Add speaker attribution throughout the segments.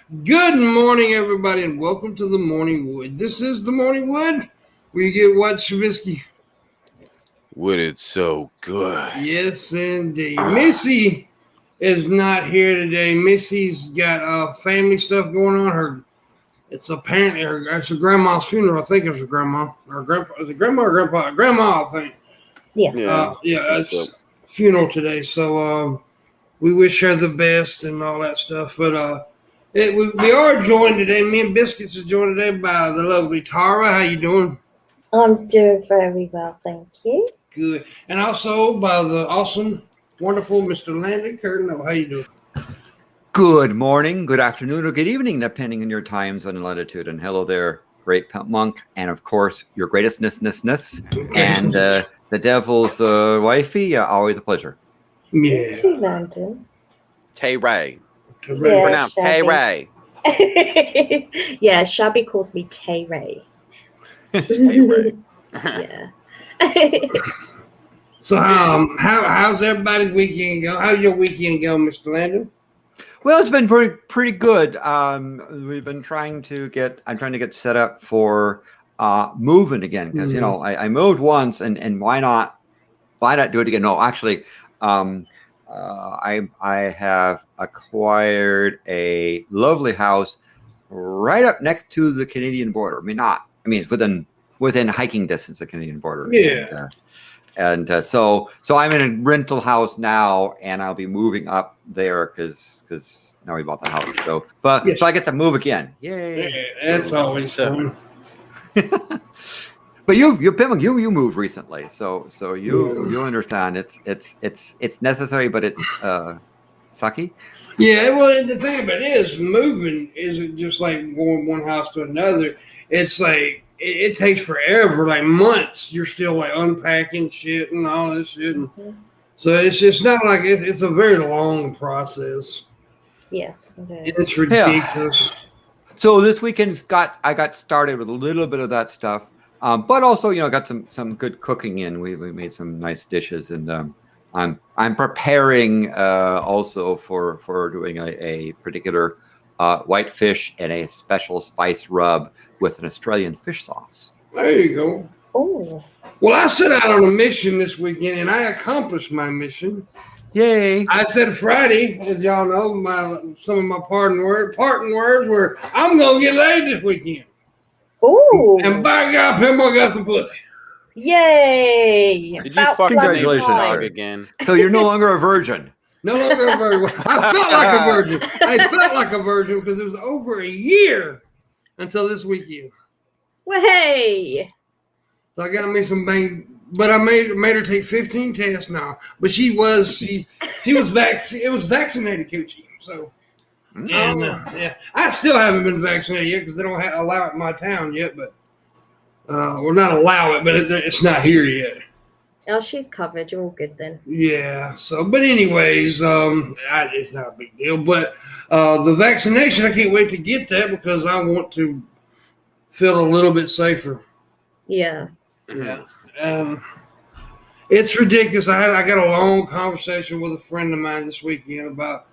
Speaker 1: Good morning, everybody, and welcome to the Morning Wood. This is the Morning Wood, where you get what, Shabisky?
Speaker 2: Wood, it's so good.
Speaker 1: Yes, indeed. Missy is not here today. Missy's got family stuff going on. It's apparently it's her grandma's funeral. I think it's her grandma or grandpa. Is it grandma or grandpa? Grandma, I think.
Speaker 3: Yeah.
Speaker 1: It's funeral today. So we wish her the best and all that stuff. But we are joined today. Me and Biscuits is joined today by the lovely Tara. How you doing?
Speaker 3: I'm doing very well, thank you.
Speaker 1: Good. And also by the awesome, wonderful Mr. Landon Curtin. How you doing?
Speaker 4: Good morning, good afternoon, or good evening, depending on your time zone and latitude. And hello there, great Pimpmunk, and of course, your greatest and the devil's wifey. Always a pleasure.
Speaker 1: Yeah.
Speaker 3: To Landon.
Speaker 2: Tay Ray.
Speaker 3: Yeah,
Speaker 2: Pronounce Tay Ray.
Speaker 3: Yeah, Shabby calls me Tay Ray.
Speaker 2: Tay Ray.
Speaker 3: Yeah.
Speaker 1: So how's everybody's weekend go? How's your weekend go, Mr. Landon?
Speaker 4: Well, it's been pretty good. We've been trying to get set up for moving again because I moved once and why not do it again? No, actually, I have acquired a lovely house right up next to the Canadian border. It's within hiking distance of the Canadian border.
Speaker 1: Yeah.
Speaker 4: So I'm in a rental house now, and I'll be moving up there because now we bought the house. So I get to move again. Yay!
Speaker 1: Yeah, that's always fun.
Speaker 4: But you Pimpmunk, you moved recently, so you understand it's necessary, but it's sucky.
Speaker 1: Yeah, well, the thing about it is moving isn't just like going one house to another. It's like it takes forever, like months. You're still like unpacking shit and all this shit. So it's not like it's a very long process.
Speaker 3: Yes, it is.
Speaker 1: It's ridiculous.
Speaker 4: Yeah. So this weekend I got started with a little bit of that stuff, but also got some good cooking in. We made some nice dishes, and I'm preparing also for doing a particular white fish and a special spice rub with an Australian fish sauce.
Speaker 1: There you go.
Speaker 3: Oh.
Speaker 1: Well, I set out on a mission this weekend, and I accomplished my mission.
Speaker 4: Yay!
Speaker 1: I said Friday, as y'all know, some of my parting words were, I'm going to get laid this weekend.
Speaker 3: Oh.
Speaker 1: And by God, Pimpmunk got some pussy.
Speaker 3: Yay!
Speaker 2: Did you fuck
Speaker 4: Congratulations,
Speaker 2: the dog again?
Speaker 4: So you're no longer a virgin.
Speaker 1: No longer a virgin. I felt like a virgin. I felt like a virgin because it was over a year until this weekend.
Speaker 3: Well, hey!
Speaker 1: So I got to make some bang. But I made her take 15 tests now. But she was vaccinated. It was vaccinated coochie. So, and I still haven't been vaccinated yet because they don't allow it in my town yet. But or not allow it, but it's not here yet.
Speaker 3: Oh, she's covered. You're all good then.
Speaker 1: Yeah. So, but anyways, it's not a big deal. But the vaccination, I can't wait to get that because I want to feel a little bit safer.
Speaker 3: Yeah.
Speaker 1: Yeah. It's ridiculous. I got a long conversation with a friend of mine this weekend about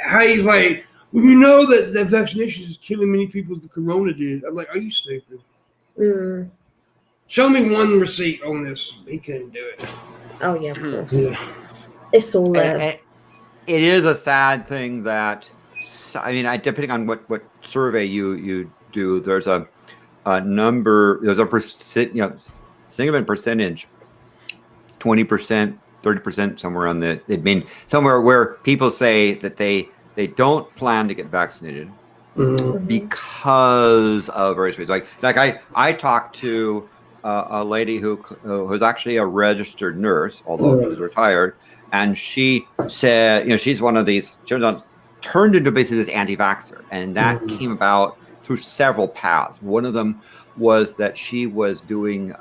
Speaker 1: how he's like, well, you know that vaccination is killing many people as the corona did. I'm like, are you stupid? Show me one receipt on this. He couldn't do it.
Speaker 3: Oh, yeah, of course. Yeah. It's all there.
Speaker 4: It is a sad thing that, depending on what survey you do, there's a number, there's a percent, think of it in percentage, 20%, 30%, somewhere on somewhere where people say that they don't plan to get vaccinated because of various reasons. Like I talked to a lady who was actually a registered nurse, although she was retired, and she said, she's one of these, turned into basically this anti-vaxxer, and that came about through several paths. One of them was that she was doing,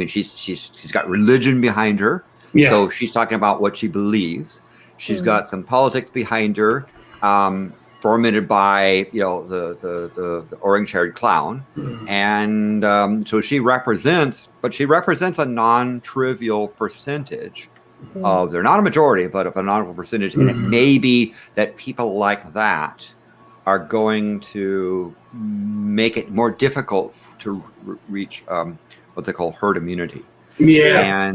Speaker 4: she's got religion behind her. Yeah. So she's talking about what she believes. She's got some politics behind her, fermented by, the orange-haired clown. And so she represents a non-trivial percentage They're not a majority, but a phenomenal percentage. And it may be that people like that are going to make it more difficult to reach what they call herd immunity.
Speaker 1: Yeah.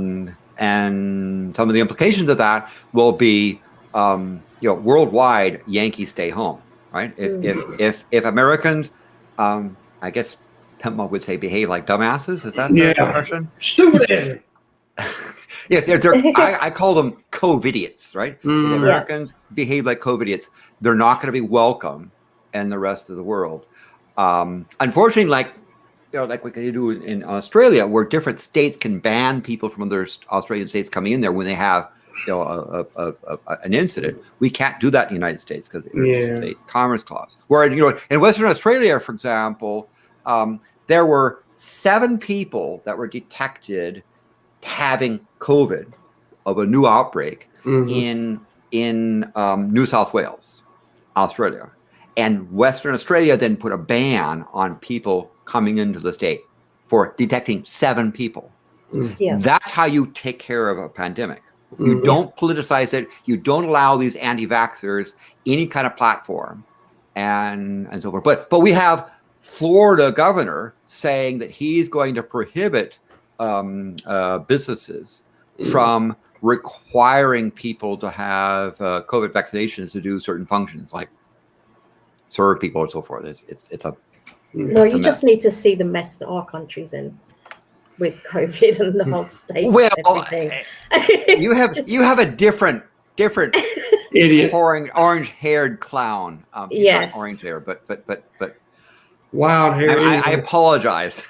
Speaker 4: And some of the implications of that will be, worldwide, Yankees stay home, right? If Americans, I guess Pimpmunk would say, behave like dumbasses. Is that the expression?
Speaker 1: Stupid.
Speaker 4: Yes, I call them COVIDiots, right? If Americans behave like COVIDiots, they're not going to be welcome in the rest of the world. Unfortunately, like what they do in Australia, where different states can ban people from other Australian states coming in there when they have an incident. We can't do that in the United States because there's a state commerce clause. Where in Western Australia, for example, there were 7 people that were detected having COVID of a new outbreak in New South Wales, Australia. And Western Australia then put a ban on people coming into the state for detecting 7 people.
Speaker 3: Yeah.
Speaker 4: That's how you take care of a pandemic. You don't politicize it. You don't allow these anti-vaxxers any kind of platform and so forth. But we have Florida governor saying that he's going to prohibit businesses from requiring people to have COVID vaccinations to do certain functions, like serve people and so forth. It's a
Speaker 3: you just need to see the mess that our country's in with COVID and the whole state.
Speaker 4: Well,
Speaker 3: and
Speaker 4: you have a different
Speaker 1: Idiot.
Speaker 4: orange-haired clown.
Speaker 3: Yes,
Speaker 4: not orange hair, but
Speaker 1: Wild hair.
Speaker 4: I apologize.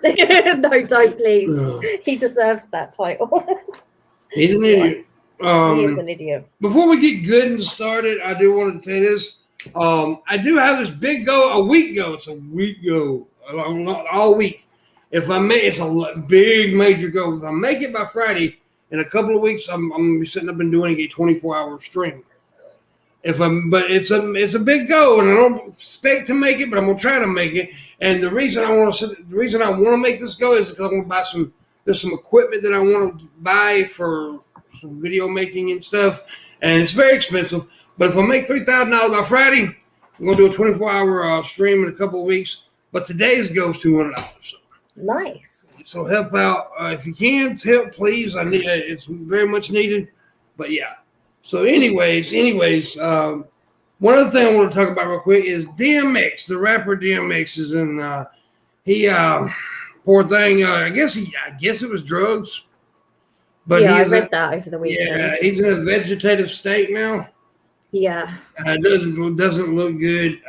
Speaker 3: No, don't please. He deserves that title.
Speaker 1: He's an idiot.
Speaker 3: He is an idiot.
Speaker 1: Before we get good and started, I do want to say this. I do have this big goal. A week ago, it's a week ago, all week. If I make, it's a big major goal. If I make it by Friday, in a couple of weeks, I'm gonna be sitting up and doing a 24-hour stream. But it's a big goal, and I don't expect to make it, but I'm gonna try to make it. And the reason I want to make this go is because I'm gonna buy there's some equipment that I want to buy for some video making and stuff, and it's very expensive. But if I make $3,000 by Friday, I'm gonna do a 24-hour stream in a couple of weeks. But today's goal is $200.
Speaker 3: Nice.
Speaker 1: So help out if you can. Help, please. I need it's very much needed. But yeah. So anyways, one other thing I want to talk about real quick is DMX. The rapper DMX is in. He poor thing. I guess it was drugs. But
Speaker 3: I read that over the weekend.
Speaker 1: Yeah, he's in a vegetative state now.
Speaker 3: Yeah.
Speaker 1: It doesn't look good.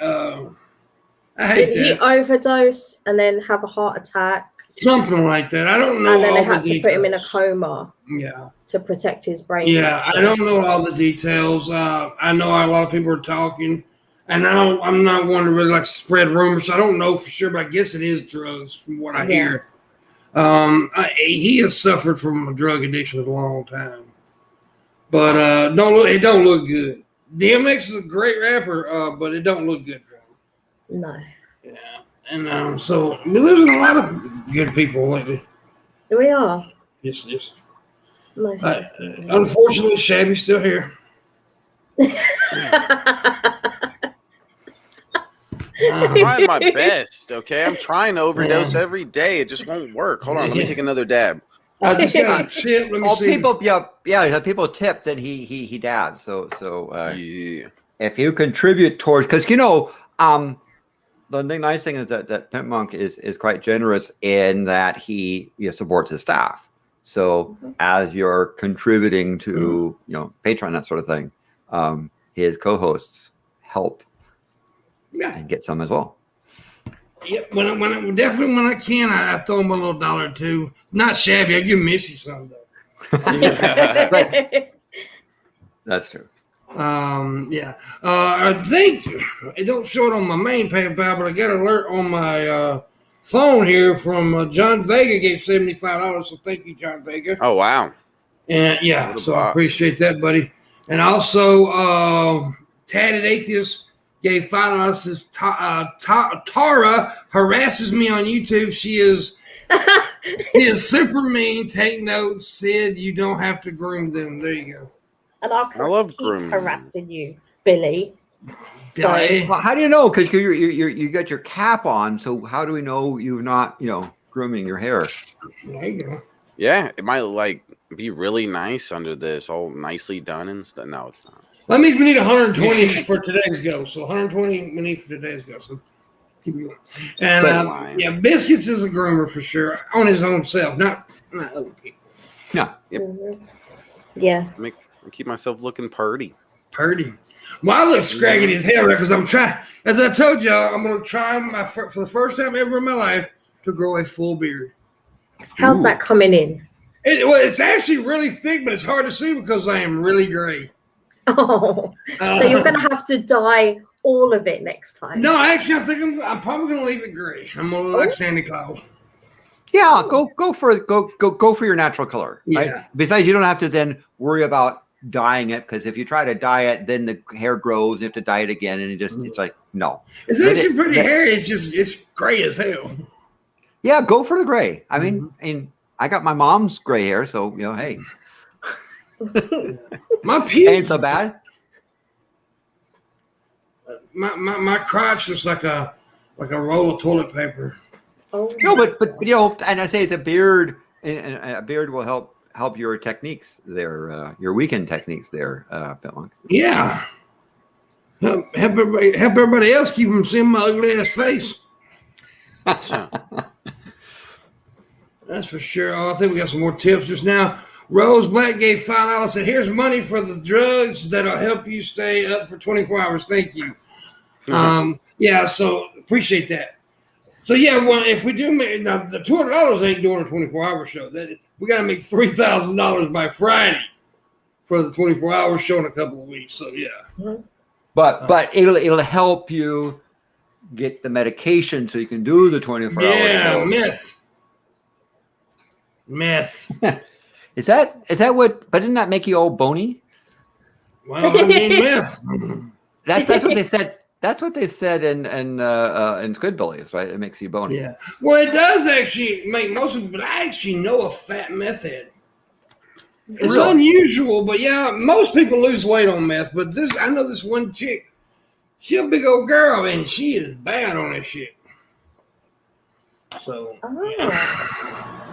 Speaker 1: I hate that.
Speaker 3: Did he overdose and then have a heart attack?
Speaker 1: Something like that. I don't know.
Speaker 3: And then they had to put him in a coma.
Speaker 1: Yeah.
Speaker 3: To protect his brain.
Speaker 1: Yeah, I don't know all the details. I know a lot of people are talking, and I'm not one to really spread rumors. So I don't know for sure, but I guess it is drugs from what I hear. He has suffered from a drug addiction for a long time, but it don't look good. DMX is a great rapper, but it don't look good for him.
Speaker 3: No.
Speaker 1: Yeah, and so we're losing a lot of good people lately.
Speaker 3: Here we are.
Speaker 1: Yes.
Speaker 3: Most
Speaker 1: unfortunately, Shabby's still here.
Speaker 2: I'm trying my best, okay? I'm trying to overdose every day. It just won't work. Hold on, let me take another dab.
Speaker 1: I just got shit. Let me see.
Speaker 4: People tip that he dabbed. So if you contribute towards, because the nice thing is that Pimpmunk is quite generous in that he supports his staff. So as you're contributing to Patreon, that sort of thing, his co-hosts help and get some as well.
Speaker 1: Yep, when I can, I throw him a little $1 or $2. Not Shabby. I give Missy some though.
Speaker 4: That's true.
Speaker 1: I think it don't show it on my main PayPal, but I got an alert on my phone here from John Vega gave $75. So thank you, John Vega.
Speaker 2: Oh wow!
Speaker 1: And so I appreciate that, buddy. And also, Tatted Atheist gave $5. Says Tara harasses me on YouTube. She is Yeah, super mean. Take notes, Sid. You don't have to groom them. There you go.
Speaker 3: And I'll
Speaker 2: I love
Speaker 3: keep
Speaker 2: grooming.
Speaker 3: harassing you, Billy. So
Speaker 1: Billy.
Speaker 4: Well, how do you know? Because you got your cap on. So how do we know you're not, grooming your hair?
Speaker 1: There you go.
Speaker 2: Yeah, it might like be really nice under this, all nicely done and stuff. No, it's not.
Speaker 1: That means we need 120 for today's go. So 120 we need for today's go. So keep going. And yeah, Biscuits is a groomer for sure on his own self, not other people.
Speaker 4: Yeah.
Speaker 2: Yep.
Speaker 3: Yeah.
Speaker 2: I keep myself looking purty.
Speaker 1: Purdy. Well, I look scraggly as hell because I'm trying. As I told y'all, I'm going to try for the first time ever in my life to grow a full beard.
Speaker 3: How's that coming in?
Speaker 1: It's actually really thick, but it's hard to see because I am really gray.
Speaker 3: Oh, so you're going to have to dye all of it next time.
Speaker 1: No, actually, I think I'm probably going to leave it gray. I'm going to look like Santa Claus.
Speaker 4: Yeah, go for your natural color. Right?
Speaker 1: Yeah.
Speaker 4: Besides, you don't have to then worry about dyeing it, because if you try to dye it, then the hair grows. You have to dye it again, and it's like no.
Speaker 1: It's actually pretty hairy. It's gray as hell.
Speaker 4: Yeah, go for the gray. I mean, I got my mom's gray hair, so hey,
Speaker 1: my pubes
Speaker 4: ain't so bad.
Speaker 1: My crotch looks like a roll of toilet paper.
Speaker 3: Oh.
Speaker 4: No, but and I say the beard, and a beard will help your techniques there, your weekend techniques there, Pimpmunk.
Speaker 1: Yeah. Help everybody else keep from seeing my ugly ass face. That's for sure. Oh, I think we got some more tips just now. Rose Black gave $5. Said, "Here's money for the drugs that'll help you stay up for 24 hours." Thank you. Yeah, so appreciate that. So yeah, well, if we do make now, the $200 ain't doing a 24-hour show. We got to make $3,000 by Friday for the 24-hour show in a couple of weeks. So yeah.
Speaker 4: But it'll help you get the medication so you can do the 24 hours.
Speaker 1: Yeah, meth.
Speaker 4: Is that what? But didn't that make you all bony?
Speaker 1: Well, I mean meth.
Speaker 4: That's what they said. That's what they said in Squidbillies, right? It makes you bony.
Speaker 1: Yeah. Well, it does actually make most people, but I actually know a fat meth head. It's unusual, but yeah, most people lose weight on meth. But I know this one chick. She's a big old girl, and she is bad on that shit. So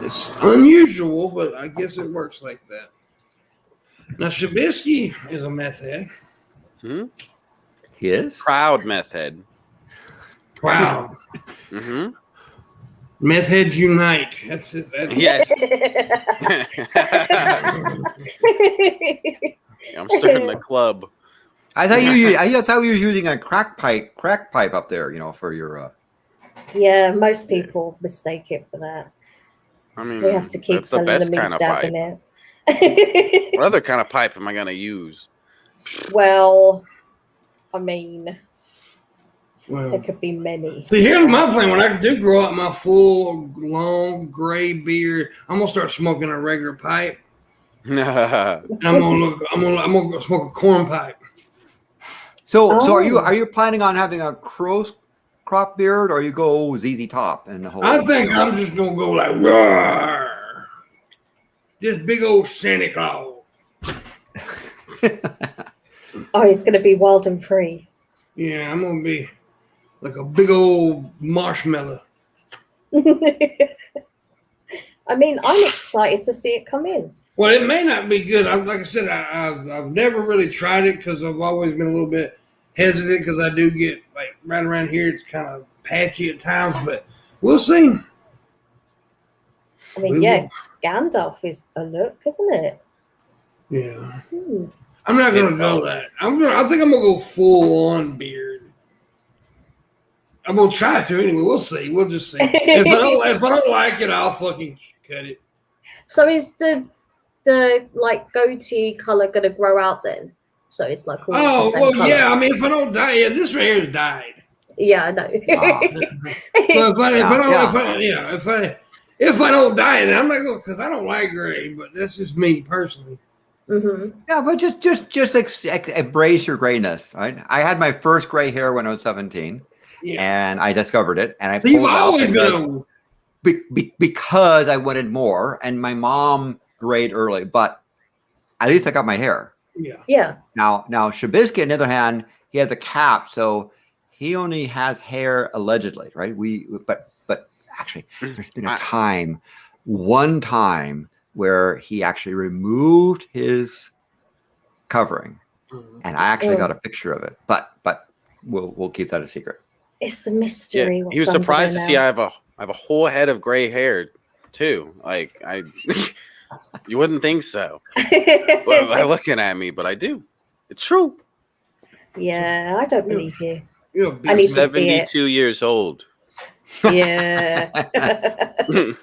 Speaker 1: it's unusual, but I guess it works like that. Now, Shabisky is a meth head.
Speaker 4: He is?
Speaker 2: Proud meth head.
Speaker 1: Proud. Meth heads unite. That's it.
Speaker 2: Yes. I'm starting the club.
Speaker 4: I thought you were using a crack pipe up there, for your.
Speaker 3: Yeah, most people mistake it for that.
Speaker 2: I mean,
Speaker 3: we have to keep
Speaker 2: that's the
Speaker 3: telling
Speaker 2: best
Speaker 3: them
Speaker 2: kind
Speaker 3: he's
Speaker 2: of
Speaker 3: dabbing
Speaker 2: pipe.
Speaker 3: it.
Speaker 2: What other kind of pipe am I gonna use?
Speaker 3: Well, I mean,
Speaker 1: Well,
Speaker 3: there could be many.
Speaker 1: see, here's my plan. When I do grow out my full, long, gray beard, I'm gonna start smoking a regular pipe. I'm gonna smoke a corn pipe.
Speaker 4: So are you planning on having a crop beard, or you go ZZ Top and the whole?
Speaker 1: I think I'm just gonna go like roar, just big old Santa Claus.
Speaker 3: Oh, he's going to be wild and free.
Speaker 1: Yeah, I'm gonna be like a big old marshmallow.
Speaker 3: I mean, I'm excited to see it come in.
Speaker 1: Well, it may not be good. Like I said, I've never really tried it because I've always been a little bit hesitant because I do get like right around here. It's kind of patchy at times, but we'll see.
Speaker 3: I mean, Gandalf is a look, isn't it?
Speaker 1: Yeah. I'm not gonna go that. I think I'm gonna go full on beard. I'm gonna try to anyway. We'll see. We'll just see. If I don't like it, I'll fucking cut it.
Speaker 3: So is the like goatee color gonna grow out then? So it's like all
Speaker 1: oh
Speaker 3: the same
Speaker 1: well,
Speaker 3: color.
Speaker 1: yeah. I mean, if I don't dye, this right here is dyed.
Speaker 3: Yeah, I know.
Speaker 1: So if I don't dye it, I'm not going because I don't like gray. But that's just me personally.
Speaker 4: Yeah, but just embrace your grayness. Right? I had my first gray hair when I was 17, and I discovered it, and I pulled
Speaker 1: You've
Speaker 4: it
Speaker 1: always
Speaker 4: off
Speaker 1: been old.
Speaker 4: because I wanted more, and my mom grayed early, but at least I got my hair.
Speaker 3: Yeah.
Speaker 4: Now Shabisky, on the other hand, he has a cap, so he only has hair allegedly, right? But actually, there's been one time where he actually removed his covering, and I actually got a picture of it. But we'll keep that a secret.
Speaker 3: It's a mystery.
Speaker 2: Yeah, he was surprised to see I have a whole head of gray hair too. Like you wouldn't think so by looking at me, but I do. It's true.
Speaker 3: Yeah, I don't believe you.
Speaker 1: I
Speaker 3: need to see it.
Speaker 2: 72 years old.
Speaker 3: Yeah.
Speaker 1: I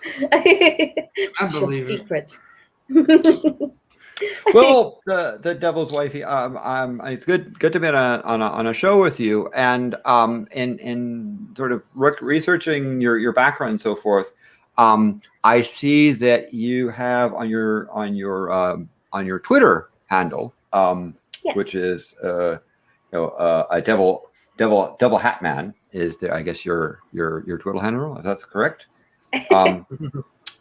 Speaker 1: believe
Speaker 3: secret.
Speaker 4: Well, the devil's wifey. It's good to be on a show with you, and in sort of researching your background and so forth. I see that you have on your Twitter handle,
Speaker 3: Yes.
Speaker 4: which is a devil hat man is I guess your Twitter handle, if that's correct.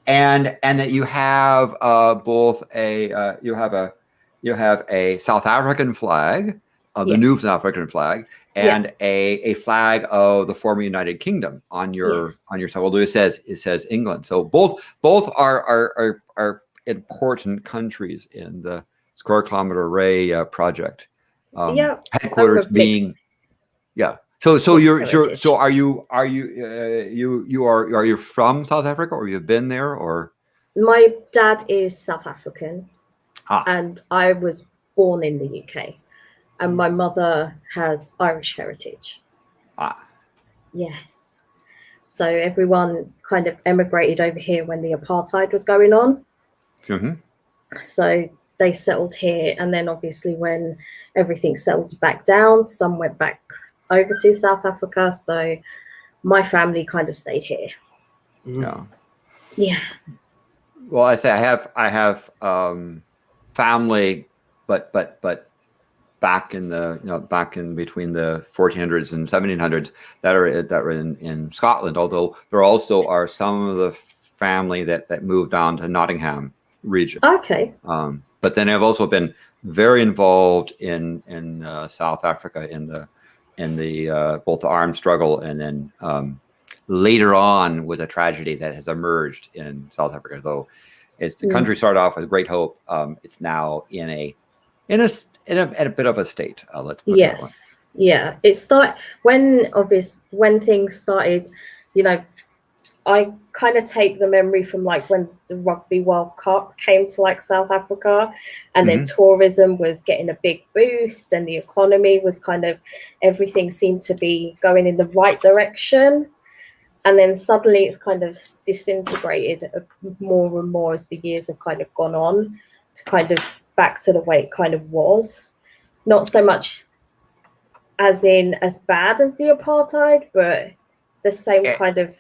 Speaker 4: And that you have both you have a South African flag, the new South African flag, and a flag of the former United Kingdom on your side. Although it says England, so both are important countries in the Square Kilometer Array project. Headquarters being So are you from South Africa, or you've been there, or?
Speaker 3: My dad is South African, and I was born in the UK, and my mother has Irish heritage. Yes. So everyone kind of emigrated over here when the apartheid was going on.
Speaker 4: Mm-hmm.
Speaker 3: So they settled here, and then obviously when everything settled back down, some went back over to South Africa. So my family kind of stayed here. Yeah.
Speaker 4: Well, I say I have family, but back in between the 1400s and 1700s that are in Scotland. Although there also are some of the family that moved down to Nottingham region.
Speaker 3: Okay.
Speaker 4: But then I've also been very involved in South Africa in the both the armed struggle, and then later on with a tragedy that has emerged in South Africa. Though the country started off with great hope, it's now in a bit of a state. Let's put it that way.
Speaker 3: Yeah. It started when things started. I kind of take the memory from like when the Rugby World Cup came to like South Africa, and then tourism was getting a big boost, and the economy was everything seemed to be going in the right direction. And then suddenly it's kind of disintegrated more and more as the years have kind of gone on to kind of back to the way it kind of was. Not so much as bad as the apartheid, but the same kind of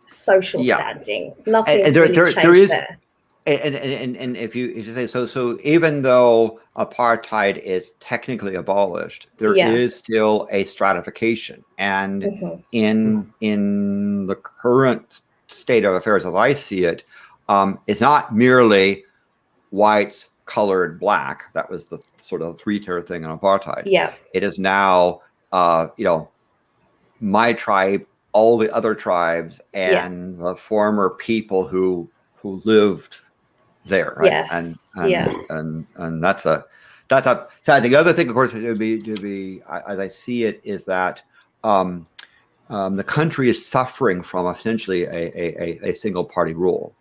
Speaker 3: social standings. Nothing's really changed there.
Speaker 4: And if you say so even though apartheid is technically abolished, there is still a stratification, and in the current state of affairs as I see it, it's not merely whites colored black. That was the sort of three-tier thing in apartheid. It is now my tribe, all the other tribes, and the former people who lived there, right? And that's a sad thing. The other thing, of course, to be as I see it, is that the country is suffering from essentially a single party rule.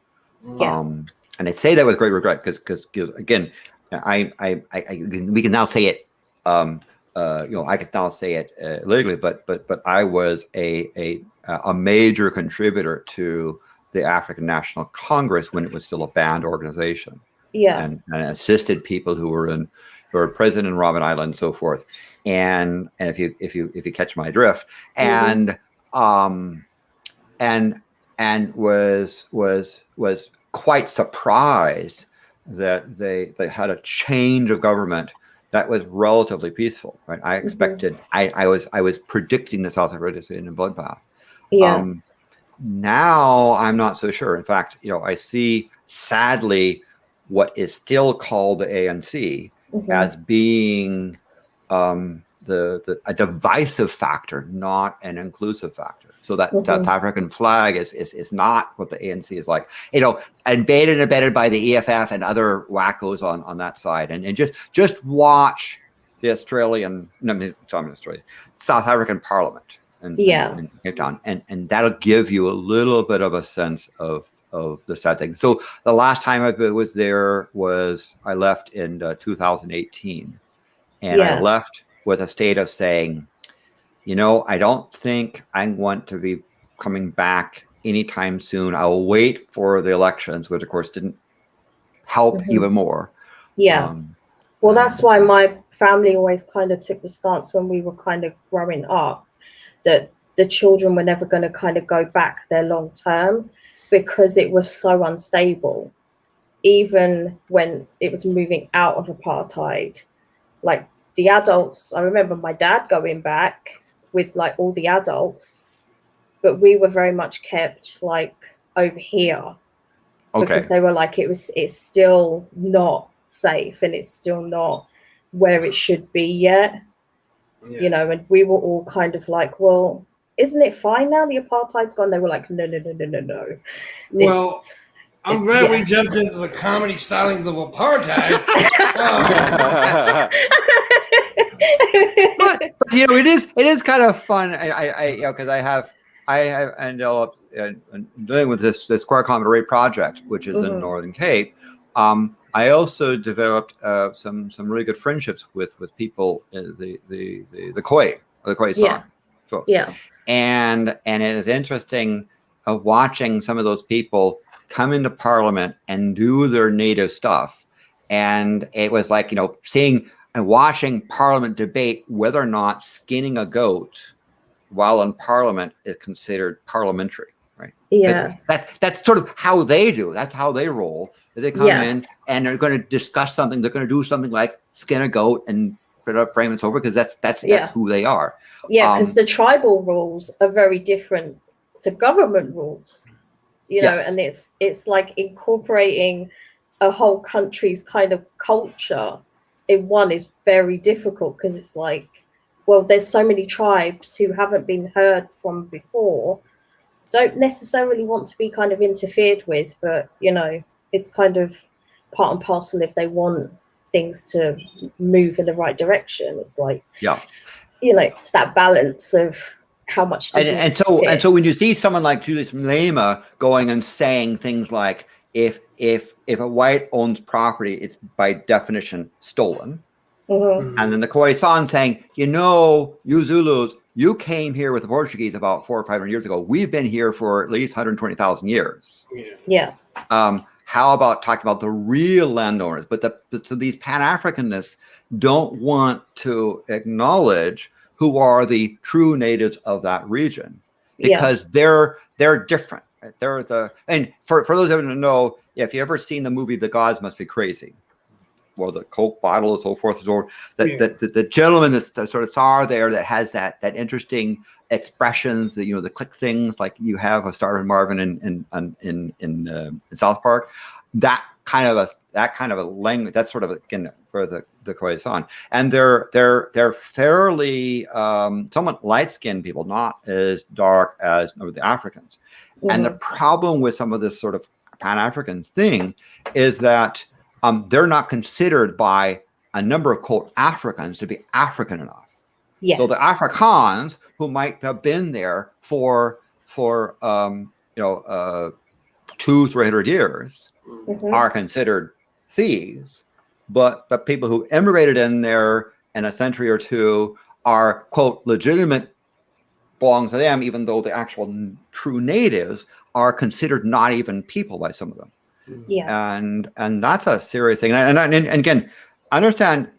Speaker 4: And I say that with great regret because again, we can now say it. I can now say it legally, but I was a major contributor to the African National Congress when it was still a banned organization. And assisted people who were present in Robben Island and so forth. And if you catch my drift, and was quite surprised that they had a change of government that was relatively peaceful, right? I expected, I was predicting the South Africa in a bloodbath. Now I'm not so sure. In fact, I see sadly what is still called the ANC as being a divisive factor, not an inclusive factor. So that South African flag is not what the ANC is like. Embedded and abetted by the EFF and other wackos on that side. And just watch the South African Parliament in Cape Town, and that'll give you a little bit of a sense of the sad thing. So the last time I was there was I left in 2018, and I left with a state of saying, I don't think I want to be coming back anytime soon. I'll wait for the elections, which of course didn't help even more.
Speaker 3: Yeah. Well, that's why my family always kind of took the stance when we were kind of growing up that the children were never going to kind of go back there long term because it was so unstable. Even when it was moving out of apartheid, like the adults, I remember my dad going back with like all the adults, but we were very much kept like over here because they were like, it's still not safe and it's still not where it should be yet. And we were all kind of like, well, isn't it fine now? The apartheid's gone. They were like, no.
Speaker 1: Well, I'm glad we jumped into the comedy stylings of apartheid.
Speaker 4: but it is kind of fun. Because I have ended up dealing with this Square Comedy Rate project, which is in Northern Cape. I also developed some really good friendships with people the Khoi San folks. Yeah. And it is interesting watching some of those people come into Parliament and do their native stuff. And it was like, seeing and watching Parliament debate whether or not skinning a goat while in Parliament is considered parliamentary, right?
Speaker 3: Yeah.
Speaker 4: That's sort of how they do. That's how they roll. They come in and they're going to discuss something. They're going to do something like skin a goat and put it up, frame it's over, because that's who they are.
Speaker 3: Yeah, because the tribal rules are very different to government rules, and it's like incorporating a whole country's kind of culture in one is very difficult because it's like, well, there's so many tribes who haven't been heard from before, don't necessarily want to be kind of interfered with, but it's kind of part and parcel if they want things to move in the right direction. It's like, it's that balance of how much.
Speaker 4: And so when you see someone like Julius Malema going and saying things like, if a white owns property, it's by definition stolen. And then the Khoi San saying, you Zulus, you came here with the Portuguese about 400 or 500 years ago. We've been here for at least 120,000 years.
Speaker 3: Yeah.
Speaker 4: How about talking about the real landowners? But so these Pan-Africanists don't want to acknowledge who are the true natives of that region because they're different. Right? And for those who don't know, if you ever seen the movie The Gods Must Be Crazy, or the Coke bottle and so forth, the gentleman that's the sort of star there that has that interesting expressions, the click things like you have a Star and Marvin in South Park, that kind of a language, that's sort of again for the Khoi San, and they're fairly somewhat light-skinned people, not as dark as the Africans. And the problem with some of this sort of Pan-African thing is that they're not considered by a number of quote Africans to be African enough.
Speaker 3: Yes.
Speaker 4: So the Afrikaans who might have been there for 200-300 years are considered thieves, but people who immigrated in there in a century or two are quote legitimate, belongs to them, even though the actual true natives are considered not even people by some of them.
Speaker 3: Yeah.
Speaker 4: And that's a serious thing. And again, I understand,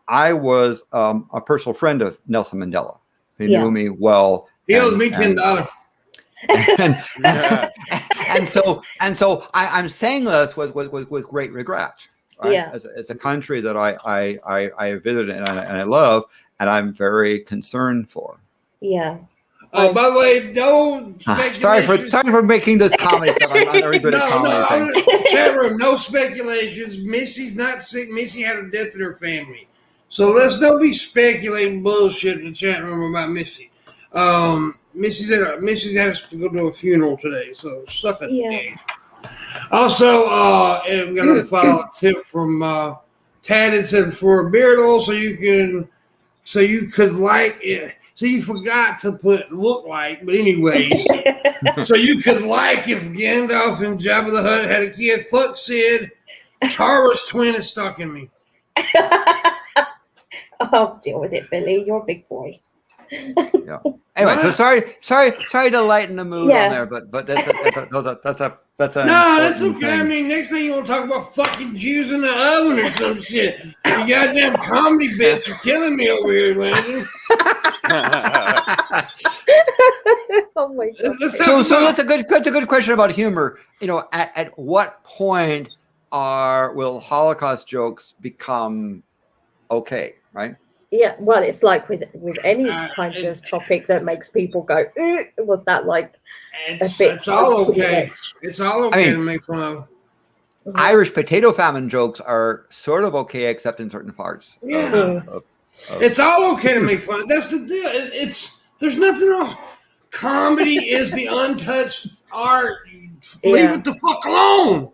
Speaker 4: I was a personal friend of Nelson Mandela. He knew me well.
Speaker 1: He owes me $10.
Speaker 4: And so I'm saying this with great regret, right? As a country that I visited and I love, and I'm very concerned for.
Speaker 3: Yeah.
Speaker 1: Oh, by the way, no
Speaker 4: Sorry
Speaker 1: speculation.
Speaker 4: for making this comedy stuff. I'm not very good at comedy things.
Speaker 1: Chat room, no speculations. Missy's not sick. Missy had a death in her family. So let's don't be speculating bullshit in the chat room about Missy. Missy's has to go to a funeral today, so suck it. Yeah. Also, and we got another follow-up tip from Tad. It said for a beard oil, so you forgot to put look like, but anyways, so you could like if Gandalf and Jabba the Hutt had a kid. Fuck Sid. Tara's twin is stalking me.
Speaker 3: I'll deal with it, Billy. You're a big boy.
Speaker 4: Yeah. Anyway, so sorry to lighten the mood on there, but that's a
Speaker 1: that's okay.
Speaker 4: Thing.
Speaker 1: I mean, next thing you want to talk about fucking Jews in the oven or some shit. You goddamn comedy bits are killing me over here, Landon.
Speaker 3: Oh my God.
Speaker 4: So that's a good question about humor. You know, at what point will Holocaust jokes become okay, right?
Speaker 3: Yeah, well, it's like with any kind of topic that makes people go, was that like a bit?
Speaker 1: It's all okay. It's all okay to make fun of.
Speaker 4: Irish potato famine jokes are sort of okay, except in certain parts.
Speaker 1: Yeah, it's all okay to make fun of. That's the deal. There's nothing else. Comedy is the untouched art. Leave it the fuck alone.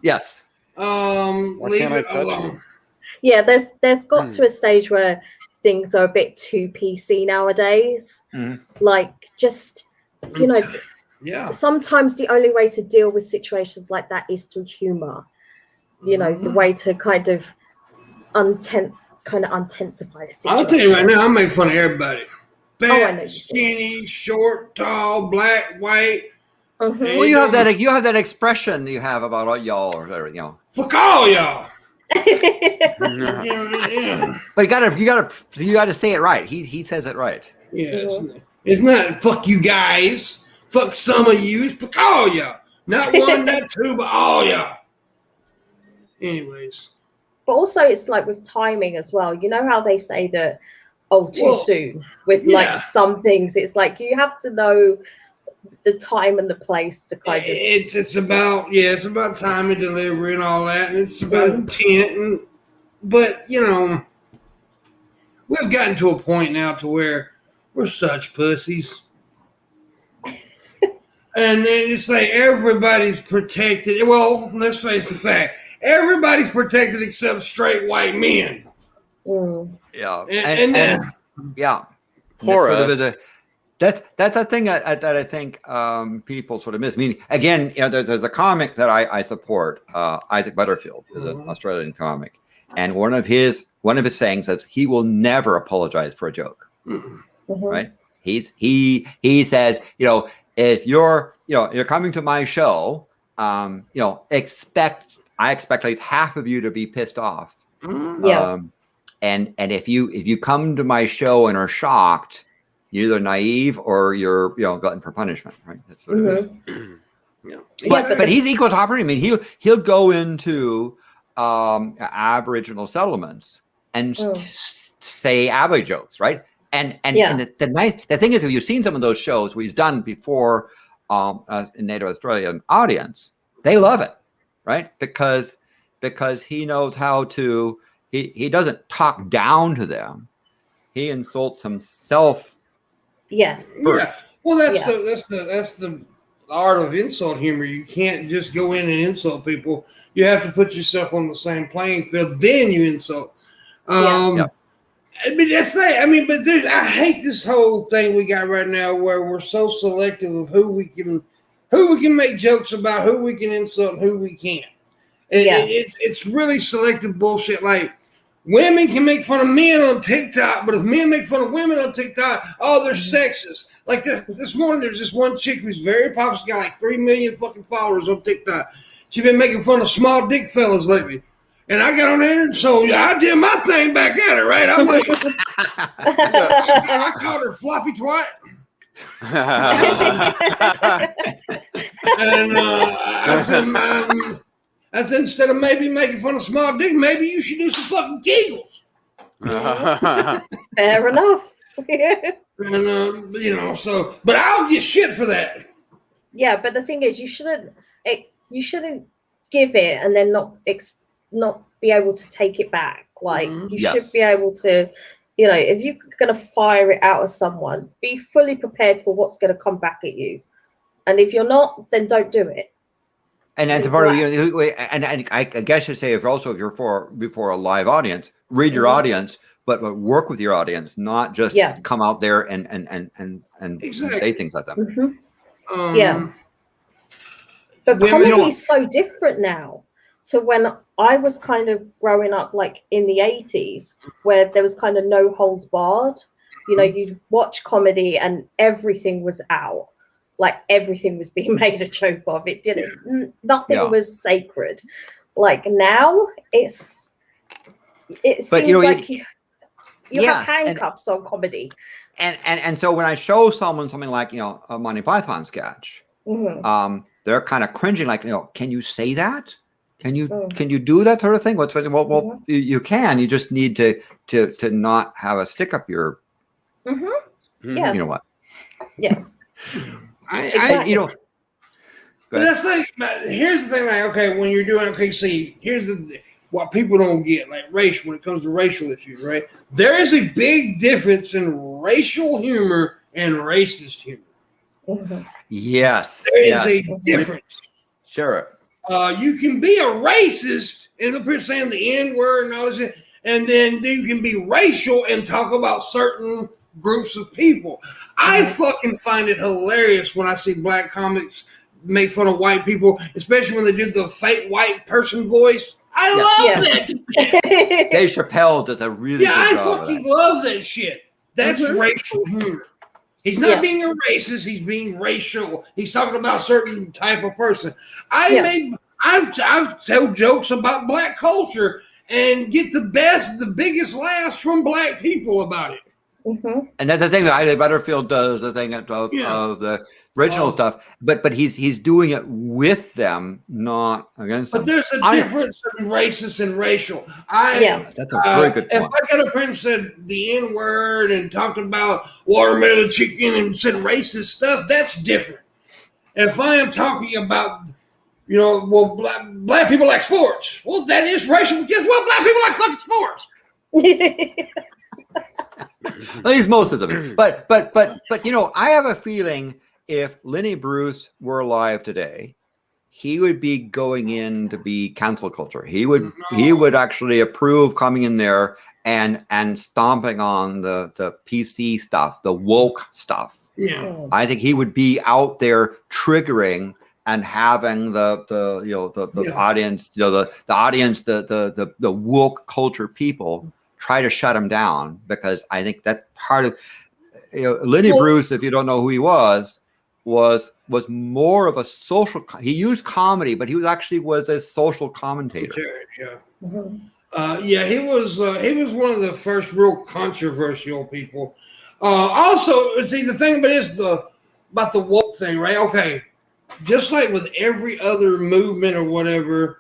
Speaker 4: Yes.
Speaker 1: Leave it alone.
Speaker 3: Yeah, there's got to a stage where things are a bit too PC nowadays. Like, just, you know, sometimes the only way to deal with situations like that is through humor. You know, the way to kind of intensify the situation.
Speaker 1: I'll tell you right now, I make fun of everybody. Fat, skinny, short, tall, black, white.
Speaker 4: Well, you have that expression you have about y'all or whatever, you know.
Speaker 1: Fuck all y'all.
Speaker 4: But you gotta say it right. He says it right.
Speaker 1: Yeah, it's not fuck you guys, fuck some of you, it's fuck all y'all. Not one, not two, but all y'all. Anyways,
Speaker 3: but also it's like with timing as well. You know how they say that too soon with like some things. It's like you have to know the time and the place to kind of.
Speaker 1: It's about time and delivery and all that, and it's about intent. But you know, we've gotten to a point now to where we're such pussies, and then it's like everybody's protected. Well, let's face the fact: everybody's protected except straight white men.
Speaker 4: Yeah,
Speaker 1: and
Speaker 2: poor us.
Speaker 4: That's a thing that I think people sort of miss. I mean, again, you know, there's a comic that I support. Isaac Butterfield is an Australian comic, and one of his sayings is he will never apologize for a joke. Right? He says, you know, if you're coming to my show, you know, I expect like half of you to be pissed off. And if you come to my show and are shocked, you're either naive or you're, you know, glutton for punishment, right? That's what it is. But he's equal to operating. I mean, he'll go into Aboriginal settlements and say Aboriginal jokes, right? And the thing is, if you've seen some of those shows where he's done before in Native Australian audience, they love it, right? Because he knows how to. He doesn't talk down to them. He insults himself.
Speaker 3: Yes.
Speaker 1: First. Yeah. Well, that's the art of insult humor. You can't just go in and insult people. You have to put yourself on the same playing field. Then you insult. I mean, but I hate this whole thing we got right now where we're so selective of who we can make jokes about, who we can insult, and who we can't. It's really selective bullshit. Like, women can make fun of men on TikTok, but if men make fun of women on TikTok, they're sexist. Like this morning, there's this one chick who's very popular. She's got like 3 million fucking followers on TikTok. She's been making fun of small dick fellas lately. And I got on there, and so I did my thing back at her, right? I'm like, I called her floppy twat. And I said, instead of maybe making fun of small dick, maybe you should do some fucking giggles.
Speaker 3: Fair enough.
Speaker 1: And you know, so but I'll get shit for that.
Speaker 3: Yeah, but the thing is, you shouldn't give it and then not be able to take it back. Like you should be able to, you know, if you're gonna fire it out at someone, be fully prepared for what's gonna come back at you. And if you're not, then don't do it.
Speaker 4: And that's part of and I guess you say if you're before a live audience, read your audience, but work with your audience, not just come out there and say things like that.
Speaker 3: But comedy is so different now to when I was kind of growing up, like in the 80s, where there was kind of no holds barred. You know, you'd watch comedy and everything was out. Like everything was being made a joke of. It didn't. Nothing was sacred. Like now, it seems like you have handcuffs on comedy.
Speaker 4: And so when I show someone something like a Monty Python sketch, they're kind of cringing, like can you say that? Can you do that sort of thing? Well, you can. You just need to not have a stick up your.
Speaker 3: Yeah.
Speaker 4: You know what?
Speaker 3: Yeah.
Speaker 1: Exactly. But that's like, here's the thing, like, okay, when you're doing, here's what people don't get, like race, when it comes to racial issues, right? There is a big difference in racial humor and racist humor.
Speaker 4: Yes.
Speaker 1: There is a difference.
Speaker 4: Sure.
Speaker 1: You can be a racist and the person saying the N-word and all this shit, and then you can be racial and talk about certain groups of people. I fucking find it hilarious when I see black comics make fun of white people, especially when they do the fake white person voice. I love that.
Speaker 4: Dave Chappelle does a really good job.
Speaker 1: I fucking love that shit. That's racial humor. He's not being a racist. He's being racial. He's talking about a certain type of person. I've told jokes about black culture and get the biggest laughs from black people about it.
Speaker 4: And that's the thing that Isaac Butterfield does, the thing of the original stuff, but he's doing it with them, not against them.
Speaker 1: But there's a difference in racist and racial.
Speaker 4: That's a very good point.
Speaker 1: If I got a friend said the N-word and talked about watermelon chicken and said racist stuff, that's different. If I am talking about, black people like sports, well, that is racial. But guess what? Black people like fucking sports.
Speaker 4: At least most of them. But I have a feeling if Lenny Bruce were alive today, he would be going in to be cancel culture. He would actually approve coming in there and stomping on the PC stuff, the woke stuff.
Speaker 1: Yeah.
Speaker 4: I think he would be out there triggering and having the audience, the woke culture people try to shut him down, because I think that part of Lenny Bruce, if you don't know who he was more of a social. He used comedy, but he was a social commentator.
Speaker 1: He was one of the first real controversial people. Also, see, the thing about the woke thing, right? Okay, just like with every other movement or whatever.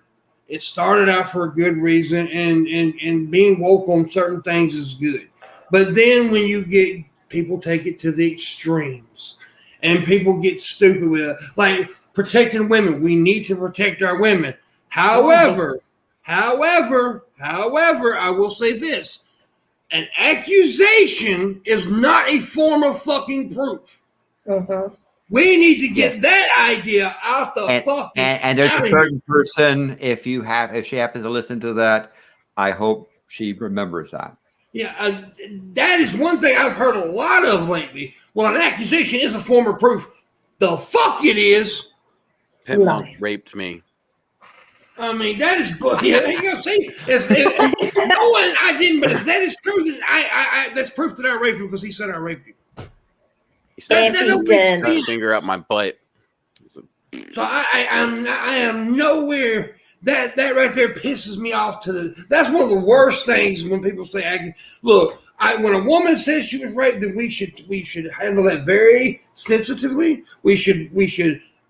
Speaker 1: It started out for a good reason, and being woke on certain things is good. But then when you get people take it to the extremes and people get stupid with it, like protecting women. We need to protect our women. However, I will say this. An accusation is not a form of fucking proof. We need to get that idea out the fucking.
Speaker 4: And there's a certain person. If she happens to listen to that, I hope she remembers that.
Speaker 1: Yeah, that is one thing I've heard a lot of lately. Well, an accusation is a form of proof. The fuck it is.
Speaker 2: Pimpmunk raped me.
Speaker 1: I mean, that is see, if I didn't, but if that is true, then I that's proof that I raped him, because he said I raped him.
Speaker 2: He stuck his finger up my butt.
Speaker 1: So I am nowhere. That right there pisses me off. That's one of the worst things when people say, "Look, when a woman says she was raped, then we should handle that very sensitively. We should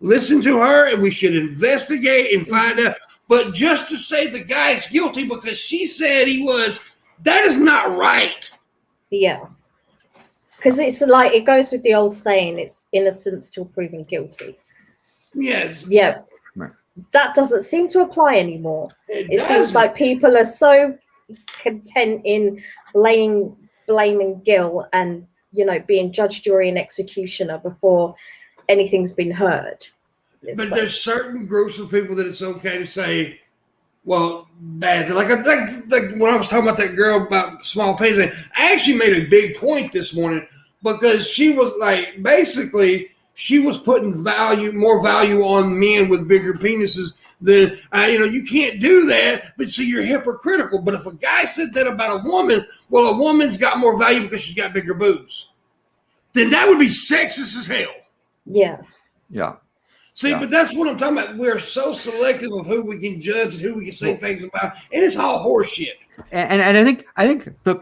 Speaker 1: listen to her, and we should investigate and find out." But just to say the guy's guilty because she said he was, that is not right.
Speaker 3: Yeah. Because it's like, it goes with the old saying, it's innocence till proven guilty.
Speaker 1: Yes.
Speaker 3: Yeah.
Speaker 4: Right.
Speaker 3: That doesn't seem to apply anymore. It seems
Speaker 1: doesn't.
Speaker 3: like people are so content in blaming Gil and, you know, being judge, jury, and executioner before anything's been heard. It's
Speaker 1: But
Speaker 3: like,
Speaker 1: there's certain groups of people that it's okay to say, well, bad. Like when I was talking about that girl about small penis, I actually made a big point this morning because she was like, basically, she was putting more value on men with bigger penises than, you can't do that, but see, you're hypocritical. But if a guy said that about a woman, well, a woman's got more value because she's got bigger boobs, then that would be sexist as hell.
Speaker 3: yeah.
Speaker 4: Yeah.
Speaker 1: See,
Speaker 4: Yeah.
Speaker 1: but that's what I'm talking about. We're so selective of who we can judge and who we can say things about, and it's all horseshit.
Speaker 4: And I think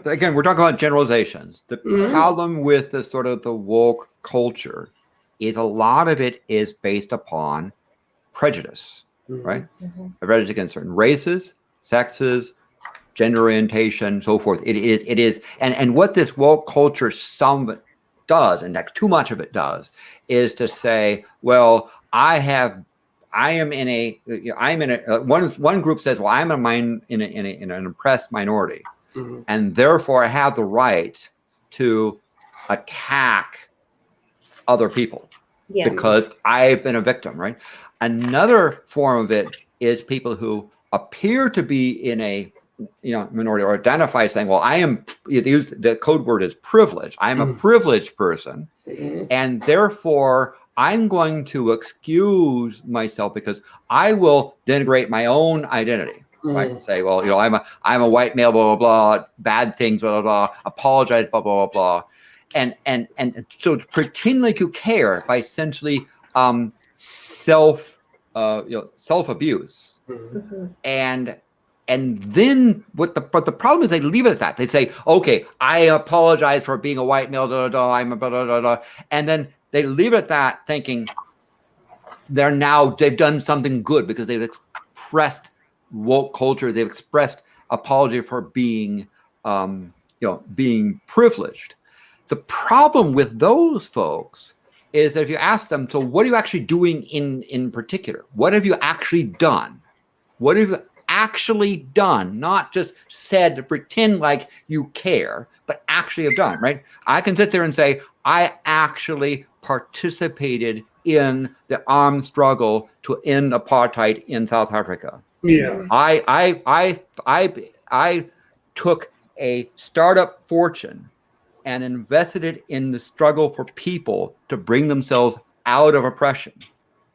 Speaker 4: again, we're talking about generalizations. The problem with the sort of the woke culture is a lot of it is based upon prejudice, right? A prejudice against certain races, sexes, gender orientation, so forth. It is, and what this woke culture does, and like too much of it does, is to say, well, one group says, well, I'm in an oppressed minority, and therefore I have the right to attack other people because I've been a victim, right? Another form of it is people who appear to be in a minority or identify saying, well, the code word is privilege. I'm a privileged person, and therefore I'm going to excuse myself because I will denigrate my own identity. Right? Say, well, I'm a white male, blah, blah, blah, bad things, blah, blah, blah, apologize, blah, blah, blah, blah. And so pretend like you care by essentially self abuse. And then but the problem is they leave it at that. They say, okay, I apologize for being a white male, blah, blah, blah, I'm a blah, blah, blah, blah. And then they leave it at that thinking they've done something good because they've expressed woke culture. They've expressed apology for being privileged. The problem with those folks is that if you ask them, so what are you actually doing in particular? What have you actually done? What have you actually done? Not just said to pretend like you care, but actually have done, right? I can sit there and say, I actually participated in the armed struggle to end apartheid in South Africa.
Speaker 1: Yeah.
Speaker 4: I took a startup fortune and invested it in the struggle for people to bring themselves out of oppression.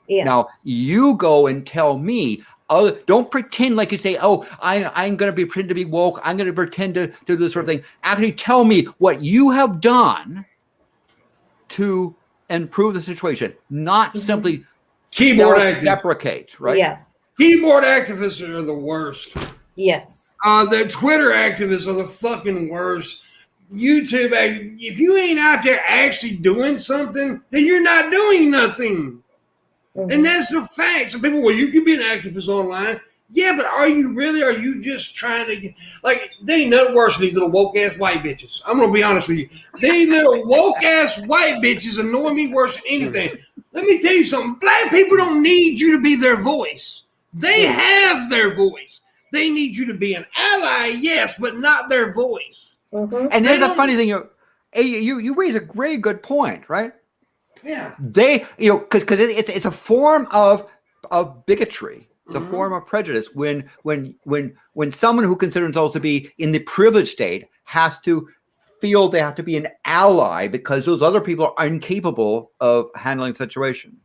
Speaker 4: Yeah. Now you go and tell me, don't pretend like you say, oh, I'm going to pretend to be woke. I'm going to pretend to do this sort of thing. Actually tell me what you have done to improve the situation, not simply
Speaker 1: keyboard activists
Speaker 4: deprecate, right?
Speaker 3: Yeah.
Speaker 1: Keyboard activists are the worst.
Speaker 3: Yes.
Speaker 1: The Twitter activists are the fucking worst. YouTube, if you ain't out there actually doing something, then you're not doing nothing. And that's the fact. Some people, well, you can be an activist online. Yeah, but are you really? Are you just trying to get, like, they ain't nothing worse than these little woke ass white bitches. I'm gonna be honest with you. These little woke ass white bitches annoy me worse than anything. Let me tell you something. Black people don't need you to be their voice. They have their voice. They need you to be an ally, yes, but not their voice.
Speaker 4: And there's a funny thing. You raise a very good point, right?
Speaker 1: Yeah.
Speaker 4: They, because it's a form of bigotry. It's a form of prejudice when someone who considers themselves to be in the privileged state has to feel they have to be an ally because those other people are incapable of handling the situation.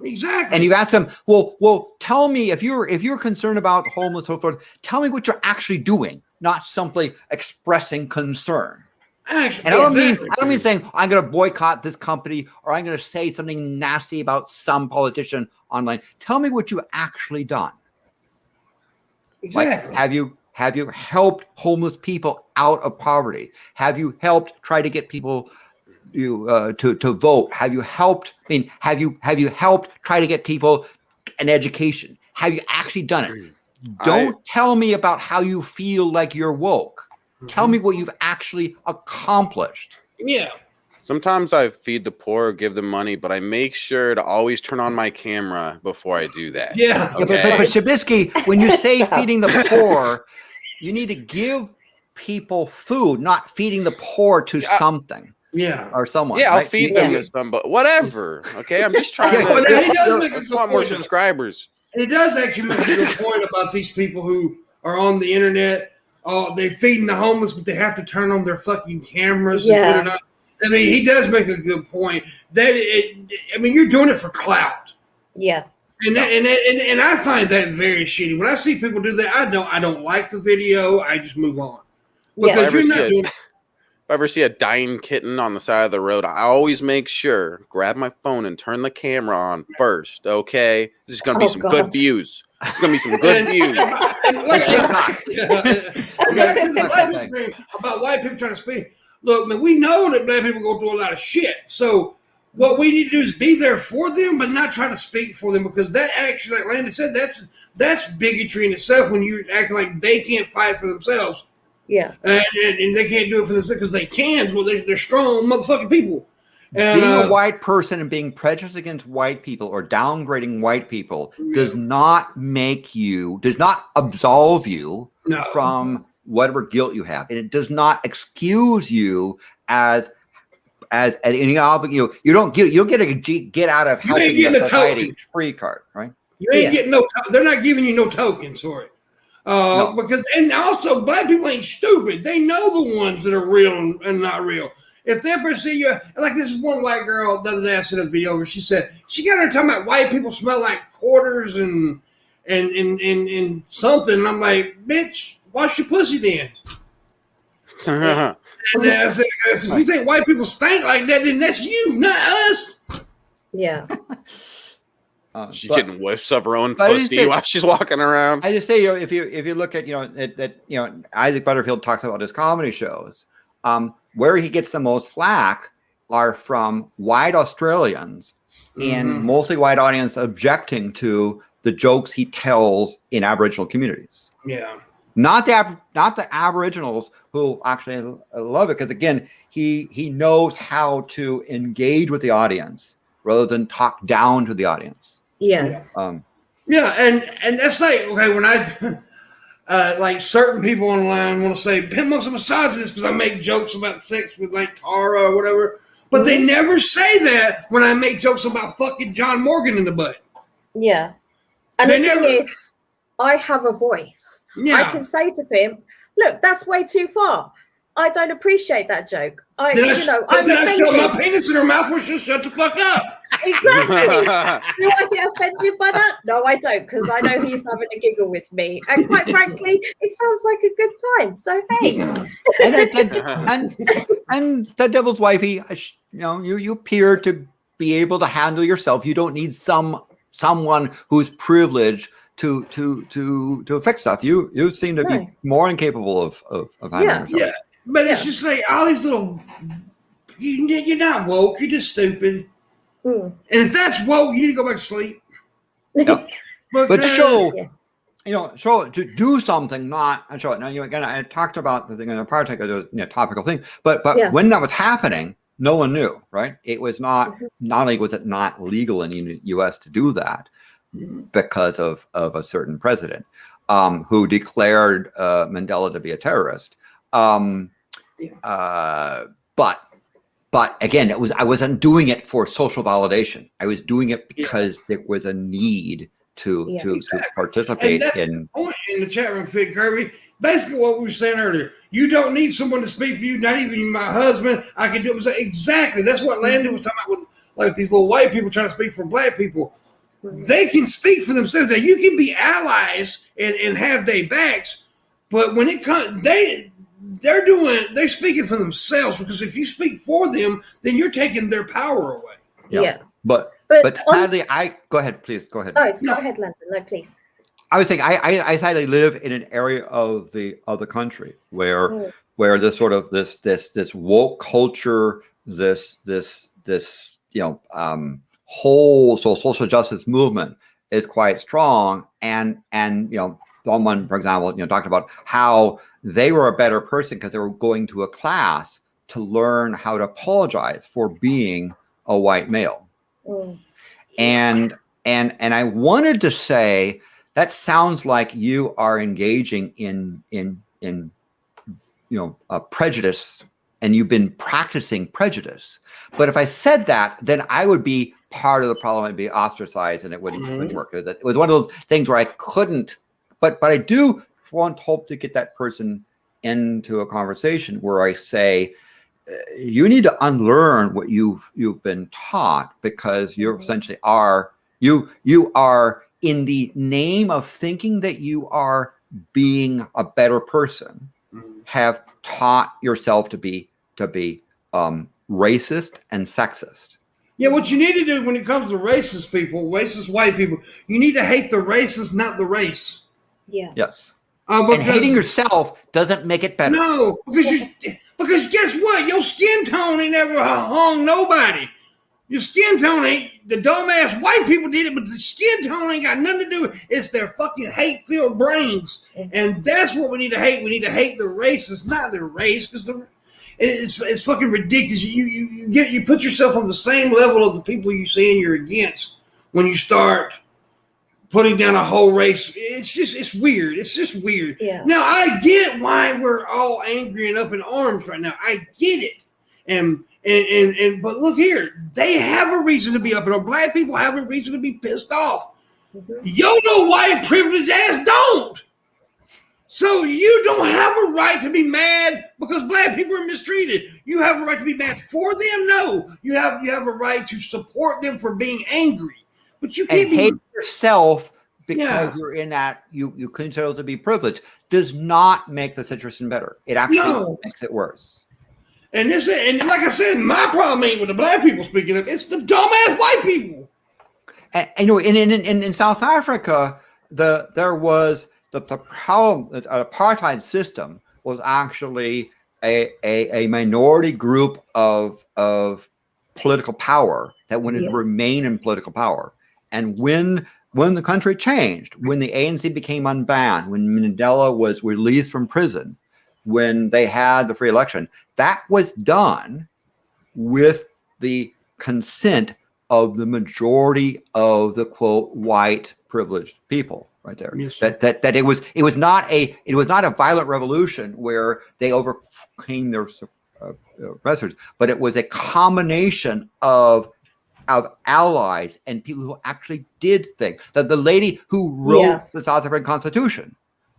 Speaker 1: Exactly.
Speaker 4: And you ask them, well, tell me if you're concerned about homeless, so forth. Tell me what you're actually doing, not simply expressing concern. And I don't mean saying I'm going to boycott this company or I'm going to say something nasty about some politician online. Tell me what you've actually done.
Speaker 1: Exactly.
Speaker 4: Like, have you helped homeless people out of poverty? Have you helped try to get people to vote? Have you helped? Have you helped try to get people an education? Have you actually done it? Don't tell me about how you feel like you're woke. Tell me what you've actually accomplished.
Speaker 1: Yeah.
Speaker 2: Sometimes I feed the poor, give them money, but I make sure to always turn on my camera before I do that.
Speaker 1: Yeah.
Speaker 2: Okay.
Speaker 4: But Shabisky, when you say
Speaker 3: Stop.
Speaker 4: feeding the poor, you need to give people food, not feeding the poor to something
Speaker 1: Yeah.
Speaker 4: or someone.
Speaker 2: Yeah, I'll
Speaker 4: right?
Speaker 2: feed them to somebody. Whatever. Okay, I'm just trying
Speaker 1: But
Speaker 2: to.
Speaker 1: he does make
Speaker 2: I
Speaker 1: a
Speaker 2: just
Speaker 1: good
Speaker 2: want more
Speaker 1: point.
Speaker 2: subscribers.
Speaker 1: It does actually make a good point about these people who are on the internet. Oh, they're feeding the homeless, but they have to turn on their fucking cameras and put it on. I mean, he does make a good point. I mean, you're doing it for clout.
Speaker 3: Yes.
Speaker 1: And I find that very shitty. When I see people do that, I don't like the video. I just move on. Because you're not doing.
Speaker 2: If I ever see a dying kitten on the side of the road, I always make sure grab my phone and turn the camera on first. Okay, this is gonna be some good views. It's gonna be some good views.
Speaker 1: About white people trying to speak. Look, man, we know that black people go through a lot of shit. So what we need to do is be there for them, but not try to speak for them, because that actually, like Landon said, that's bigotry in itself when you're acting like they can't fight for themselves.
Speaker 3: Yeah.
Speaker 1: And they can't do it for themselves because they can. Well, they're strong motherfucking people. And,
Speaker 4: being a white person and being prejudiced against white people or downgrading white people does not absolve you from whatever guilt you have, and it does not excuse you as any you don't get a get out of helping society free card, right?
Speaker 1: You ain't getting no. They're not giving you no tokens for it. Because, and also black people ain't stupid. They know the ones that are real and not real. If they ever see you, like this one white girl the other day, I seen a video where she said she got her talking about white people smell like quarters and something. And I'm like, bitch, wash your pussy then. And I said, if you think white people stink like that, then that's you, not us.
Speaker 3: Yeah.
Speaker 2: She's getting whiffs of her own pussy while she's walking around.
Speaker 4: I just say, if you look at Isaac Butterfield talks about his comedy shows, where he gets the most flack are from white Australians and mostly white audience objecting to the jokes he tells in Aboriginal communities.
Speaker 1: Yeah.
Speaker 4: Not the Aboriginals who actually love it, because again, he knows how to engage with the audience rather than talk down to the audience.
Speaker 3: Yeah.
Speaker 1: And that's like, okay, when I like certain people online want to say Pimpmunk's a misogynist because I make jokes about sex with like Tara or whatever, but they never say that when I make jokes about fucking John Morgan in the butt.
Speaker 3: Yeah. And the thing is, I have a voice.
Speaker 1: Yeah.
Speaker 3: I can say to him, look, that's way too far. I don't appreciate that joke. I'm
Speaker 1: shove my penis in her mouth where she'll shut the fuck up.
Speaker 3: Exactly. Do I get offended by that? No, I don't, because I know he's having a giggle with me. And quite frankly, it sounds like a good time. So, hey.
Speaker 4: and the devil's wifey, you appear to be able to handle yourself. You don't need someone who's privileged to fix stuff. You seem to be more incapable of handling yourself.
Speaker 1: Yeah, but it's just like all these little. You're not woke. You're just stupid. And if that's woke, you need to go back to sleep.
Speaker 4: Yep. But show to do something, not show it. Now, again, I talked about the thing in the part it was a topical thing, but when that was happening, no one knew, right? It was not only was it not legal in the U.S. to do that because of a certain president who declared Mandela to be a terrorist. But again, I wasn't doing it for social validation. I was doing it because there was a need to participate in.
Speaker 1: Point in the chat room, Fit Kirby. Basically, what we were saying earlier, you don't need someone to speak for you. Not even my husband. I can do it. Exactly. That's what Landon was talking about with like these little white people trying to speak for black people. They can speak for themselves. That you can be allies and have their backs, but when it comes, they're speaking for themselves, because if you speak for them, then you're taking their power away.
Speaker 3: Yeah.
Speaker 4: But sadly, go ahead, please. Go ahead.
Speaker 3: Oh, go ahead, Landon. No, please.
Speaker 4: I was saying I sadly live in an area of the country where this sort of this woke culture, this whole social justice movement is quite strong, and someone, for example, talked about how they were a better person because they were going to a class to learn how to apologize for being a white male. And I wanted to say that sounds like you are engaging in prejudice, and you've been practicing prejudice. But if I said that, then I would be part of the problem. I'd be ostracized, and it wouldn't work. It was one of those things where I couldn't. But I do hope to get that person into a conversation where I say, you need to unlearn what you've been taught, because you essentially are you are, in the name of thinking that you are being a better person, have taught yourself to be racist and sexist.
Speaker 1: Yeah, what you need to do when it comes to racist people, racist white people, you need to hate the racist, not the race.
Speaker 3: Yeah.
Speaker 4: Yes. And hating yourself doesn't make it better.
Speaker 1: No, because guess what? Your skin tone ain't ever hung nobody. Your skin tone ain't, the dumbass white people did it, but the skin tone ain't got nothing to do with it. It's their fucking hate-filled brains. And that's what we need to hate. We need to hate the racists, not their race, because it's fucking ridiculous. You put yourself on the same level of the people you saying you're against when you start putting down a whole race. It's weird. It's just weird.
Speaker 3: Yeah.
Speaker 1: Now, I get why we're all angry and up in arms right now. I get it. But look here, they have a reason to be up in arms. Black people have a reason to be pissed off. Yo, no white privileged ass don't. So you don't have a right to be mad because black people are mistreated. You have a right to be mad for them. No, you have a right to support them for being angry. But you can't
Speaker 4: hate yourself because you're in that you consider to be privileged does not make the situation better. It actually makes it worse.
Speaker 1: And like I said, my problem ain't with the black people speaking up. It's the dumbass white people.
Speaker 4: And in South Africa, there was the problem. The apartheid system was actually a minority group of political power that wanted to remain in political power. And when the country changed, when the ANC became unbanned, when Mandela was released from prison, when they had the free election, that was done with the consent of the majority of the quote white privileged people right there. Yes, that it was not a violent revolution where they overcame their oppressors, but it was a combination of allies and people who actually did things. That the lady who wrote the South African Constitution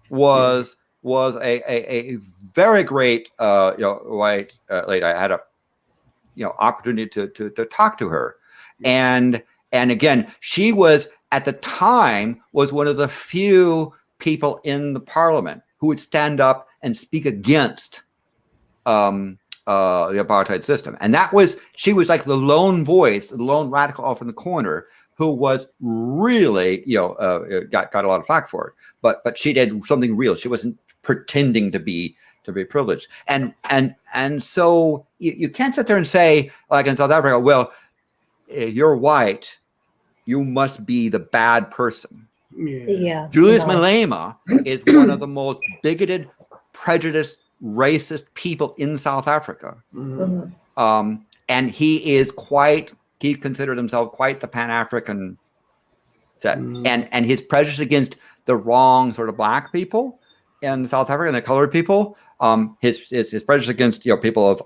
Speaker 4: was a very great white lady. I had a opportunity to talk to her, and again, she was at the time was one of the few people in the parliament who would stand up and speak against the apartheid system, and she was like the lone voice, the lone radical off in the corner who was really got a lot of flack for it, but she did something real. She wasn't pretending to be privileged, and so you can't sit there and say, like in South Africa, well, you're white, you must be the bad person. Julius Malema is one of the most bigoted, prejudiced, racist people in South Africa, and he considered himself quite the Pan-African set, and his prejudice against the wrong sort of black people in South Africa and the colored people, his prejudice against people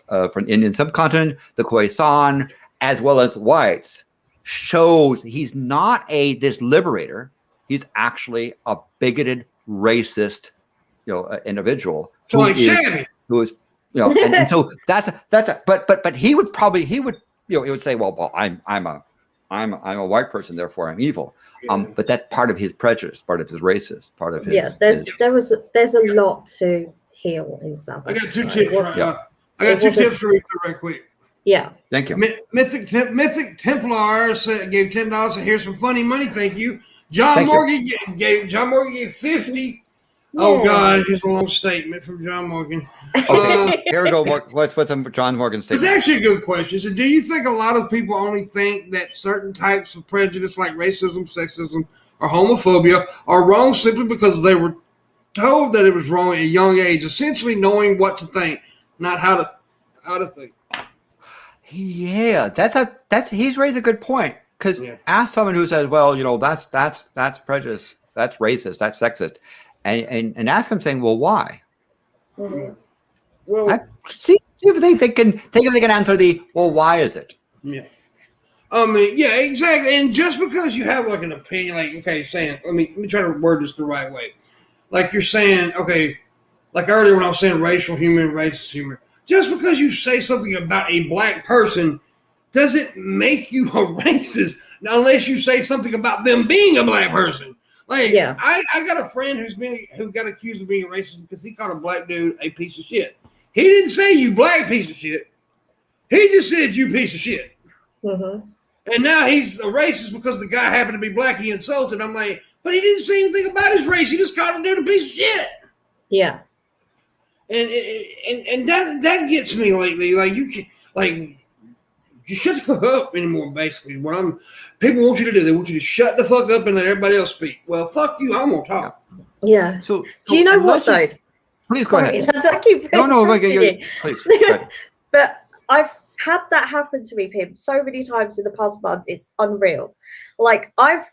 Speaker 4: from Indian subcontinent, the Khoisan, as well as whites, shows he's not this liberator. He's actually a bigoted, racist, individual who is and so but he would say, well, I'm a white person, therefore I'm evil. But that's part of his prejudice, part of his racist, part of his.
Speaker 3: There's a lot to heal in South Africa.
Speaker 1: I got two tips. I got two tips for you right quick.
Speaker 3: Yeah.
Speaker 4: Thank you.
Speaker 1: Mythic Templars gave $10 and here's some funny money. Thank you. John Morgan gave 50. Yeah. Oh God, here's a long statement from John Morgan.
Speaker 4: Here we go. What's some John Morgan statement?
Speaker 1: It's actually a good question. So, do you think a lot of people only think that certain types of prejudice, like racism, sexism, or homophobia, are wrong simply because they were told that it was wrong at a young age, essentially knowing what to think, not how to out of thing.
Speaker 4: Yeah, he's raised a good point. Because ask someone who says, well, that's prejudice, that's racist, that's sexist, and ask them saying, well, why?
Speaker 1: Yeah. Well,
Speaker 4: see if they can answer the, well, why is it?
Speaker 1: Yeah. I mean, yeah, exactly. And just because you have like an opinion, like, okay, saying, let me try to word this the right way. Like you're saying, okay, like earlier when I was saying racial humor and racist humor, just because you say something about a black person doesn't make you a racist unless you say something about them being a black person. Like, I got a friend who got accused of being a racist because he called a black dude a piece of shit. He didn't say you black piece of shit. He just said you piece of shit.
Speaker 3: Mm-hmm.
Speaker 1: And now he's a racist because the guy happened to be black. He insulted. I'm like, but he didn't say anything about his race. He just called him dude a piece of shit.
Speaker 3: Yeah.
Speaker 1: And that gets me lately. Like you shut the fuck up anymore. Basically, people want you to do, they want you to shut the fuck up and let everybody else speak. Well, fuck you. I'm gonna talk.
Speaker 3: Yeah.
Speaker 4: So
Speaker 3: do you know what though?
Speaker 4: Please go ahead.
Speaker 3: I keep
Speaker 4: please.
Speaker 3: But I've had that happen to me, Pim, so many times in the past month. It's unreal. Like I've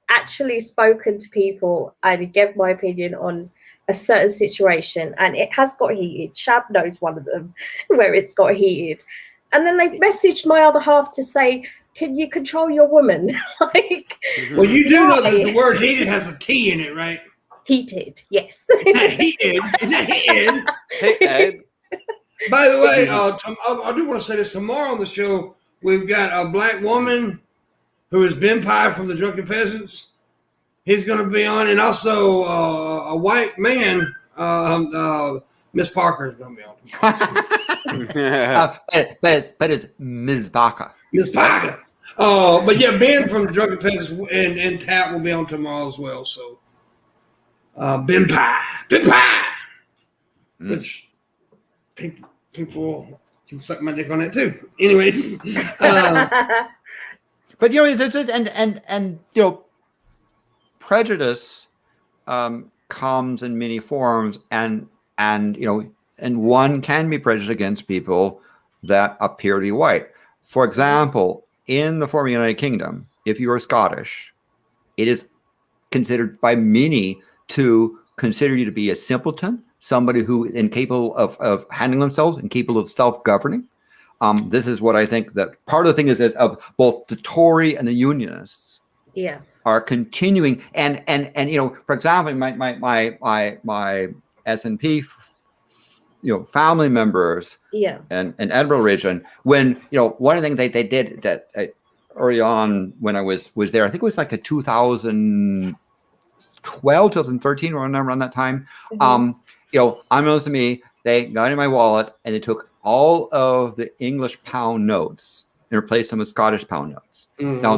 Speaker 3: actually spoken to people and gave my opinion on a certain situation, and it has got heated. Shab knows one of them where it's got heated, and then they've messaged my other half to say, "Can you control your woman?" Like,
Speaker 1: well, you do know that the word "heated" has a T in it, right?
Speaker 3: Heated, yes.
Speaker 1: Heated.
Speaker 2: Heated.
Speaker 1: By the way, I do want to say this. Tomorrow on the show, we've got a black woman who is Ben Pie from the Drunken Peasants. He's going to be on, and also a white man, Miss Parker is going to be on.
Speaker 4: But it's Ms. Baca.
Speaker 1: Miss Parker. But yeah, Ben from the Drunken Peasants and Tap will be on tomorrow as well. So, Ben Pie, which people can suck my dick on that too. Anyways,
Speaker 4: but and prejudice comes in many forms, and one can be prejudiced against people that appear to be white. For example, in the former United Kingdom, if you are Scottish, it is considered by many to consider you to be a simpleton, somebody who is incapable of handling themselves, incapable of self-governing. This is what I think that part of the thing is that of both the Tory and the Unionists are continuing. And for example, my SNP, family members and Edinburgh region, when, one of the things they did that early on when I was there, I think it was like a 2012, 2013, around that time. Unbeknownst to me, they got in my wallet and they took all of the English pound notes and replaced them with Scottish pound notes. Mm-hmm. Now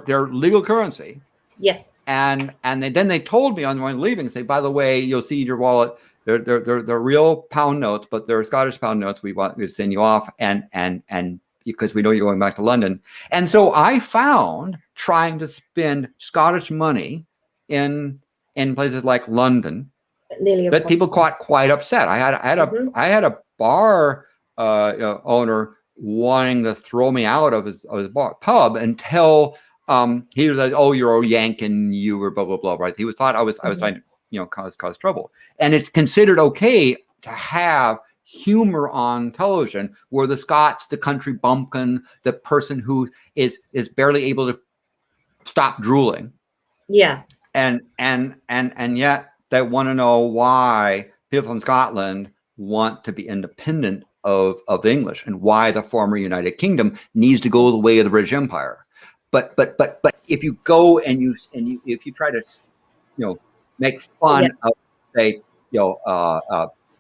Speaker 4: they're legal currency.
Speaker 3: Yes.
Speaker 4: And then they told me on when leaving, say, by the way, you'll see in your wallet they're real pound notes, but they're Scottish pound notes. We want to send you off and because we know you're going back to London. And so I found trying to spend Scottish money in places like London that people got quite upset. I had a bar owner wanting to throw me out of his pub until he was like, "Oh, you're a Yank and you were blah blah blah." Right? He thought I was trying to cause trouble, and it's considered okay to have humor on television where the Scots, the country bumpkin, the person who is barely able to stop drooling.
Speaker 3: Yeah.
Speaker 4: And yet they want to know why people from Scotland want to be independent of the English and why the former United Kingdom needs to go the way of the British Empire. But if you go and if you try to make fun of, say,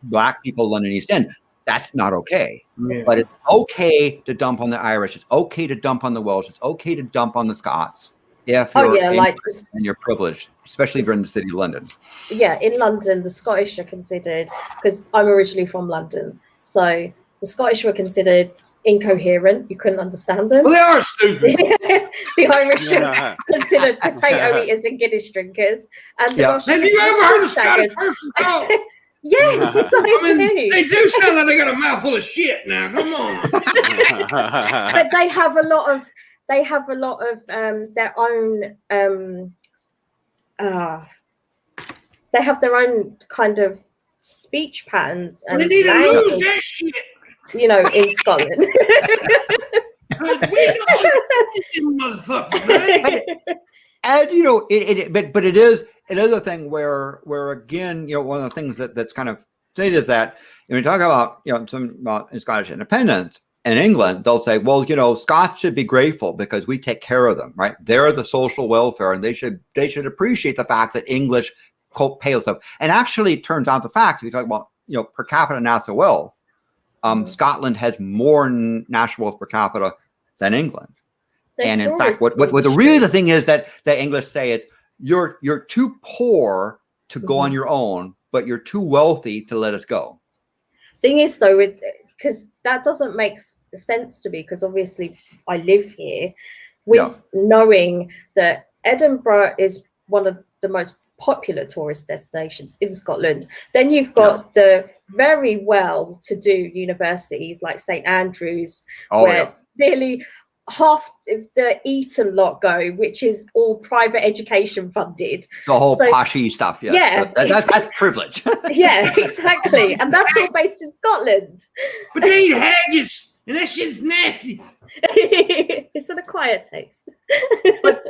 Speaker 4: Black people, London East End, that's not okay. Yeah. But it's okay to dump on the Irish. It's okay to dump on the Welsh. It's okay to dump on the Scots if you're and you're privileged, especially if you're in the city of London.
Speaker 3: Yeah, in London, the Scottish are considered, because I'm originally from London, so the Scottish were considered incoherent. You couldn't understand them.
Speaker 1: Well, they are stupid.
Speaker 3: The Irish are considered potato eaters and Guinness drinkers. And the Welsh
Speaker 1: have you ever heard of Scottish person talk?
Speaker 3: Yes,
Speaker 1: I mean,
Speaker 3: do.
Speaker 1: they do sound like they got a mouthful of shit now. Come on.
Speaker 3: But they have a lot of their own they have their own kind of speech patterns and
Speaker 1: They need to lose
Speaker 3: language,
Speaker 1: that shit.
Speaker 3: you know, in Scotland.
Speaker 1: We don't motherfucker, man.
Speaker 4: And you know, but it is a thing where again, you know, one of the things that's kind of stated is that when we talk about, you know, about Scottish independence in England, they'll say, well, you know, Scots should be grateful because we take care of them, right? They're the social welfare, and they should appreciate the fact that English pay us up. And actually, it turns out the fact, if you talk about, you know, per capita national wealth, Scotland has more national wealth per capita than England. And in fact, what the thing is that the English say is you're too poor to go on your own, but you're too wealthy to let us go.
Speaker 3: Thing is, though, because that doesn't make sense to me, because obviously I live here, with knowing that Edinburgh is one of the most popular tourist destinations in Scotland. Then you've got the very well-to-do universities like St Andrews, where nearly half the Eton lot go, which is all private education funded.
Speaker 4: The whole poshy stuff, that's privilege.
Speaker 3: Yeah, exactly, and that's all based in Scotland.
Speaker 1: But they eat haggis, and that shit's nasty.
Speaker 3: It's an acquired taste.
Speaker 4: But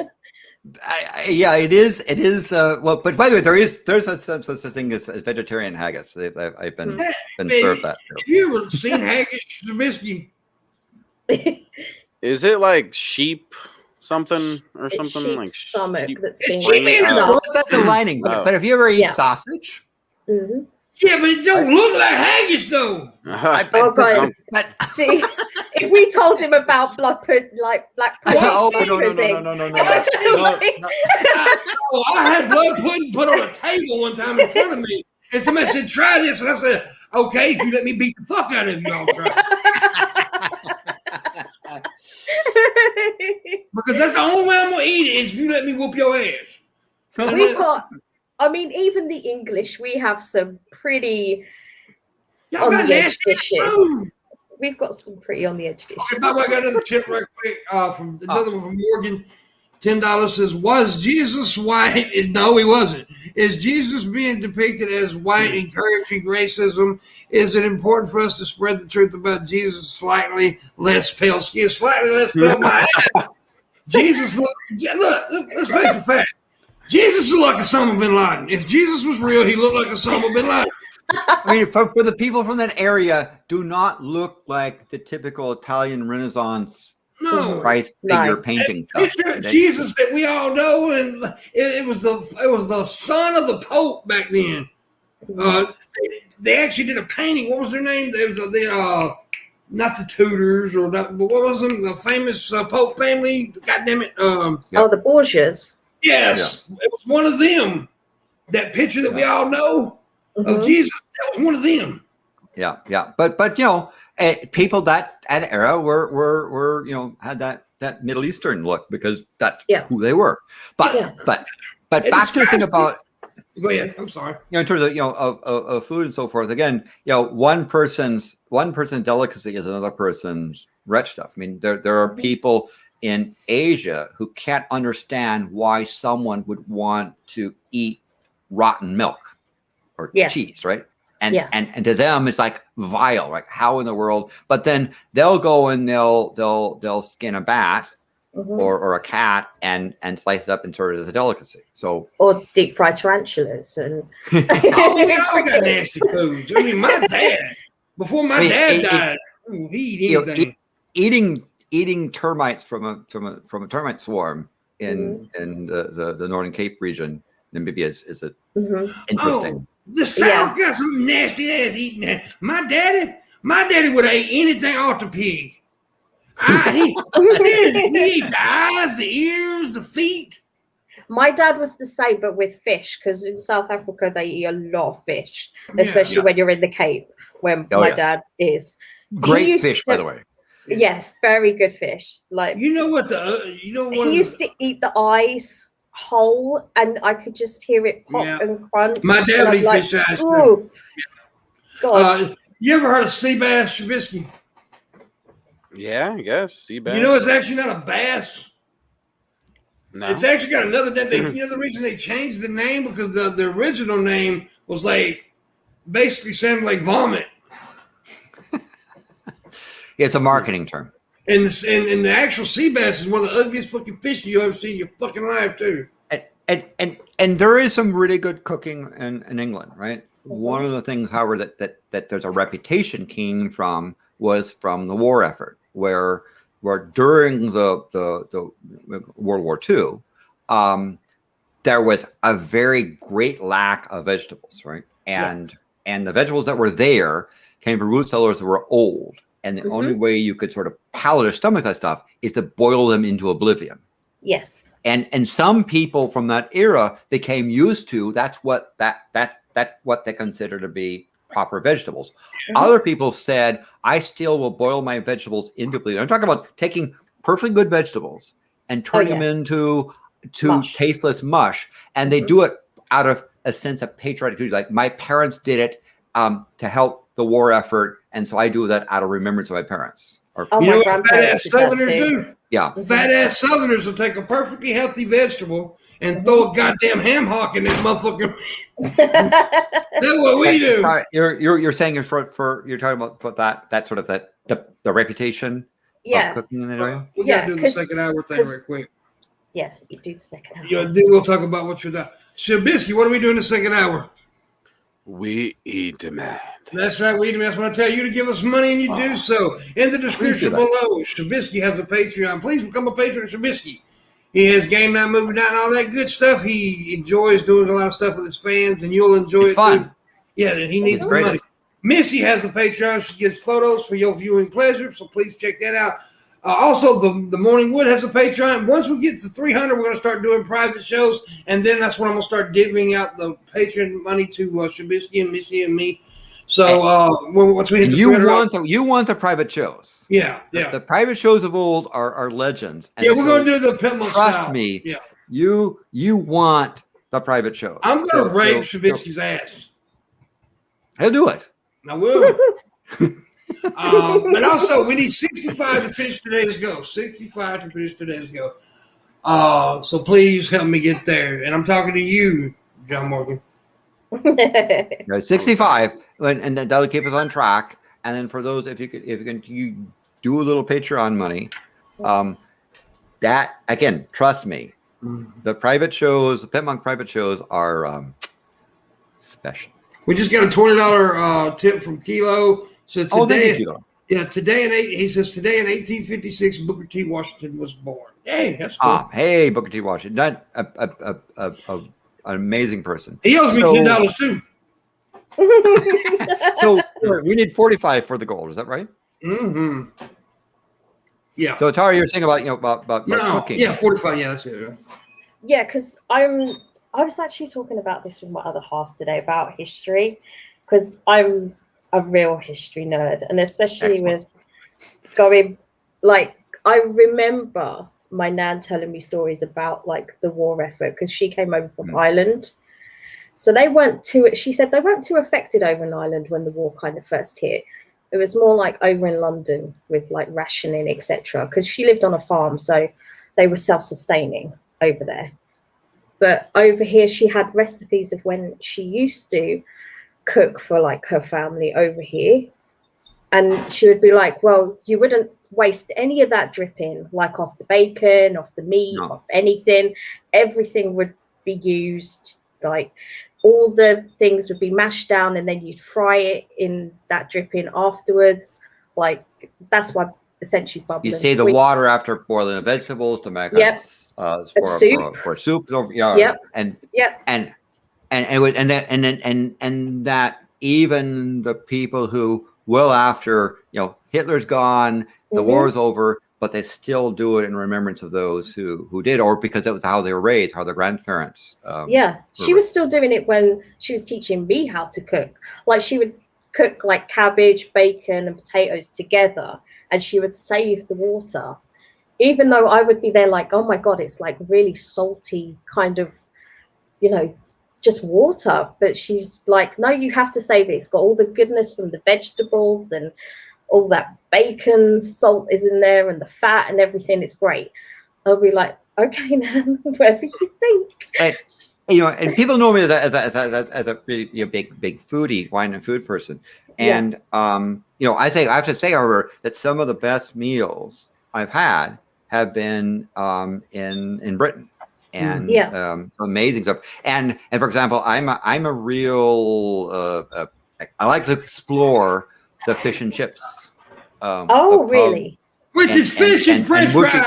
Speaker 4: it is. Well, but by the way, there's such a thing as vegetarian haggis. I've been served that.
Speaker 1: Have you ever seen haggis, Shabisky?
Speaker 2: Is it like sheep something or
Speaker 3: It's
Speaker 2: something
Speaker 3: sheep's
Speaker 2: like
Speaker 3: stomach that's
Speaker 1: it's
Speaker 3: being
Speaker 1: sheep.
Speaker 3: eaten.
Speaker 4: That's the lining. But have you ever eaten sausage?
Speaker 3: Mm-hmm.
Speaker 1: Yeah, but it don't look like haggis though.
Speaker 3: Oh God! See, if we told him about blood pudding, like black pudding,
Speaker 4: No.
Speaker 1: Oh, I had blood pudding put on a table one time in front of me, and somebody said, "Try this," and I said, "Okay, if you let me beat the fuck out of you, I'll try." Because that's the only way I'm gonna eat it is if you let me whoop your ass.
Speaker 3: We've got. I mean, even the English, we have some pretty
Speaker 1: Y'all
Speaker 3: on
Speaker 1: got
Speaker 3: the edge
Speaker 1: nasty
Speaker 3: dishes.
Speaker 1: food.
Speaker 3: We've got some pretty on the edge dishes.
Speaker 1: Okay, by the way, I got another tip right quick from another one from Morgan. $10 says, "Was Jesus white?" No, he wasn't. Is Jesus being depicted as white, encouraging racism? Is it important for us to spread the truth about Jesus slightly less pale skin, slightly less pale? My ass. Jesus look. Let's face the fact. Jesus looked like Osama bin Laden. If Jesus was real, he looked like Osama bin Laden.
Speaker 4: I mean, for the people from that area, do not look like the typical Italian Renaissance Christ figure painting stuff.
Speaker 1: Jesus that we all know, and it was the son of the Pope back then. They actually did a painting. What was their name? It was not the Tudors or not, but what was them? The famous Pope family. God damn it!
Speaker 3: Oh, the Borgias.
Speaker 1: Yes, it was one of them. That picture that we all know of Jesus, that was one of them.
Speaker 4: Yeah. But you know, people that era were you know, had that Middle Eastern look because that's who they were. But back to the thing about.
Speaker 1: Go ahead. I'm sorry.
Speaker 4: You know, in terms of, you know, of food and so forth. Again, you know, one person's delicacy is another person's wretch stuff. I mean, there are people in Asia who can't understand why someone would want to eat rotten milk or cheese, right? And to them it's like vile, right? How in the world? But then they'll go and they'll skin a bat or a cat and slice it up and serve it as a delicacy. So
Speaker 3: or deep fried tarantulas and
Speaker 1: we all got nasty foods. I mean, my dad before my dad died, he eat anything.
Speaker 4: Eating termites from a termite swarm in the Northern Cape region in Namibia is a interesting.
Speaker 1: The South got some nasty ass eating that. My daddy would have ate anything off the pig. He ate the eyes, the ears, the feet.
Speaker 3: My dad was the same, but with fish, because in South Africa they eat a lot of fish, especially when you're in the Cape, where my dad is.
Speaker 4: Great fish, by the way.
Speaker 3: Yes, very good fish. Like
Speaker 1: you know what
Speaker 3: he used to eat the eyes whole, and I could just hear it pop
Speaker 1: Yeah.
Speaker 3: and crunch.
Speaker 1: My dad
Speaker 3: and
Speaker 1: would
Speaker 3: I'm
Speaker 1: eat
Speaker 3: like,
Speaker 1: fish eyes too.
Speaker 3: "Ooh, God."
Speaker 1: You ever heard of sea bass, Shabisky?
Speaker 2: Yeah, I guess. Sea bass.
Speaker 1: You know, it's actually not a bass.
Speaker 2: No.
Speaker 1: It's actually got another name. You know the reason they changed the name? Because the original name was like basically sounded like vomit.
Speaker 4: It's a marketing term.
Speaker 1: And the actual sea bass is one of the ugliest fucking fish you ever see in your fucking life, too.
Speaker 4: And there is some really good cooking in England, right? One of the things, however, that there's a reputation came from was from the war effort, where during the World War II, there was a very great lack of vegetables, right? And the vegetables that were there came from root cellars that were old. And the only way you could sort of palate or stomach that stuff is to boil them into oblivion.
Speaker 3: Yes.
Speaker 4: And some people from that era became used to that's what they consider to be proper vegetables. Other people said, I still will boil my vegetables into oblivion. I'm talking about taking perfectly good vegetables and turning them into tasteless mush. And they do it out of a sense of patriotic duty. Like my parents did it to help the war effort, and so I do that out of remembrance of my parents.
Speaker 1: You know what fat ass Southerners do?
Speaker 4: Yeah.
Speaker 1: Fat ass Southerners will take a perfectly healthy vegetable and throw a goddamn ham hock in that motherfucker. That's what we do.
Speaker 4: You're saying you're talking about that sort of the reputation of cooking in that area?
Speaker 1: We gotta do the second hour thing right quick.
Speaker 3: Yeah, you do the second hour.
Speaker 1: Yeah, then we'll talk about what you're doing. Shabisky, what are we doing the second hour?
Speaker 2: We eat demand.
Speaker 1: That's right, we demand. That's when I tell you to give us money, and you do so. In the description below, Shabisky has a Patreon. Please become a patron of Shabisky. He has game night, movie night, and all that good stuff. He enjoys doing a lot of stuff with his fans, and you'll enjoy it too. Yeah, and he needs the money. Missy has a Patreon. She gives photos for your viewing pleasure, so please check that out. Also, the Morning Wood has a Patreon. Once we get to 300, we're going to start doing private shows, and then that's when I'm going to start divvying out the Patreon money to Shabisky and Missy and me. So once we hit the 300,
Speaker 4: you want the private shows.
Speaker 1: Yeah.
Speaker 4: The private shows of old are legends. And
Speaker 1: we're going to do the Pimpmunk style.
Speaker 4: Trust me. Yeah. You want the private shows.
Speaker 1: I'm going to rape Shabisky's ass.
Speaker 4: He'll do it.
Speaker 1: I will. But also, we need 65 to finish today's go. 65 to finish today's go. So please help me get there. And I'm talking to you, John Morgan.
Speaker 4: 65, and that'll keep us on track. And then for those, if you do a little Patreon money, that again, trust me, the private shows, the Pimpmunk private shows are special.
Speaker 1: We just got a $20 tip from Kilo. So today, today
Speaker 4: he
Speaker 1: says today in 1856, Booker T. Washington was born. Hey, that's cool.
Speaker 4: Hey, Booker T. Washington, not an amazing person.
Speaker 1: He owes me $10 too.
Speaker 4: So we need 45 for the gold. Is that right?
Speaker 1: Mm-hmm. Yeah.
Speaker 4: So Tara, you're saying about cooking.
Speaker 1: Yeah, 45. Yeah, that's it.
Speaker 3: Yeah, because I was actually talking about this with my other half today about history, because I'm a real history nerd, and especially with going, like, I remember my nan telling me stories about like the war effort, because she came over from Ireland. So she said they weren't too affected over in Ireland when the war kind of first hit. It was more like over in London with like rationing, etc. Because she lived on a farm, so they were self-sustaining over there. But over here, she had recipes of when she used to cook for like her family over here. And she would be like, well, you wouldn't waste any of that dripping, like off the bacon, off the meat, off anything. Everything would be used, like all the things would be mashed down, and then you'd fry it in that dripping afterwards. Like, that's why essentially bubbling.
Speaker 4: You save the water after boiling the vegetables to make a soup. For soup. And that even the people who, well, after Hitler's gone, the war's over, but they still do it in remembrance of those who did, or because that was how they were raised, how their grandparents.
Speaker 3: She was still doing it when she was teaching me how to cook. Like, she would cook like cabbage, bacon, and potatoes together, and she would save the water. even though I would be there like, oh my God, it's like really salty kind of, just water. But she's like, no, you have to save it. It's got all the goodness from the vegetables and all that bacon, salt is in there and the fat and everything. It's great. I'll be like, okay, man, whatever you think.
Speaker 4: And people know me as a really big foodie, wine and food person. And I have to say, however, that some of the best meals I've had have been in Britain, and amazing stuff. And for example, I'm a real I like to explore the fish and chips.
Speaker 3: Really?
Speaker 1: Which is fish and French fries,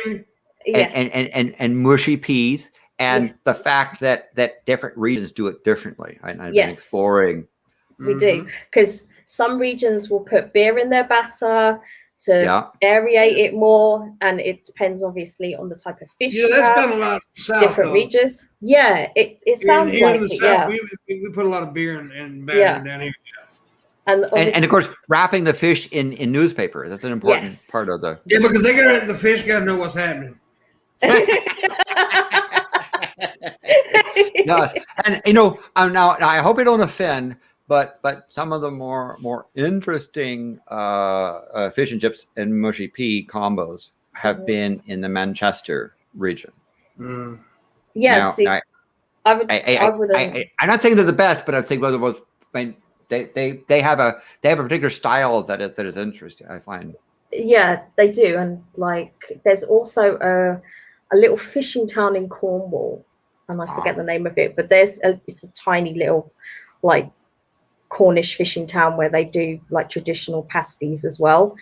Speaker 1: baby.
Speaker 3: Yes.
Speaker 4: And mushy peas. And the fact that different regions do it differently. I've been exploring.
Speaker 3: We do, because some regions will put beer in their batter to aerate it more, and it depends obviously on the type of fish.
Speaker 1: Yeah, that's done a lot. South,
Speaker 3: different regions. Yeah, it sounds
Speaker 1: here
Speaker 3: like
Speaker 1: in the
Speaker 3: it.
Speaker 1: South,
Speaker 3: Yeah,
Speaker 1: we put a lot of beer and batter down here.
Speaker 3: And
Speaker 4: of course, wrapping the fish in newspaper. That's an important part of the.
Speaker 1: Yeah, because the fish got to know what's happening.
Speaker 4: Yes, and now I hope I don't offend, but some of the more interesting fish and chips and mushy pea combos have been in the Manchester region.
Speaker 3: Yes,
Speaker 4: I'm not saying they're the best, but I'd say whether it was. They have a particular style that is interesting, I find.
Speaker 3: Yeah, they do, and like there's also a little fishing town in Cornwall, and I forget the name of it, but it's a tiny little like Cornish fishing town where they do like traditional pasties as well.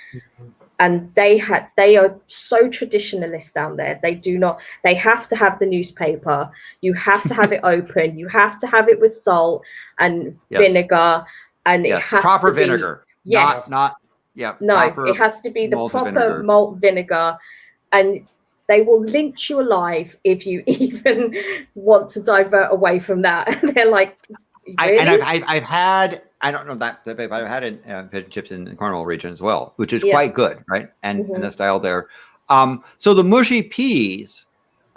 Speaker 3: And they are so traditionalist down there. They have to have the newspaper. You have to have it open. You have to have it with salt and vinegar, and it has
Speaker 4: proper
Speaker 3: to be
Speaker 4: vinegar.
Speaker 3: It has to be the proper
Speaker 4: vinegar.
Speaker 3: malt vinegar, and they will lynch you alive if you even want to divert away from that. And they're like, really?
Speaker 4: I've had, I don't know that, but I've had fish and chips in the Cornwall region as well, which is quite good, right? And the style there. So the mushy peas,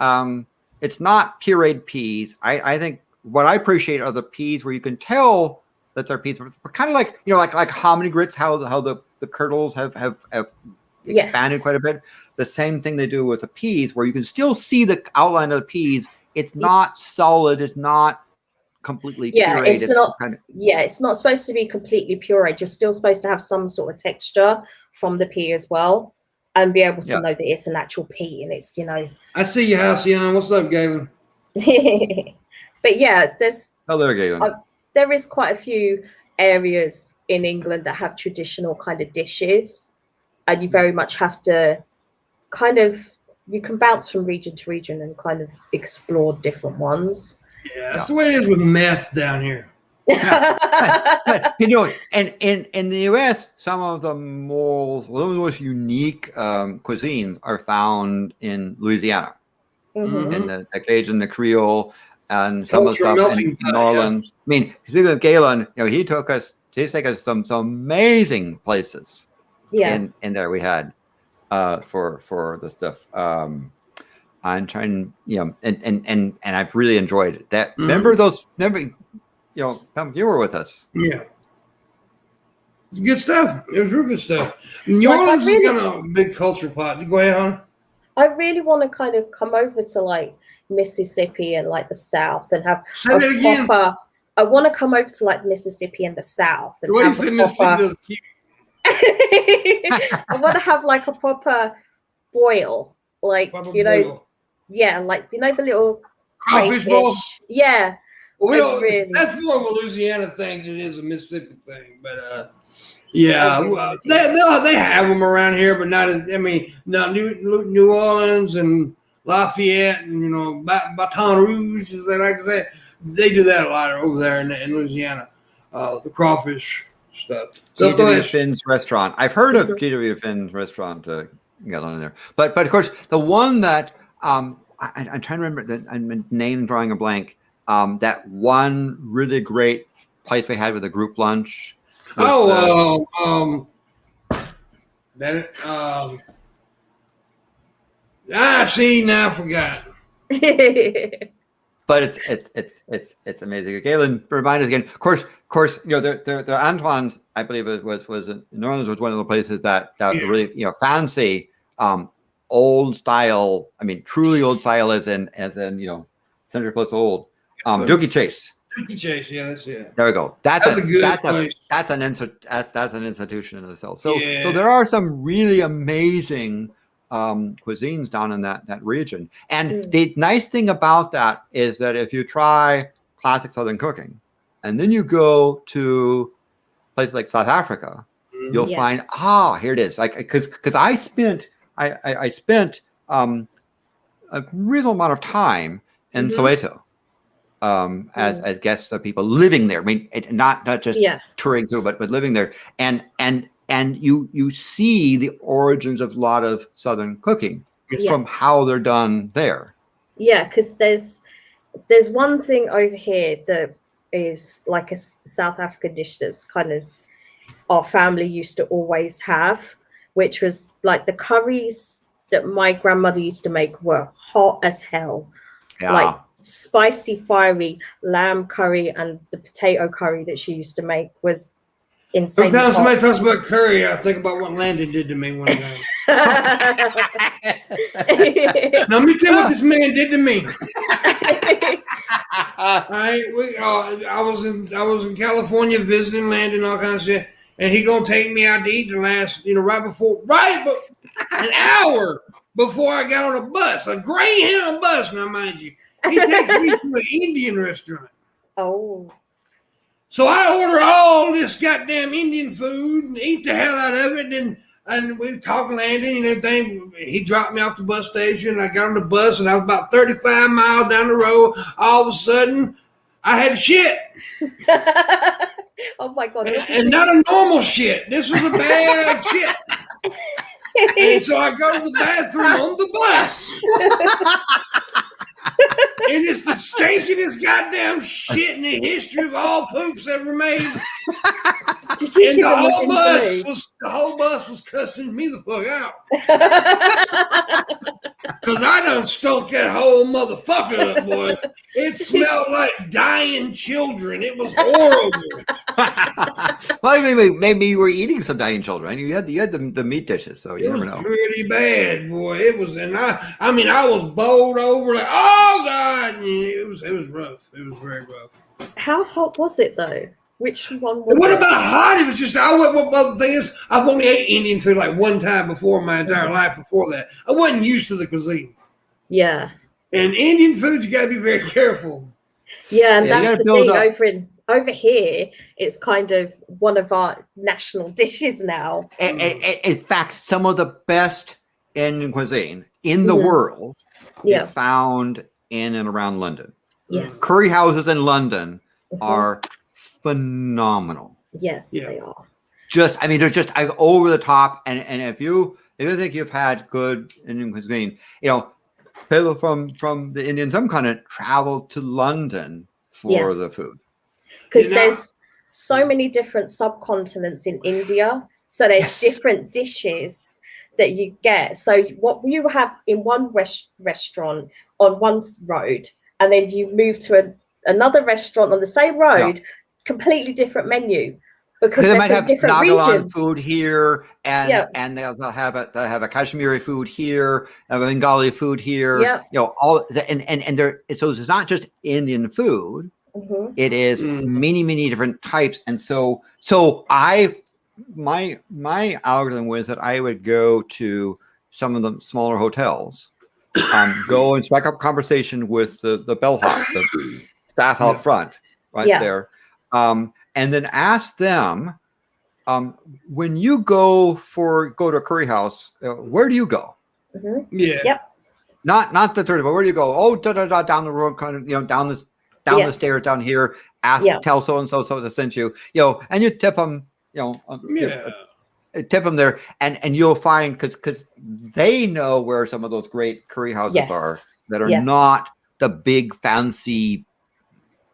Speaker 4: it's not pureed peas. I think what I appreciate are the peas where you can tell that they're peas, but kind of like like hominy grits, how the kernels have expanded quite a bit. The same thing they do with the peas, where you can still see the outline of the peas. It's not solid. It's not completely pureed.
Speaker 3: It's not supposed to be completely pureed. You're still supposed to have some sort of texture from the pea as well, and be able to know that it's an actual pea, and it's
Speaker 1: I see you, MissyAnn. What's up, Galen?
Speaker 3: But yeah,
Speaker 4: hello, Galen.
Speaker 3: There is quite a few areas in England that have traditional kind of dishes, and you very much have to you can bounce from region to region and kind of explore different ones.
Speaker 1: Yeah, that's the way it is with meth down here.
Speaker 4: But and in the U.S., some of the most unique cuisines are found in Louisiana, and the Cajun, the Creole, and some of the stuff in New Orleans. I mean, speaking of Galen, he's taken us some amazing places. In there we had for the stuff. I'm trying, and I've really enjoyed it. That remember, you were with us.
Speaker 1: Yeah, good stuff. It was real good stuff. New Orleans is kind of a big culture pot. Go ahead, hon.
Speaker 3: I really want to kind of come over to like Mississippi and like the South and have I want to come over to like Mississippi and the South and have a proper. I want to have like a proper boil, like boil. Yeah, like the little
Speaker 1: crawfish bowl.
Speaker 3: Yeah.
Speaker 1: Well, that's more of a Louisiana thing than it is a Mississippi thing, but they have them around here, but not. Not New Orleans and Lafayette and Baton Rouge, as they like to say. They do that a lot over there in Louisiana. The crawfish stuff.
Speaker 4: G.W. Finn's restaurant. I've heard of G.W. Finn's restaurant. Got on there, but of course the one that I'm trying to remember that I'm name drawing a blank. That one really great place we had with a group lunch.
Speaker 1: See, now I forgot.
Speaker 4: But it's amazing. Galen, remind us again. Of course, the Antoine's, I believe it was New Orleans was one of the places that really fancy, old style. I mean, truly old style, as in Century Plus old. Dookie Chase.
Speaker 1: Dookie Chase, yeah, that's it.
Speaker 4: There we go. That's an institution in itself. So there are some really amazing cuisines down in that region. And the nice thing about that is that if you try classic Southern cooking, and then you go to places like South Africa, you'll find here it is. Like because I spent a reasonable amount of time in Soweto. As guests of people living there. I mean, not just touring through, but living there. And you see the origins of a lot of Southern cooking from how they're done there.
Speaker 3: Yeah, because there's one thing over here that is like a South African dish that's kind of our family used to always have, which was like the curries that my grandmother used to make were hot as hell.
Speaker 4: Yeah.
Speaker 3: Like spicy, fiery lamb curry, and the potato curry that she used to make was insane.
Speaker 1: Sometimes somebody talks about curry, I think about what Landon did to me one time. Now let me tell you what this man did to me. I was in California visiting Landon, all kinds of shit, and he gonna take me out to eat the last, an hour before I got on a bus, a Greyhound bus. Now, mind you, he takes me to an Indian restaurant.
Speaker 3: Oh.
Speaker 1: So I order all this goddamn Indian food and eat the hell out of it. And we talked Landon and everything. He dropped me off the bus station. I got on the bus and I was about 35 miles down the road. All of a sudden, I had shit.
Speaker 3: Oh my God.
Speaker 1: And not a normal shit. This was a bad shit. And so I go to the bathroom on the bus. And it's the stinkiest goddamn shit in the history of all poops ever made. And the whole bus was cussing me the fuck out. Because I done stunk that whole motherfucker up, boy. It smelled like dying children. It was horrible.
Speaker 4: Well, maybe you were eating some dying children. You had the meat dishes, so you never know.
Speaker 1: It was pretty bad, boy. It was, and I was bowled over like, oh God, and it was rough. It was very rough.
Speaker 3: How hot was it though? Which one was
Speaker 1: What
Speaker 3: it?
Speaker 1: about hot? It was just, the thing is, I've only ate Indian food like one time before in my entire life before that. I wasn't used to the cuisine.
Speaker 3: Yeah.
Speaker 1: And Indian food, you got to be very careful.
Speaker 3: Yeah, and that's the thing over here, it's kind of one of our national dishes now.
Speaker 4: In fact, some of the best Indian cuisine in the world is found in and around London.
Speaker 3: Yes.
Speaker 4: Curry houses in London are phenomenal.
Speaker 3: Yes, they are.
Speaker 4: They're just over the top. And if you think you've had good Indian cuisine, people from the Indian subcontinent travel to London for the food.
Speaker 3: Because there's so many different subcontinents in India. So there's different dishes that you get. So what you have in one restaurant on one road, and then you move to another restaurant on the same road, completely different menu. Because
Speaker 4: they might have
Speaker 3: different
Speaker 4: Nagaland
Speaker 3: regions.
Speaker 4: food here, and they'll have a Kashmiri food here, a Bengali food here. So it's not just Indian food; it is many different types. And so my algorithm was that I would go to some of the smaller hotels, go and strike up conversation with the bellhop, the staff out front, there. And then ask them, when you go to a curry house, where do you go?
Speaker 1: Yeah.
Speaker 3: Yep.
Speaker 4: Not the third, but where do you go? Oh, down the road, kind of, down the stairs down here. Tell so and so to send you, and you tip them, tip them there, and you'll find because they know where some of those great curry houses are that are not the big fancy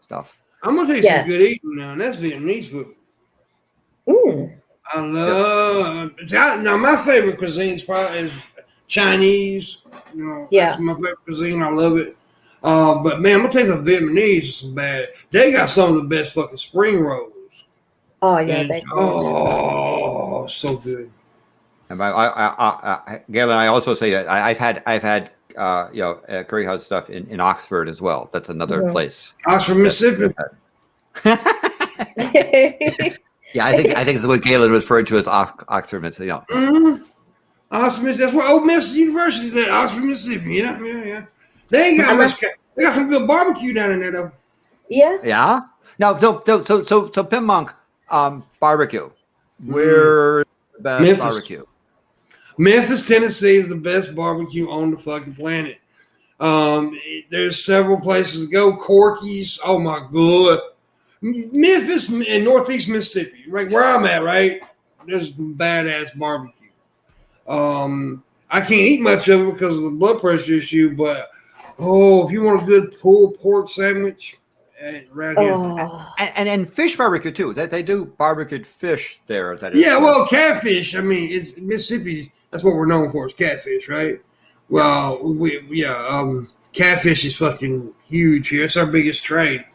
Speaker 4: stuff.
Speaker 1: I'm gonna tell you some good eating now, and that's Vietnamese food. I love. Now my favorite cuisine is Chinese. You know,
Speaker 3: Yeah.
Speaker 1: that's my favorite cuisine. I love it. But man, I'm gonna take the Vietnamese. Is some bad. They got some of the best fucking spring rolls.
Speaker 3: Oh yeah,
Speaker 1: And,
Speaker 3: they're good.
Speaker 1: oh, so good.
Speaker 4: And Galen, I also say that I've had curry house stuff in Oxford as well. That's another place.
Speaker 1: Oxford, Mississippi.
Speaker 4: Yeah, I think it's what Galen referred to as Oxford, Mississippi.
Speaker 1: Mm-hmm. Oxford, Mississippi. That's where Old Miss University is at. Oxford, Mississippi. Yeah. They ain't got much. They got some good barbecue down in there though.
Speaker 3: Yeah.
Speaker 4: Yeah. Now, so Pimpmunk barbecue. Where's the best
Speaker 1: Memphis.
Speaker 4: barbecue?
Speaker 1: Memphis, Tennessee is the best barbecue on the fucking planet. There's several places to go. Corky's. Oh my god. Memphis and Northeast Mississippi, right where I'm at, right? There's some badass barbecue. I can't eat much of it because of the blood pressure issue, but if you want a good pulled pork sandwich, around here.
Speaker 3: Oh.
Speaker 4: And fish barbecue too. They do barbecued fish there.
Speaker 1: Well, catfish. I mean, it's Mississippi. That's what we're known for is catfish, right? Well, catfish is fucking huge here. It's our biggest trade.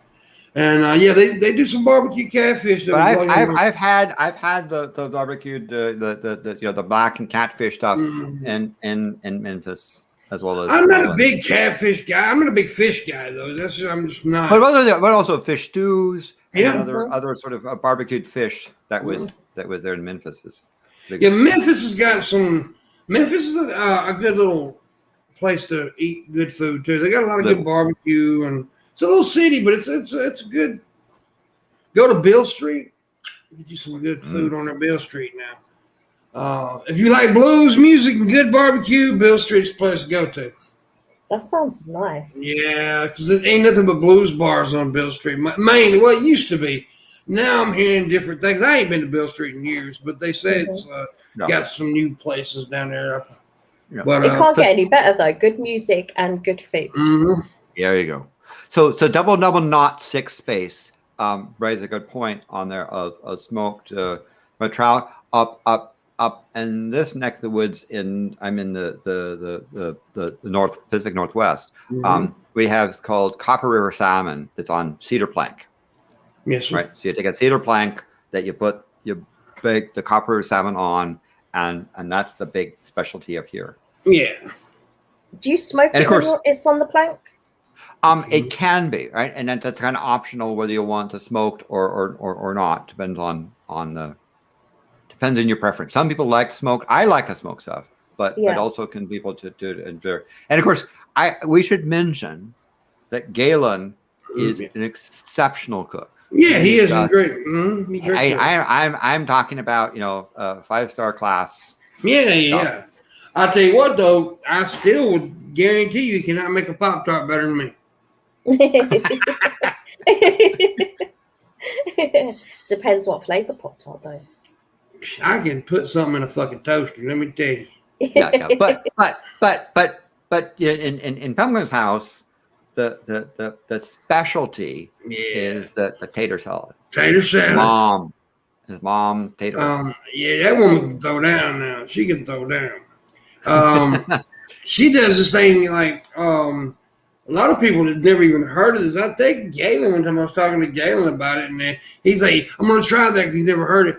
Speaker 1: And they do some barbecue catfish.
Speaker 4: But I've had the barbecued the black and catfish stuff in Memphis as well as.
Speaker 1: I'm not a big catfish guy. I'm not a big fish guy though. I'm just not.
Speaker 4: But also fish stews.
Speaker 1: Yeah.
Speaker 4: And other sort of barbecued fish that was there in Memphis.
Speaker 1: Memphis has got some. Memphis is a good little place to eat good food too. They got a lot of good barbecue and. It's a little city, but it's a good. Go to Bill Street, get you some good food on their Bill Street now. If you like blues music and good barbecue, Bill Street's the place to go to.
Speaker 3: That sounds nice.
Speaker 1: Yeah, because it ain't nothing but blues bars on Bill Street. Mainly, well, it used to be. Now I'm hearing different things. I ain't been to Bill Street in years, but they say it's got some new places down there.
Speaker 4: Yeah.
Speaker 1: But
Speaker 3: It can't get any better though. Good music and good food.
Speaker 1: Mm-hmm.
Speaker 4: There you go. So double not 6 space raised a good point on there of smoked trout up in this neck of the woods. I'm in the Pacific Northwest.
Speaker 1: Mm-hmm.
Speaker 4: We have called Copper River salmon that's on cedar plank.
Speaker 1: Yes, sir.
Speaker 4: Right. So you take a cedar plank that you bake the Copper River salmon on, and that's the big specialty of here.
Speaker 1: Yeah.
Speaker 3: Do you smoke
Speaker 4: and
Speaker 3: it when it's on the plank?
Speaker 4: It can be, right, and that's kind of optional whether you want to smoked or not. Depends on your preference. Some people like smoked. I like to smoke stuff, but also can people to do it and very. And of course, we should mention that Galen is an exceptional cook.
Speaker 1: Yeah, he is great. Mm-hmm.
Speaker 4: I'm talking about 5-star class.
Speaker 1: Yeah. I'll tell you what though, I still would guarantee you cannot make a Pop-Tart better than me.
Speaker 3: Depends what flavor Pop-Tart though.
Speaker 1: I can put something in a fucking toaster. Let me tell you.
Speaker 4: Yeah. But in Pumpkin's house, the specialty is the tater salad.
Speaker 1: Tater salad.
Speaker 4: His mom's tater.
Speaker 1: That woman can throw down now. She can throw down. She does this thing like a lot of people have never even heard of this. I think Galen, one time I was talking to Galen about it, and he's like, I'm going to try that because he's never heard it.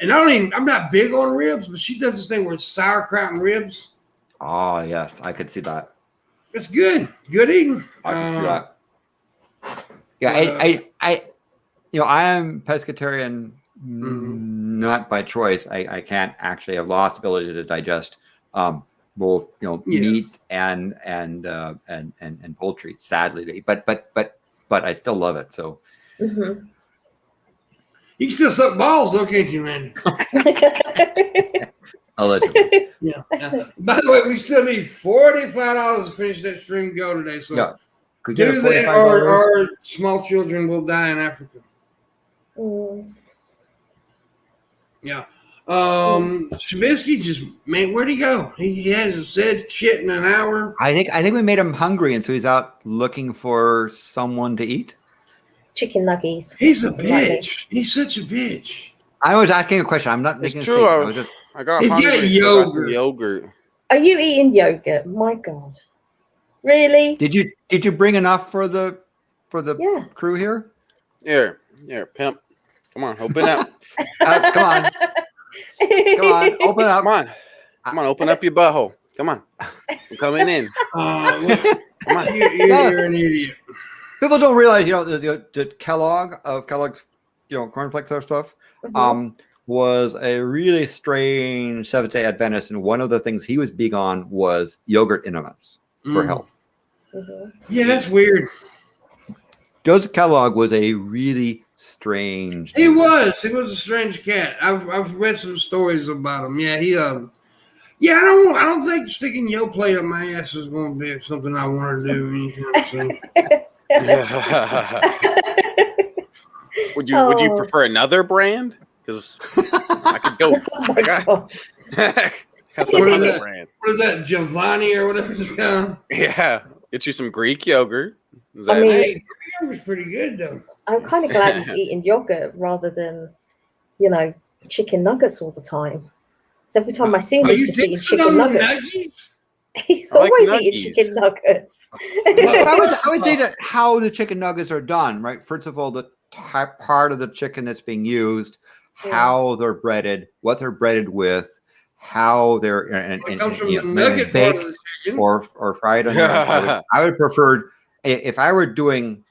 Speaker 1: And I'm not big on ribs, but she does this thing where it's sauerkraut and ribs.
Speaker 4: Oh, yes. I could see that.
Speaker 1: It's good. Good eating.
Speaker 4: I can see that. Yeah, I am pescatarian, not by choice. I can't actually have lost ability to digest both meats and poultry, sadly. But I still love it. So
Speaker 3: Mm-hmm.
Speaker 1: You can still suck balls though, can't you, Randy?
Speaker 4: Allegedly.
Speaker 1: Yeah. By the way, we still need $45 to finish that string go today. So do that or small children will die in Africa. Yeah. Shabisky where'd he go? He hasn't said shit in an hour.
Speaker 4: I think we made him hungry, and so he's out looking for someone to eat.
Speaker 3: Chicken nuggets.
Speaker 1: He's a bitch. He's such a bitch.
Speaker 4: I was asking a question. I'm not making a
Speaker 2: true.
Speaker 4: statement.
Speaker 2: I got
Speaker 1: He's
Speaker 2: hungry.
Speaker 1: got yogurt.
Speaker 2: Yogurt.
Speaker 3: Are you eating yogurt? My God, really?
Speaker 4: Did you bring enough for the
Speaker 3: Yeah.
Speaker 4: crew here?
Speaker 2: Here, pimp. Come on, open up.
Speaker 4: Come on, open up.
Speaker 2: Come on, open up your butthole. Come on, I'm coming in. Come on.
Speaker 1: You're an idiot.
Speaker 4: People don't realize, the Kellogg's, cornflakes and stuff, was a really strange Seventh-day Adventist, and one of the things he was big on was yogurt enemas for health.
Speaker 1: Yeah, that's weird.
Speaker 4: Joseph Kellogg was a really strange.
Speaker 1: He was a strange cat. I've read some stories about him. Yeah, yeah, I don't think sticking your plate up my ass is going to be something I want to do anytime soon.
Speaker 2: Would you prefer another brand? Because I could go. Got some other brand.
Speaker 1: What is that, Giovanni or whatever it's called?
Speaker 2: Yeah, get you some Greek yogurt.
Speaker 1: Hey, yogurt's pretty good though.
Speaker 3: I'm kind of glad he's eating yogurt rather than, chicken nuggets all the time. So every time I see him, he's just eating chicken nuggets. He's always eating chicken nuggets.
Speaker 4: I would say that how the chicken nuggets are done, right? First of all, the part of the chicken that's being used, how they're breaded, what they're breaded with, how they're
Speaker 1: comes from the nugget part of the chicken,
Speaker 4: or fried onion. I would prefer, if I were doing,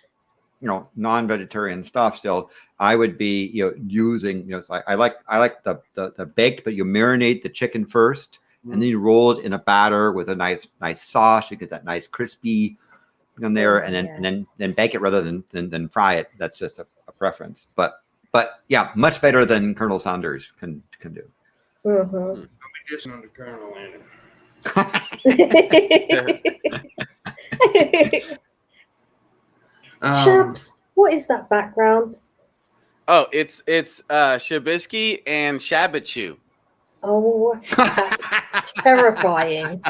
Speaker 4: non-vegetarian stuff still, I would be, using, I like the baked, but you marinate the chicken first, and then you roll it in a batter with a nice sauce. You get that nice crispy in there, and then bake it rather than fry it. That's just a preference. But yeah, much better than Colonel Sanders can do.
Speaker 1: I'll be dissing on the Colonel later.
Speaker 3: Chaps, what is that background?
Speaker 2: Oh, it's Shabisky and Shabichu.
Speaker 3: Oh, that's terrifying.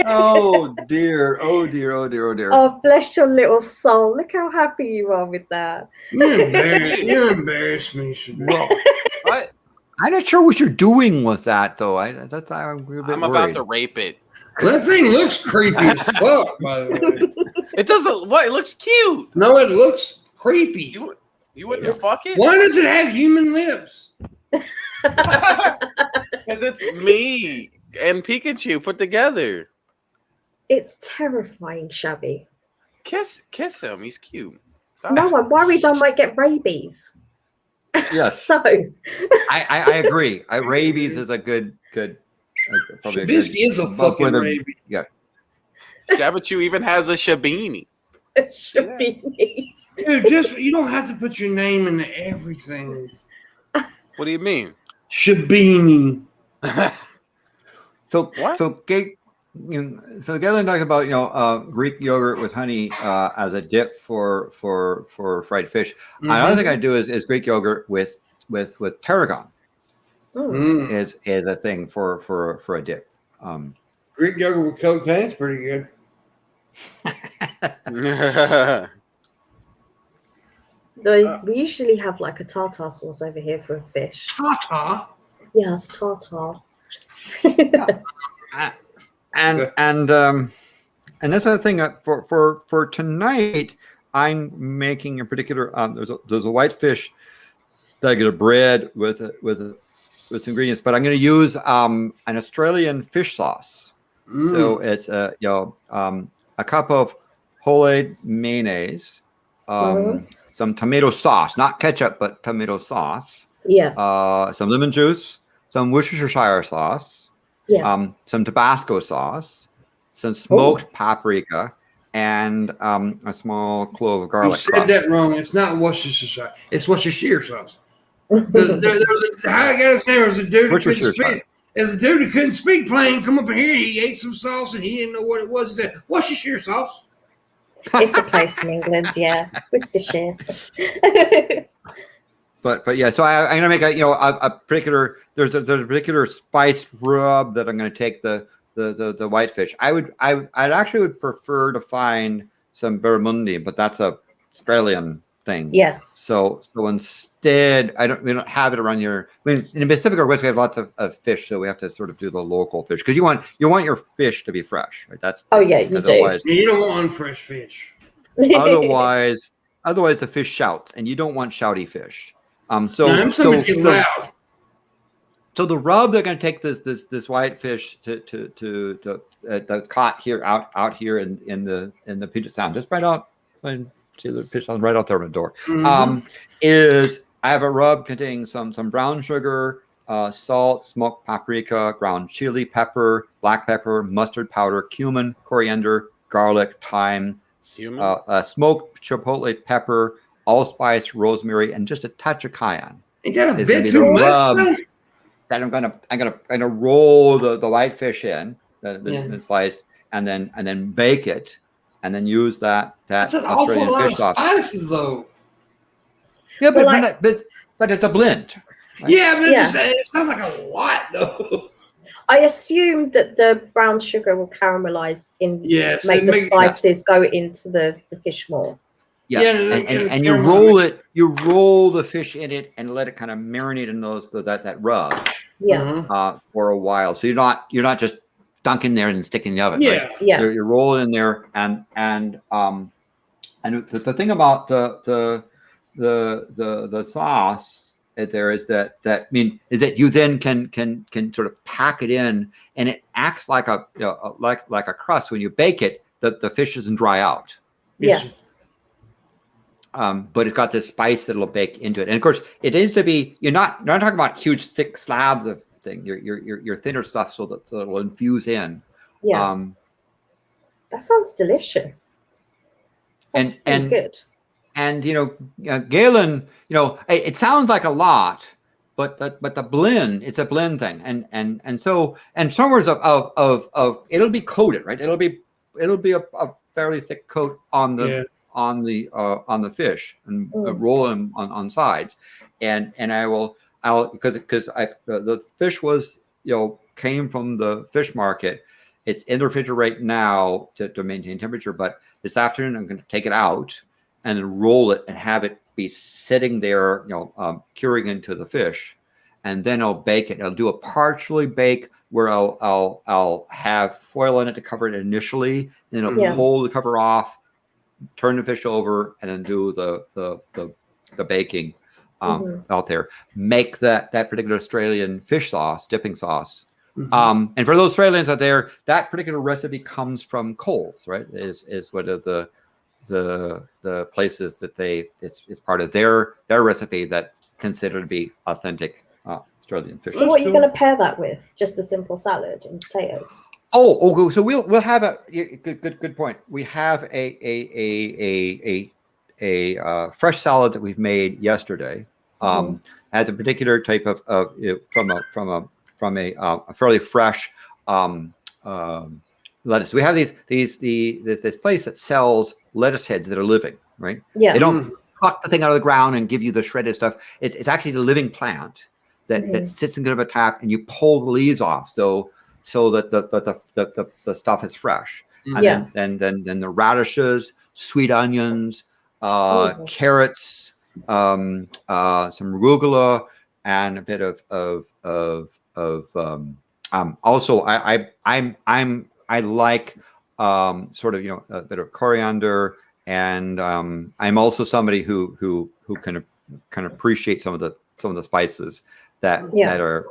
Speaker 4: Oh dear.
Speaker 3: Oh, bless your little soul. Look how happy you are with that.
Speaker 1: You embarrass me, Shabisky.
Speaker 2: What?
Speaker 4: I'm not sure what you're doing with that, though. I'm a bit
Speaker 2: I'm
Speaker 4: worried.
Speaker 2: about to rape it.
Speaker 1: That thing looks creepy as fuck, by the way.
Speaker 2: It doesn't. What? It looks cute.
Speaker 1: No, it looks creepy.
Speaker 2: You wouldn't fuck it?
Speaker 1: Why does it have human lips?
Speaker 2: Because it's me and Pikachu put together.
Speaker 3: It's terrifying, Shabby.
Speaker 2: Kiss him. He's cute. Stop.
Speaker 3: No, I'm worried I might get rabies.
Speaker 4: Yes.
Speaker 3: So
Speaker 4: I agree. Rabies is a good probably
Speaker 1: Shabisky is a fucking rabies.
Speaker 4: Yeah.
Speaker 2: Shabichu even has a Shabini.
Speaker 3: it should be me.
Speaker 1: Dude, you don't have to put your name into everything.
Speaker 2: What do you mean?
Speaker 1: Shabini.
Speaker 4: So
Speaker 2: What?
Speaker 4: so Galen talking about Greek yogurt with honey as a dip for fried fish. Another thing I do is Greek yogurt with tarragon is a thing for a dip.
Speaker 1: Greek yogurt with cocaine is pretty good.
Speaker 3: We usually have like a tartar sauce over here for fish.
Speaker 1: Tata.
Speaker 3: Yes, tartar.
Speaker 4: And that's the thing for tonight. I'm making a particular. There's a white fish that I get a bread with ingredients, but I'm going to use an Australian fish sauce. So it's a cup of whole mayonnaise, some tomato sauce, not ketchup, but tomato sauce.
Speaker 3: Yeah.
Speaker 4: Some lemon juice, some Worcestershire sauce.
Speaker 3: Yeah.
Speaker 4: Some Tabasco sauce, some smoked paprika, and a small clove of garlic.
Speaker 1: You said that wrong. It's not Worcestershire. It's Worcestershire sauce. How I got his name was a dude who couldn't speak. There's a dude who couldn't speak plain. Come up in here. He ate some sauce and he didn't know what it was. He said, Worcestershire sauce.
Speaker 3: It's a place in England, yeah. Worcestershire.
Speaker 4: But yeah, so I'm gonna make a particular. There's a particular spice rub that I'm gonna take the whitefish. I'd actually would prefer to find some barramundi, but that's a Australian thing.
Speaker 3: Yes.
Speaker 4: So instead, we don't have it around here. I mean, in the Pacific Northwest, we have lots of fish, so we have to sort of do the local fish because you want your fish to be fresh, right? That's
Speaker 3: you do.
Speaker 1: Yeah, you don't want unfresh fish.
Speaker 4: otherwise the fish shouts, and you don't want shouty fish. So the rub, they're going to take this white fish to that's caught here out here in the Puget Sound, just right out. See the fish right out there on the door. Is I have a rub containing some brown sugar, salt, smoked paprika, ground chili pepper, black pepper, mustard powder, cumin, coriander, garlic, thyme, smoked chipotle pepper, allspice, rosemary, and just a touch of cayenne.
Speaker 1: Ain't that a bit too much?
Speaker 4: That I'm gonna roll the white fish in, the sliced, and then bake it, and then use that
Speaker 1: That's an
Speaker 4: Australian
Speaker 1: awful lot
Speaker 4: fish
Speaker 1: of
Speaker 4: sauce.
Speaker 1: spices, though.
Speaker 4: Yeah, but it's a blend.
Speaker 1: Right? Yeah, but it sounds like a lot, though.
Speaker 3: I assume that the brown sugar will caramelize make the spices go into the fish more.
Speaker 4: Yes. And you roll it. You roll the fish in it and let it kind of marinate in that rub.
Speaker 3: Yeah.
Speaker 4: For a while, so you're not just dunking there and sticking in the oven.
Speaker 3: Yeah.
Speaker 4: Right?
Speaker 3: Yeah.
Speaker 4: You're rolling in there, and the thing about the sauce there is that you then can sort of pack it in, and it acts like a crust when you bake it. The fish doesn't dry out.
Speaker 3: Yes.
Speaker 4: But it's got this spice that'll bake into it, and of course, it needs to be. You're not talking about huge, thick slabs of thing. Your thinner stuff, so that it'll infuse in.
Speaker 3: Yeah. That sounds delicious. Sounds pretty good. And
Speaker 4: Galen, it sounds like a lot, but the blend, it's a blend thing, and so some words of it'll be coated, right? It'll be a fairly thick coat on the fish and roll them on sides, and I'll because the fish was came from the fish market. It's in the refrigerator now to maintain temperature, but this afternoon I'm going to take it out and then roll it and have it be sitting there, curing into the fish, and then I'll bake it. I'll do a partially bake where I'll have foil in it to cover it initially, and then I'll pull the cover off, turn the fish over, and then do the baking out there. Make that particular Australian fish sauce, dipping sauce. And for those Australians out there, that particular recipe comes from Coles, right? Is one of the places that it's part of their recipe that considered to be authentic Australian fish.
Speaker 3: So what are you going to pair that with? Just a simple salad and potatoes?
Speaker 4: Oh, so we'll have a good point. We have a fresh salad that we've made yesterday. Has a particular type of from a fairly fresh lettuce. We have this place that sells lettuce heads that are living, right? Yeah. They don't pluck the thing out of the ground and give you the shredded stuff. It's actually the living plant that sits in kind of a tap, and you pull the leaves off so that the stuff is fresh. And then the radishes, sweet onions, carrots, some arugula, and a bit of also I like sort of a bit of coriander, and I'm also somebody who can appreciate some of the spices that are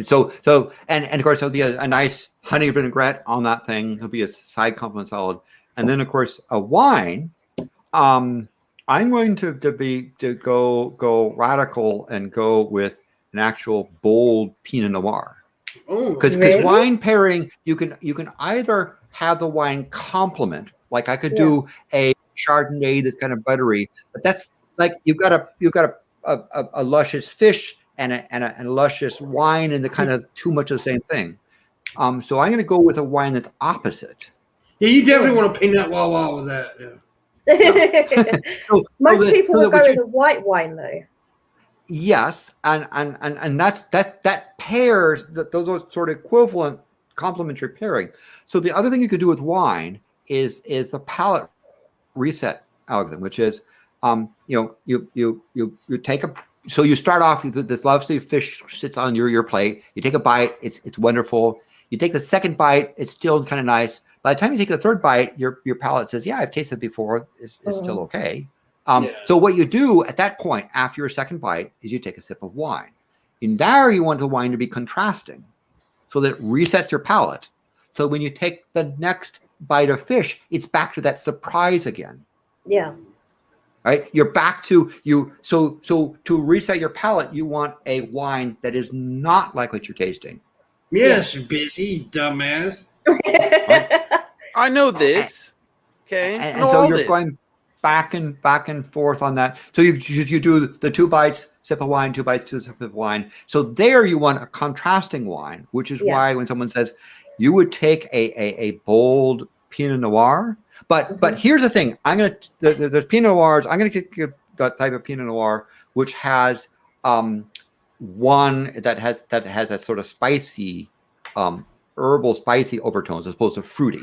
Speaker 4: so and of course there'll be a nice honey vinaigrette on that thing. It'll be a side compliment salad, and then of course a wine. I'm going to go radical and go with an actual bold Pinot Noir. Because wine pairing, you can either have the wine complement, like I could do a Chardonnay that's kind of buttery, but that's like you've got a luscious fish and a luscious wine, and the kind of too much of the same thing. So I'm going to go with a wine that's opposite.
Speaker 1: Yeah, you definitely want a Pinot Noir with that. Yeah.
Speaker 3: Most people will go with a white wine though.
Speaker 4: Yes, and that pairs those are sort of equivalent complementary pairing. So the other thing you could do with wine is the palate reset algorithm, which is you take so you start off with this lovely fish sits on your plate. You take a bite, it's wonderful. You take the second bite, it's still kind of nice. By the time you take the third bite, your palate says, yeah, I've tasted it before. It's still okay. So what you do at that point after your second bite is you take a sip of wine. And there you want the wine to be contrasting so that it resets your palate. So when you take the next bite of fish, it's back to that surprise again.
Speaker 3: Yeah.
Speaker 4: Right? You're back to you. So to reset your palate, you want a wine that is not like what you're tasting.
Speaker 1: Yes, busy, dumbass.
Speaker 2: I know this. Okay.
Speaker 4: And so you're going back and forth on that. So you do the 2 bites, sip of wine, 2 bites, 2 sips of wine. So there you want a contrasting wine, which is why when someone says you would take a bold Pinot Noir, but here's the thing: the Pinot Noirs. I'm gonna get that type of Pinot Noir, which has one that has a sort of spicy, herbal, spicy overtones as opposed to fruity.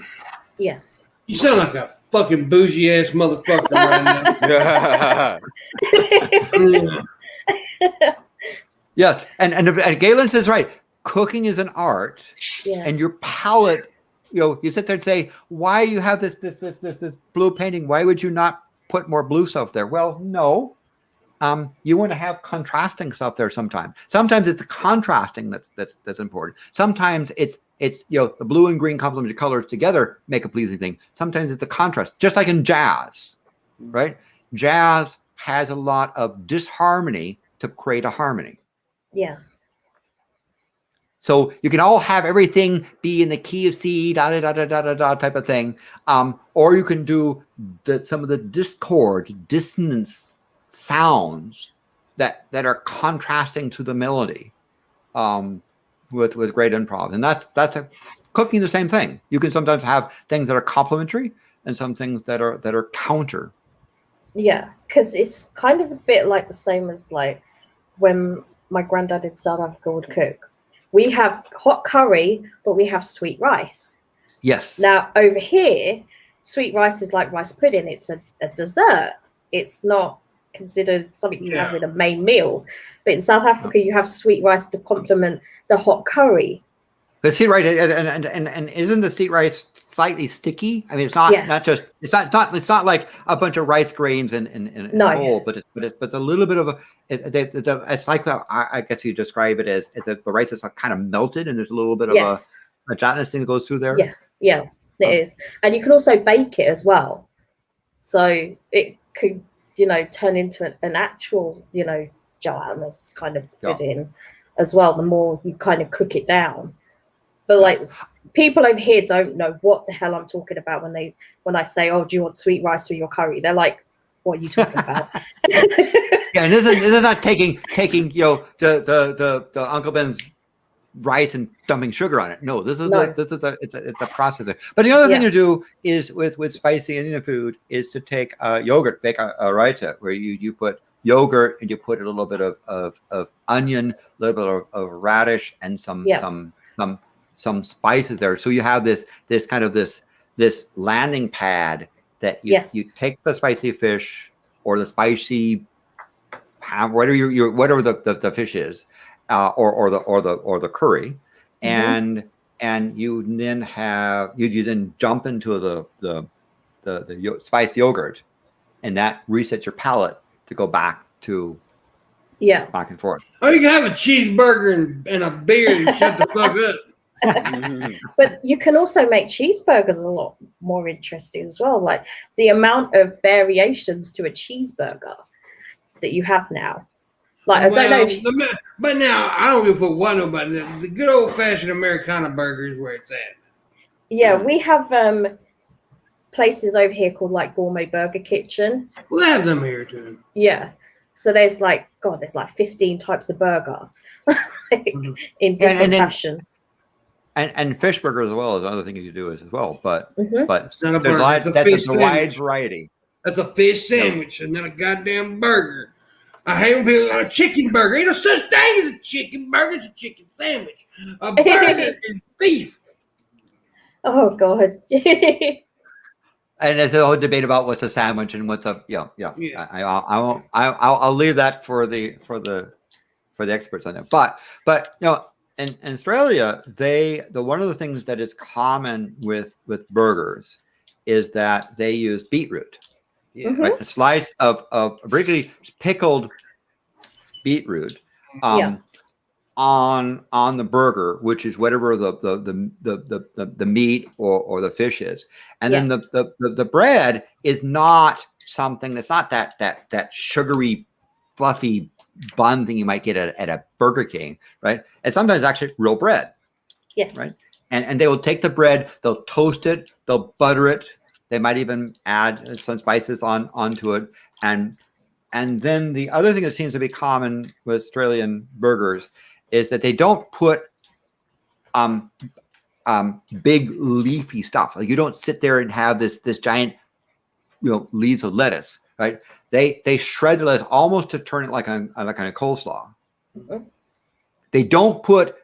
Speaker 3: Yes. You
Speaker 1: sound like a fucking bougie ass motherfucker right
Speaker 4: now. Yes, and Galen says right. Cooking is an art, and your palate. You sit there and say, "Why you have this blue painting? Why would you not put more blue stuff there?" Well, no. You want to have contrasting stuff there sometimes. Sometimes it's the contrasting that's important. Sometimes it's the blue and green complementary colors together make a pleasing thing. Sometimes it's the contrast, just like in jazz, right? Jazz has a lot of disharmony to create a harmony.
Speaker 3: Yeah.
Speaker 4: So you can all have everything be in the key of C, da da da da da da type of thing, or you can do some of the discord, dissonance sounds that are contrasting to the melody, with great improv, and that's cooking the same thing. You can sometimes have things that are complementary and some things that are counter.
Speaker 3: Yeah, because it's kind of a bit like the same as like when my granddad in South Africa would cook. We have hot curry, but we have sweet rice.
Speaker 4: Yes.
Speaker 3: Now, over here, sweet rice is like rice pudding. It's a dessert. It's not considered something you have with a main meal. But in South Africa, you have sweet rice to complement the hot curry.
Speaker 4: The seed rice, and isn't the seed rice slightly sticky? I mean, it's not it's not like a bunch of rice grains in a bowl, but it's a little bit of a. It's like I guess you describe it as the rice is kind of melted, and there's a little bit of a gelatinous thing that goes through there.
Speaker 3: Yeah, it is, and you can also bake it as well, so it could turn into an actual gelatinous kind of pudding as well. The more you kind of cook it down. But like people over here don't know what the hell I'm talking about when I say, "Oh, do you want sweet rice for your curry?" They're like, "What are you talking about?"
Speaker 4: Yeah, and this is not taking the Uncle Ben's rice and dumping sugar on it. No, it's a processor. But the other thing to do is with spicy Indian food is to take yogurt, make a raita where you put yogurt and you put a little bit of onion, a little bit of radish, and some spices there. So you have this kind of this landing pad that you take the spicy fish or the spicy whatever the fish is, or the curry, and you then have you then jump into the spiced yogurt, and that resets your palate to go back to back and forth.
Speaker 1: Oh, you can have a cheeseburger and a beer and shut the fuck up.
Speaker 3: But you can also make cheeseburgers a lot more interesting as well. Like the amount of variations to a cheeseburger that you have now. Like I don't know.
Speaker 1: But now I don't give a fuck what nobody. The good old fashioned Americana burger is where it's at.
Speaker 3: Yeah, we have places over here called like Gourmet Burger Kitchen.
Speaker 1: We'll have them here too.
Speaker 3: Yeah. So there's like 15 types of burger in different fashions.
Speaker 4: And fish burger as well is another thing you can do as well, but
Speaker 1: it's not a
Speaker 4: burger. That's a wide variety.
Speaker 1: That's a fish sandwich and not a goddamn burger. I hate when people a chicken burger. Ain't no such thing as a chicken burger. It's a chicken sandwich. A burger is beef.
Speaker 3: Oh God.
Speaker 4: And there's a whole debate about what's a sandwich and what's a
Speaker 1: Yeah.
Speaker 4: I won't. I'll leave that for the experts on it. But in Australia, one of the things that is common with burgers is that they use beetroot.
Speaker 1: Yeah.
Speaker 4: Right, a slice of regularly pickled beetroot. On the burger, which is whatever the meat or the fish is, and then the bread is not something that's not that sugary, fluffy bun thing you might get at a Burger King, right? And sometimes actually real bread.
Speaker 3: Yes.
Speaker 4: Right. And they will take the bread, they'll toast it, they'll butter it, they might even add some spices onto it, and then the other thing that seems to be common with Australian burgers is that they don't put big leafy stuff. Like you don't sit there and have this giant, leaves of lettuce, right? They shred the lettuce almost to turn it like a coleslaw.
Speaker 3: Mm-hmm.
Speaker 4: They don't put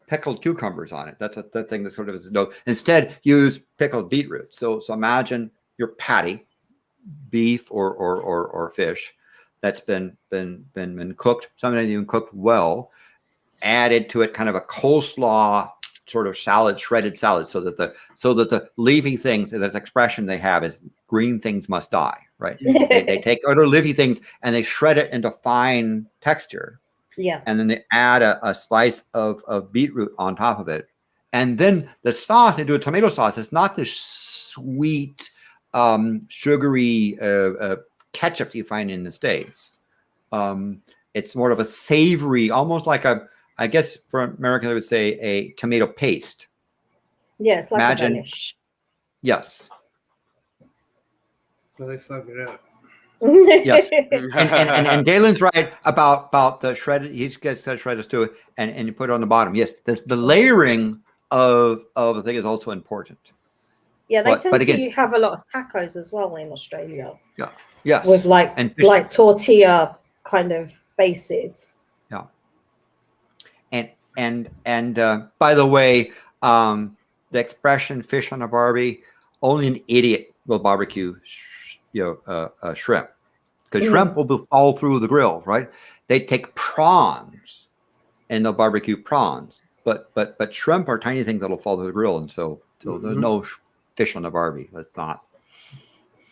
Speaker 4: pickled cucumbers on it. That's the thing that sort of is no. Instead, use pickled beetroot. So imagine your patty, beef or fish, that's been cooked, sometimes even cooked well, added to it kind of a coleslaw sort of salad, shredded salad, so that the leafy things, as an expression they have, is green things must die, right? they take other leafy things and they shred it into fine texture.
Speaker 3: Yeah. And
Speaker 4: then they add a slice of beetroot on top of it. And then the sauce, they do a tomato sauce. It's not this sweet, sugary ketchup that you find in the States. It's more of a savory, almost like I guess for Americans, I would say a tomato paste.
Speaker 3: Yeah, it's like a garnish.
Speaker 4: Yes.
Speaker 1: So they fuck it up.
Speaker 4: Yes. And Galen's right about the shredded. He gets that shredded too, and you put it on the bottom. Yes, the layering of the thing is also important.
Speaker 3: Yeah, they tend to have a lot of tacos as well in Australia.
Speaker 4: Yeah. Yes.
Speaker 3: With like tortilla kind of bases.
Speaker 4: Yeah. And by the way, the expression "fish on a barbie," only an idiot will barbecue shrimp, because shrimp will be all through the grill, right? They take prawns and they'll barbecue prawns, but shrimp are tiny things that'll fall through the grill, and so there's no fish on the barbie. That's not.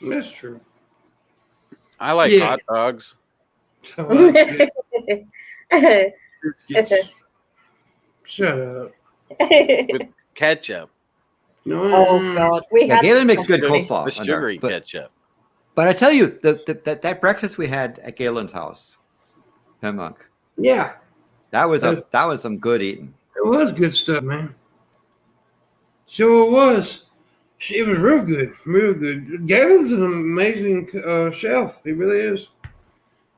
Speaker 1: That's true.
Speaker 2: I like hot dogs.
Speaker 1: Shut up.
Speaker 2: With ketchup.
Speaker 1: No.
Speaker 3: Oh God,
Speaker 4: Galen makes good coleslaw.
Speaker 2: The sugary ketchup.
Speaker 4: But I tell you, that breakfast we had at Galen's house, Pimpmunk.
Speaker 1: Yeah.
Speaker 4: That was some good eating.
Speaker 1: It was good stuff, man. Sure it was. It was real good. Real good. Galen's an amazing chef. He really is.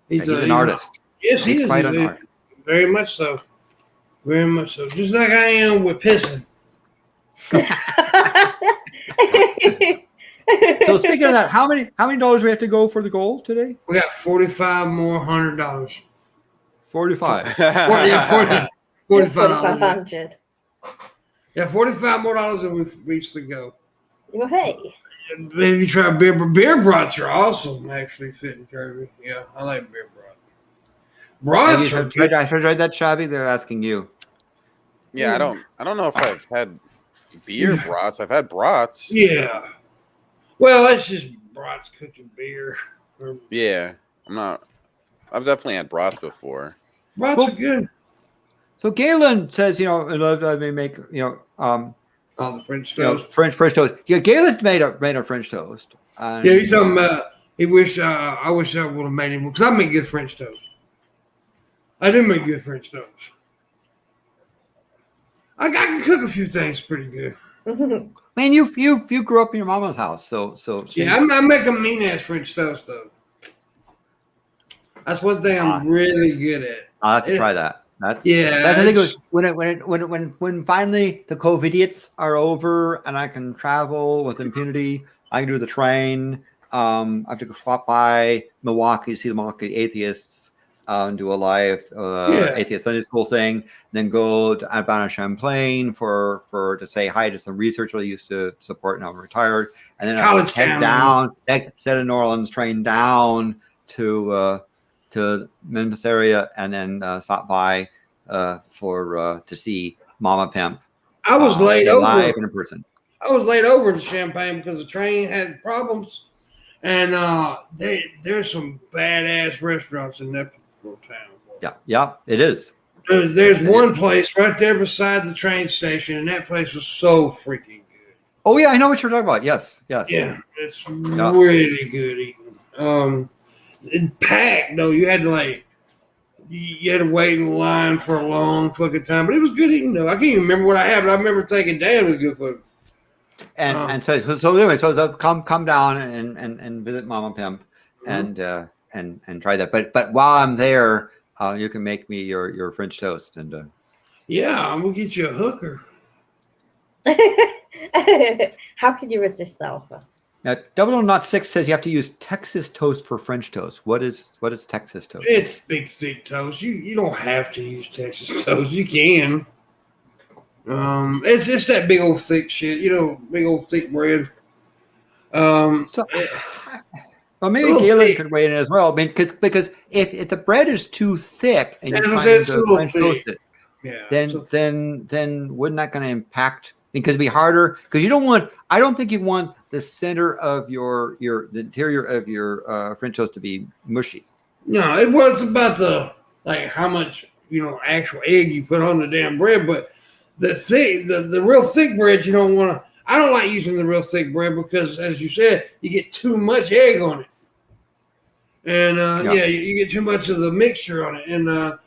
Speaker 4: He's an artist.
Speaker 1: Yes, he is.
Speaker 4: Quite an artist.
Speaker 1: Very much so. Very much so. Just like I am with pissing.
Speaker 4: So speaking of that, how many dollars do we have to go for the goal today?
Speaker 1: We got $45 more $100.
Speaker 4: 45.
Speaker 1: 45.
Speaker 3: 4,500.
Speaker 1: Yeah, $45 more dollars and we've reached the goal.
Speaker 3: Well, hey.
Speaker 1: Maybe try beer. Beer brats are awesome, actually, fitting Kirby. Yeah, I like beer brats. Brats are good.
Speaker 4: I tried that, Shabby. They're asking you.
Speaker 2: Yeah, I don't know if I've had beer brats. I've had brats.
Speaker 1: Yeah. Well, that's just brats cooking beer.
Speaker 2: Yeah, I've definitely had brats before.
Speaker 1: Brats are good.
Speaker 4: So Galen says, I may make,
Speaker 1: the French toast.
Speaker 4: French toast. Yeah, Galen made a French toast.
Speaker 1: Yeah, he's talking about. I wish I would have made him, because I make good French toast. I do make good French toast. I can cook a few things pretty good.
Speaker 4: Man, you grew up in your mama's house, so
Speaker 1: yeah, I make a mean ass French toast though. That's one thing I'm really good at.
Speaker 4: I'll have to try that. That's the thing. When finally the COVIDiots are over and I can travel with impunity, I can do the train. I have to go swap by Milwaukee to see the Milwaukee Atheists. do a live atheist Sunday school thing, then go to Urbana Champlain to say hi to some researchers I used to support and I'm retired, and then I head down, set a New Orleans train down to Memphis area, and then stop by to see Mama Pimp.
Speaker 1: I was laid over
Speaker 4: live in person.
Speaker 1: I was laid over in Champaign because the train had problems, and there's some badass restaurants in that little town.
Speaker 4: Yeah, it is.
Speaker 1: There's one place right there beside the train station, and that place was so freaking good.
Speaker 4: Oh yeah, I know what you're talking about. Yes.
Speaker 1: Yeah, it's really good eating. It packed though. You had to wait in line for a long fucking time, but it was good eating though. I can't even remember what I had, but I remember thinking, "Damn, it was good food."
Speaker 4: And so anyway, come down and visit Mama Pimp and try that. But while I'm there, you can make me your French toast and.
Speaker 1: Yeah, I'm gonna get you a hooker.
Speaker 3: How can you resist that offer?
Speaker 4: Now, 0006 says you have to use Texas toast for French toast. What is Texas toast?
Speaker 1: It's big thick toast. You don't have to use Texas toast. You can. It's just that big old thick shit. Big old thick bread.
Speaker 4: Well, maybe Galen could weigh in as well. I mean, because if the bread is too thick and you're trying to French toast it, then wouldn't that going to impact? Because it'd be harder. Because you don't want. I don't think you want the center of the interior of your French toast to be mushy.
Speaker 1: No, it was about how much actual egg you put on the damn bread, but the real thick bread you don't want to. I don't like using the real thick bread because, as you said, you get too much egg on it, and you get too much of the mixture on it, and a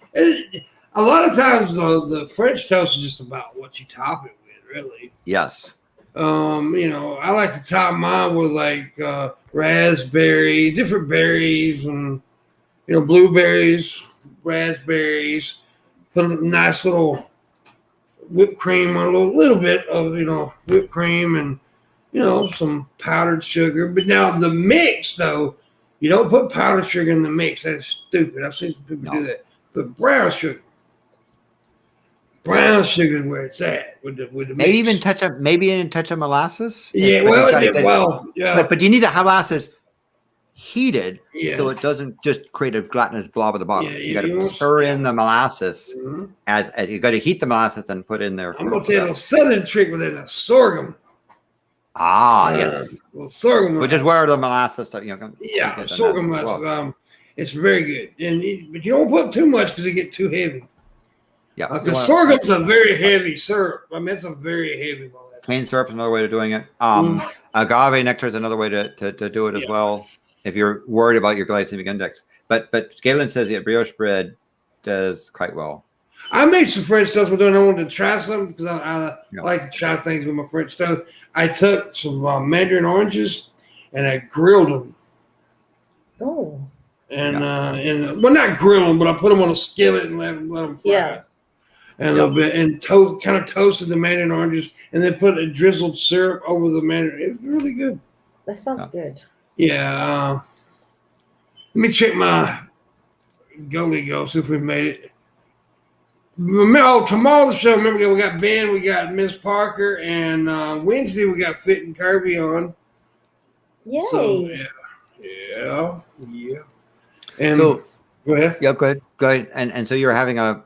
Speaker 1: lot of times the French toast is just about what you top it with, really.
Speaker 4: Yes.
Speaker 1: I like to top mine with raspberry, different berries, and blueberries, raspberries. Put a nice little whipped cream on a little bit of whipped cream and some powdered sugar. But now the mix though, you don't put powdered sugar in the mix. That's stupid. I've seen some people do that. But brown sugar. Brown sugar is where it's at with the mix.
Speaker 4: Maybe even touch of molasses.
Speaker 1: Yeah,
Speaker 4: but you need to have molasses heated so it doesn't just create a gelatinous blob at the bottom. You got to stir in the molasses as you got to heat the molasses and put in there.
Speaker 1: I'm gonna tell you a southern trick with it: a sorghum.
Speaker 4: Yes.
Speaker 1: Well, sorghum,
Speaker 4: which is where the molasses stuff.
Speaker 1: Sorghum. It's very good, but you don't put too much because it get too heavy.
Speaker 4: Yeah,
Speaker 1: because sorghum's a very heavy syrup. I mean, it's a very heavy molasses.
Speaker 4: Cane syrup is another way of doing it. Agave nectar is another way to do it as well. If you're worried about your glycemic index, but Galen says that brioche bread does quite well.
Speaker 1: I made some French toast, but I wanted to try something because I like to try things with my French toast. I took some mandarin oranges and I grilled them.
Speaker 3: Oh.
Speaker 1: And not grill them, but I put them on a skillet and let them fry.
Speaker 3: Yeah.
Speaker 1: And a little bit, and kind of toasted the mandarin oranges, and then put a drizzled syrup over the mandarin. It was really good.
Speaker 3: That sounds good.
Speaker 1: Yeah. Let me check my Go, see if we made it. Tomorrow's show, remember, we got Ben, we got Miss Parker, and Wednesday we got Fit and Curvy on.
Speaker 3: Yay.
Speaker 1: So, yeah. And
Speaker 4: so,
Speaker 1: go ahead.
Speaker 4: Yeah, go ahead. And so you're having a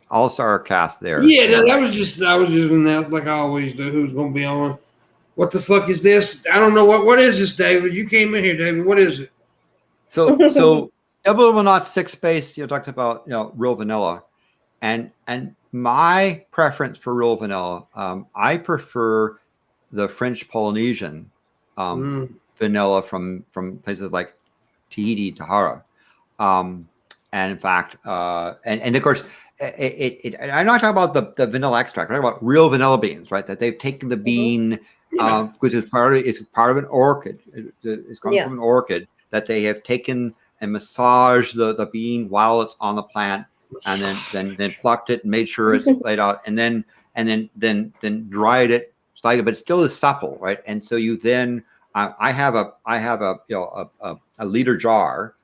Speaker 4: all-star cast there.
Speaker 1: Yeah, I was just in that like I always do. Who's going to be on? What the fuck is this? I don't know what is this, David? You came in here, David. What is it?
Speaker 4: So 0006 base. You talked about real vanilla, and my preference for real vanilla. I prefer the French Polynesian vanilla from places like Tahiti, Tahara. And in fact, and of course, I'm not talking about the vanilla extract. I'm talking about real vanilla beans, right? That they've taken the bean, because it's part of an orchid. It's come from an orchid that they have taken and massaged the bean while it's on the plant, and then plucked it and made sure it's laid out, and then dried it slightly, but it still is supple, right? And so you then I have a liter jar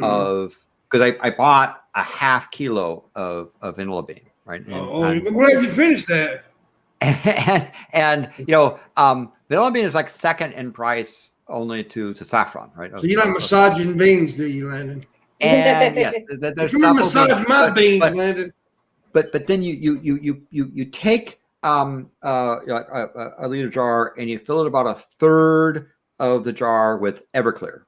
Speaker 4: of because I bought a half kilo of vanilla bean, right?
Speaker 1: I'm glad you finished that.
Speaker 4: And vanilla bean is like second in price only to saffron, right?
Speaker 1: So you like massaging beans, do you, Landon?
Speaker 4: And yes, there's
Speaker 1: You massage my beans, Landon.
Speaker 4: But then you take a liter jar and you fill it about a third of the jar with Everclear,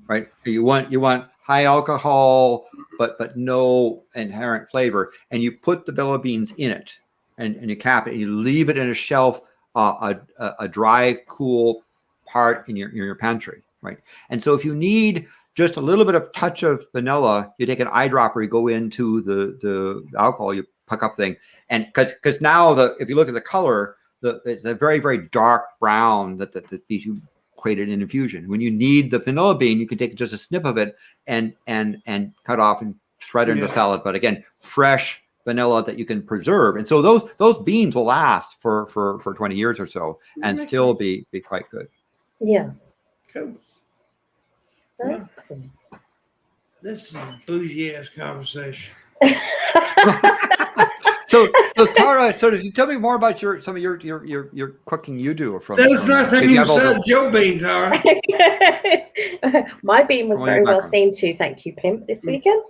Speaker 4: right? You want high alcohol, but no inherent flavor, and you put the vanilla beans in it, and you cap it, and you leave it in a shelf, a dry, cool part in your pantry, right? And so if you need just a little bit of touch of vanilla, you take an eyedropper, you go into the alcohol, you puck up thing, and because now if you look at the color, it's a very, very dark brown that you created in infusion. When you need the vanilla bean, you can take just a snip of it and cut off and shred it into salad. But again, fresh vanilla that you can preserve, and so those beans will last for 20 years or so and still be quite good.
Speaker 3: Yeah.
Speaker 1: Cool.
Speaker 3: That's cool.
Speaker 1: This is a bougie ass conversation.
Speaker 4: So Tara, tell me more about some of your cooking you do from.
Speaker 1: That was nice having you massage your bean, Tara.
Speaker 3: My bean was very well seen too. Thank you, Pimp, this weekend.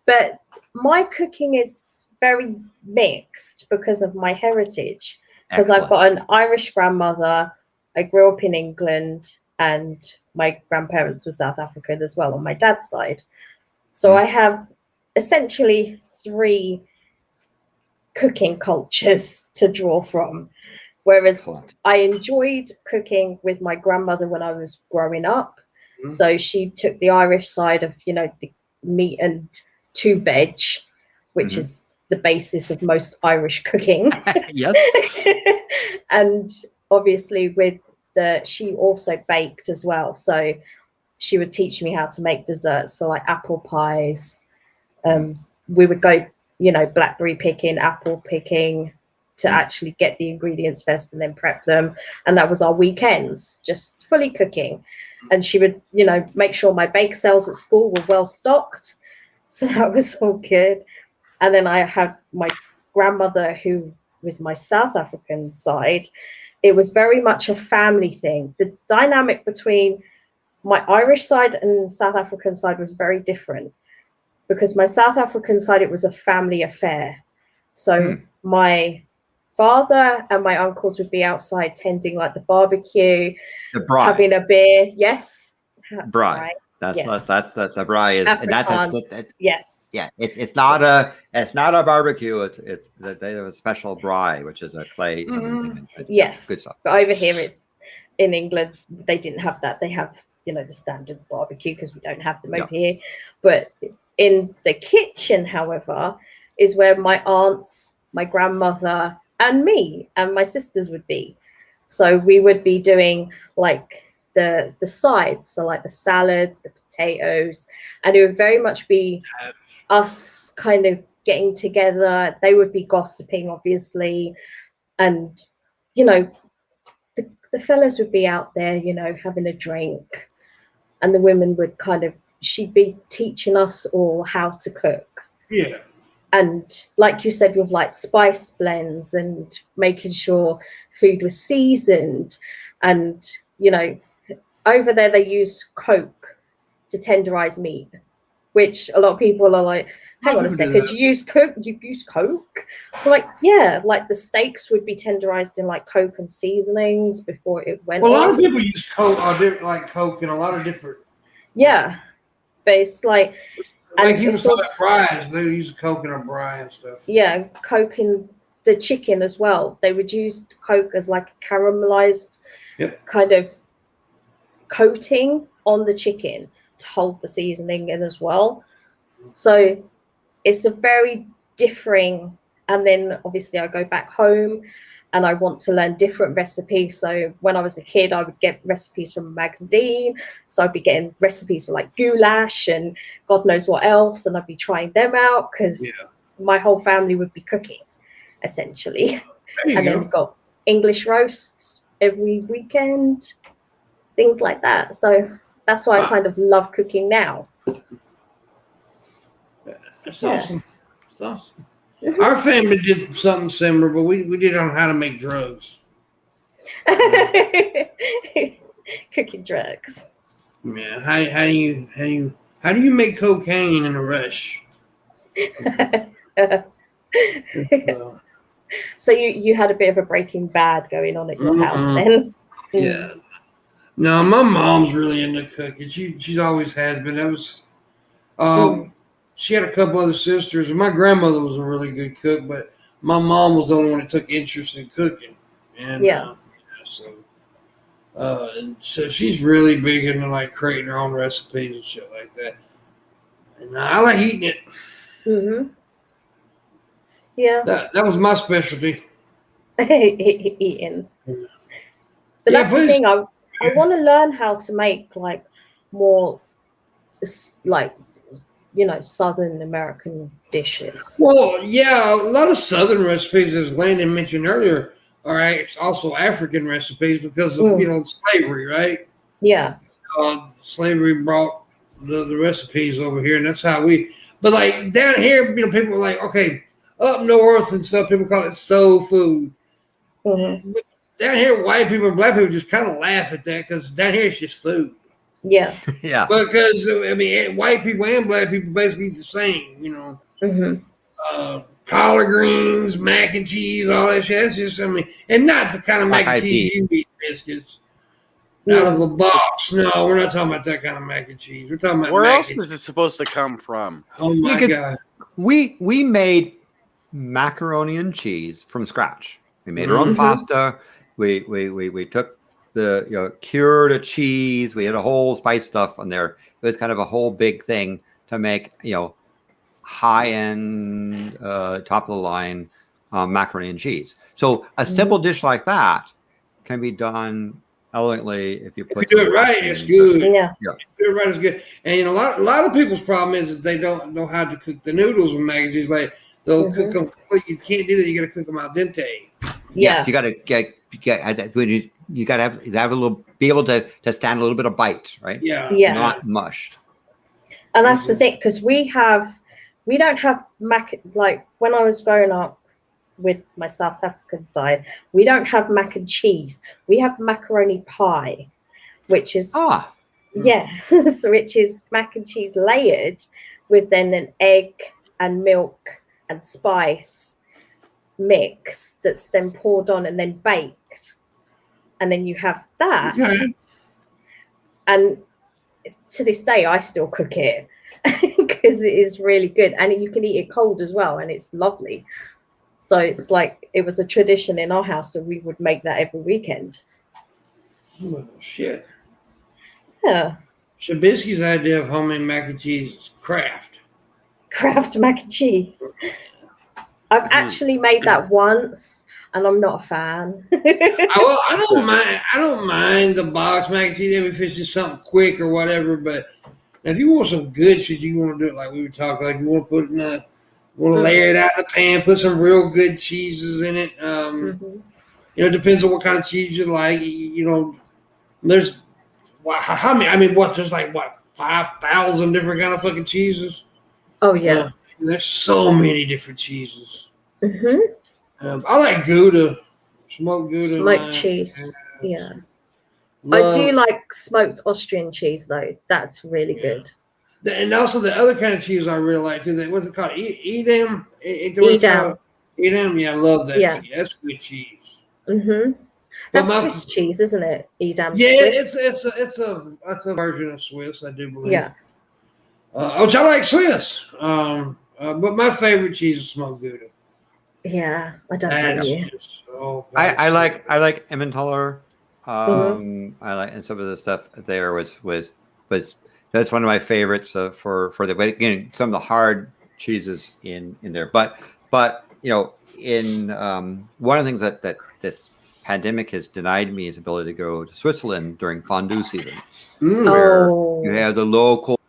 Speaker 3: But my cooking is very mixed because of my heritage. Because I've got an Irish grandmother. I grew up in England, and my grandparents were South African as well on my dad's side. So I have essentially 3 cooking cultures to draw from. Whereas I enjoyed cooking with my grandmother when I was growing up. So she took the Irish side of, the meat and 2 veg, which is the basis of most Irish cooking.
Speaker 4: Yes.
Speaker 3: And obviously she also baked as well. So she would teach me how to make desserts. So like apple pies. We would go, blackberry picking, apple picking to actually get the ingredients first and then prep them. And that was our weekends, just fully cooking. And she would, make sure my bake sales at school were well stocked. So that was all good. And then I had my grandmother, who was my South African side. It was very much a family thing. The dynamic between my Irish side and South African side was very different, because my South African side, it was a family affair. So my father and my uncles would be outside tending like the barbecue, having a beer. Yes.
Speaker 4: Braai. That's the braai is, and that's
Speaker 3: yes.
Speaker 4: Yeah, it's not a barbecue. They have a special braai, which is a clay.
Speaker 3: Yes,
Speaker 4: good stuff.
Speaker 3: But over here, it's in England. They didn't have that. They have the standard barbecue, because we don't have them over here. But in the kitchen, however, is where my aunts, my grandmother, and me and my sisters would be. So we would be doing like the sides, so like the salad, the potatoes, and it would very much be us kind of getting together. They would be gossiping, obviously, and the fellas would be out there, having a drink, and the women would she'd be teaching us all how to cook.
Speaker 1: Yeah.
Speaker 3: And like you said, with like spice blends and making sure food was seasoned, and over there they use Coke to tenderize meat, which a lot of people are like, hang on a second, you use Coke? I'm like, yeah, like the steaks would be tenderized in like Coke and seasonings before it went on.
Speaker 1: A lot of people use Coke, like Coke in a lot of different.
Speaker 3: Yeah, but it's like
Speaker 1: even some fries, they use Coke in a braai and stuff.
Speaker 3: Yeah, Coke in the chicken as well. They would use Coke as like a caramelized kind of coating on the chicken to hold the seasoning in as well. So it's a very differing. And then obviously I go back home and I want to learn different recipes. So when I was a kid, I would get recipes from a magazine. So I'd be getting recipes for like goulash and God knows what else. And I'd be trying them out because my whole family would be cooking, essentially. And then we've got English roasts every weekend, things like that. So that's why I kind of love cooking now.
Speaker 1: That's
Speaker 3: Yeah.
Speaker 1: awesome. That's awesome. Our family did something similar, but we did it on how to make drugs.
Speaker 3: Cooking drugs.
Speaker 1: Yeah, how do you make cocaine in a rush?
Speaker 3: So you had a bit of a Breaking Bad going on at your house then?
Speaker 1: Yeah. No, my mom's really into cooking. She's always has been. That was she had a couple other sisters, and my grandmother was a really good cook, but my mom was the only one that took interest in cooking. And and so she's really big into like creating her own recipes and shit like that. And I like eating it.
Speaker 3: Mm-hmm. Yeah.
Speaker 1: That was my specialty.
Speaker 3: Eating. But
Speaker 1: Yeah,
Speaker 3: that's the thing. I want to learn how to make like more like Southern American dishes.
Speaker 1: Well, yeah, a lot of Southern recipes, as Landon mentioned earlier, are also African recipes because of slavery, right?
Speaker 3: Yeah.
Speaker 1: Slavery brought the recipes over here, and that's how we. But like down here, people are like, okay, up north and stuff, people call it soul food.
Speaker 3: Mm-hmm.
Speaker 1: But down here, white people and black people just kind of laugh at that because down here it's just food.
Speaker 3: Yeah.
Speaker 4: Yeah.
Speaker 1: Because white people and black people basically eat the same,
Speaker 3: Mm-hmm.
Speaker 1: Collard greens, mac and cheese, all that shit. That's just, and not the kind of mac and cheese you eat, biscuits out of the box. No, we're not talking about that kind of mac and cheese. We're talking about
Speaker 2: where else is it supposed to come from?
Speaker 1: Oh my God.
Speaker 4: We made macaroni and cheese from scratch. We made our own pasta. We took the cured a cheese. We had a whole spice stuff on there. It was kind of a whole big thing to make high end, top of the line macaroni and cheese. So a simple dish like that can be done elegantly if you
Speaker 1: do it right. It's good.
Speaker 3: Yeah.
Speaker 1: Do it right is good. And a lot of people's problem is that they don't know how to cook the noodles with mac and cheese. Like they'll cook them. You can't do that. You got to cook them al dente.
Speaker 4: Yes, you got to get you got to have a little, be able to stand a little bit of bite, right?
Speaker 1: Yeah.
Speaker 3: Yes.
Speaker 4: Not mushed.
Speaker 3: And that's the thing, because we don't have like when I was growing up with my South African side, we don't have mac and cheese. We have macaroni pie, which is yes, which is mac and cheese layered with then an egg and milk and spice mix that's then poured on and then baked. And then you have that.
Speaker 1: Okay.
Speaker 3: And to this day, I still cook it because it is really good. And you can eat it cold as well. And it's lovely. So it's like, it was a tradition in our house that we would make that every weekend.
Speaker 1: Oh, shit.
Speaker 3: Yeah.
Speaker 1: Shabisky's idea of homemade mac and cheese is craft.
Speaker 3: Kraft mac and cheese. I've actually made that once, and I'm not a fan.
Speaker 1: I don't mind the box mac and cheese if it's just something quick or whatever. But if you want some good shit, you want to do it like we were talking. Like you want to put it in a, want to layer it out in the pan, put some real good cheeses in it. It depends on what kind of cheese you like. There's how many? I mean, there's like 5,000 different kind of fucking cheeses.
Speaker 3: Oh yeah.
Speaker 1: There's so many different cheeses.
Speaker 3: Mm-hmm.
Speaker 1: I like Gouda, smoked Gouda.
Speaker 3: Smoked cheese. Yeah. I do like smoked Austrian cheese though. That's really good.
Speaker 1: And also the other kind of cheese I really like too. What's it called? Edam. Edam. Yeah, I love that.
Speaker 3: Yeah.
Speaker 1: Cheese. That's good cheese.
Speaker 3: Mm-hmm. That's Swiss cheese, isn't it? Edam.
Speaker 1: Yeah,
Speaker 3: Swiss.
Speaker 1: it's a version of Swiss, I do believe.
Speaker 3: Yeah.
Speaker 1: Which I like Swiss. But my favorite cheese is smoked Gouda.
Speaker 3: Yeah, I don't know.
Speaker 4: I like Emmentaler. I like, and some of the stuff there was that's one of my favorites for the, but again, some of the hard cheeses in there. But in one of the things that this pandemic has denied me is ability to go to Switzerland during fondue season, where you have the local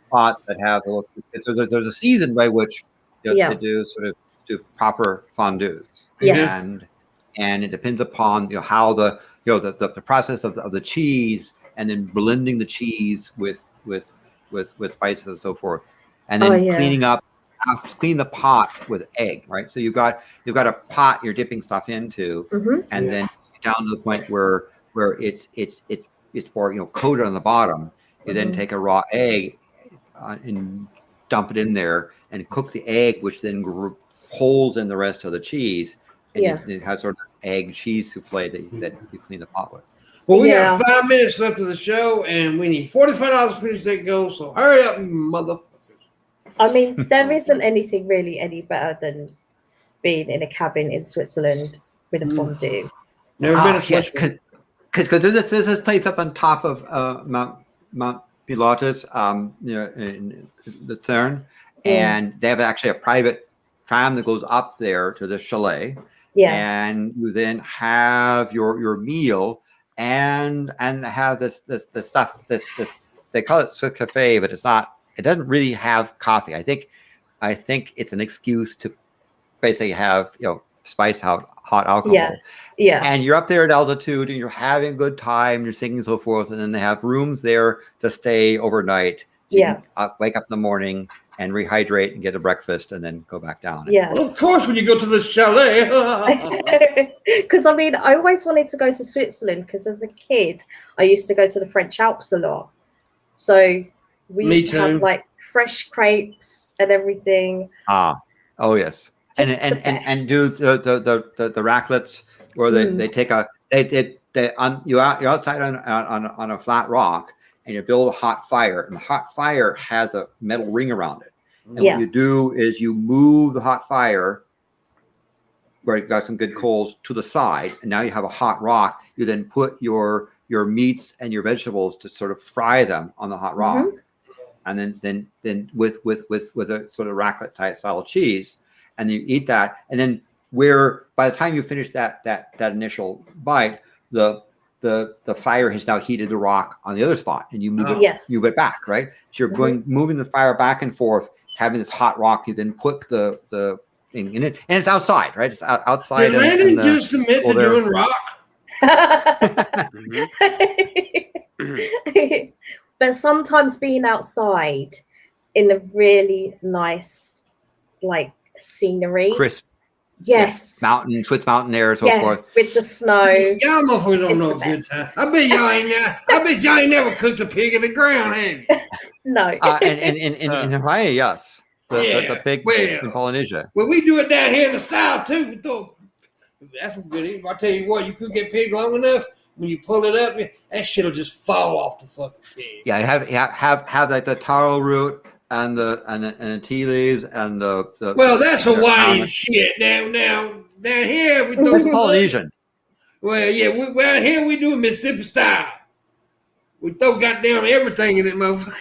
Speaker 4: spots that have the local. So there's a season by which they do proper fondues, and it depends upon how the process of the cheese, and then blending the cheese with spices and so forth, and then cleaning up. Clean the pot with egg, right? So you've got a pot you're dipping stuff into, and then down to the point where it's more coated on the bottom. You then take a raw egg and dump it in there and cook the egg, which then holds in the rest of the cheese, and it has sort of egg cheese souffle that you clean the pot with.
Speaker 1: Well, we got 5 minutes left of the show, and we need $45 to finish that goal. So hurry up, you motherfuckers! I
Speaker 3: mean, there isn't anything really any better than being in a cabin in Switzerland with a fondue.
Speaker 1: Never been to Switzerland.
Speaker 4: Because there's this place up on top of Mount Pilatus, in the Lucerne, and they have actually a private tram that goes up there to the chalet. Yeah, and you then have your meal and have this stuff. This they call it Swiss Cafe, but it's not. It doesn't really have coffee. I think it's an excuse to basically have spiced out hot alcohol. Yeah. And you're up there at altitude and you're having a good time. You're singing and so forth, and then they have rooms there to stay overnight. So you can, wake up in the morning and rehydrate and get a breakfast and then go back down.
Speaker 3: Yeah.
Speaker 1: Well, of course, when you go to the chalet.
Speaker 3: Because I always wanted to go to Switzerland because as a kid, I used to go to the French Alps a lot. So we used to have like fresh crepes and everything.
Speaker 4: Oh yes. And do the raclettes where they take you're outside on a flat rock and you build a hot fire, and the hot fire has a metal ring around it. And what you do is you move the hot fire where you've got some good coals to the side, and now you have a hot rock. You then put your meats and your vegetables to sort of fry them on the hot rock, and then with a sort of raclette type style cheese. And you eat that, and then where by the time you finish that initial bite, the fire has now heated the rock on the other spot, and you move it back, right? So you're moving the fire back and forth, having this hot rock. You then put the thing in it, and it's outside, right? It's outside.
Speaker 1: Did Landon just admit to doing rock?
Speaker 3: But sometimes being outside in a really nice scenery,
Speaker 4: crisp,
Speaker 3: yes,
Speaker 4: Swiss mountain air, and so forth,
Speaker 3: with the snow.
Speaker 1: Y'all motherfuckers don't know a good time. I bet y'all ain't never cooked a pig in the ground, have you?
Speaker 3: No.
Speaker 4: In Hawaii, yes, the pig in Polynesia.
Speaker 1: Well, we do it down here in the south too. That's a good eating. I tell you what, you cook that pig long enough, when you pull it up, that shit'll just fall off the fucking pig.
Speaker 4: Yeah, have like the taro root. And the tea leaves and the
Speaker 1: well, that's Hawaiian shit. Now down here we throw
Speaker 4: Polynesian.
Speaker 1: Well, yeah, out here we do it Mississippi style. We throw goddamn everything in it, motherfucker.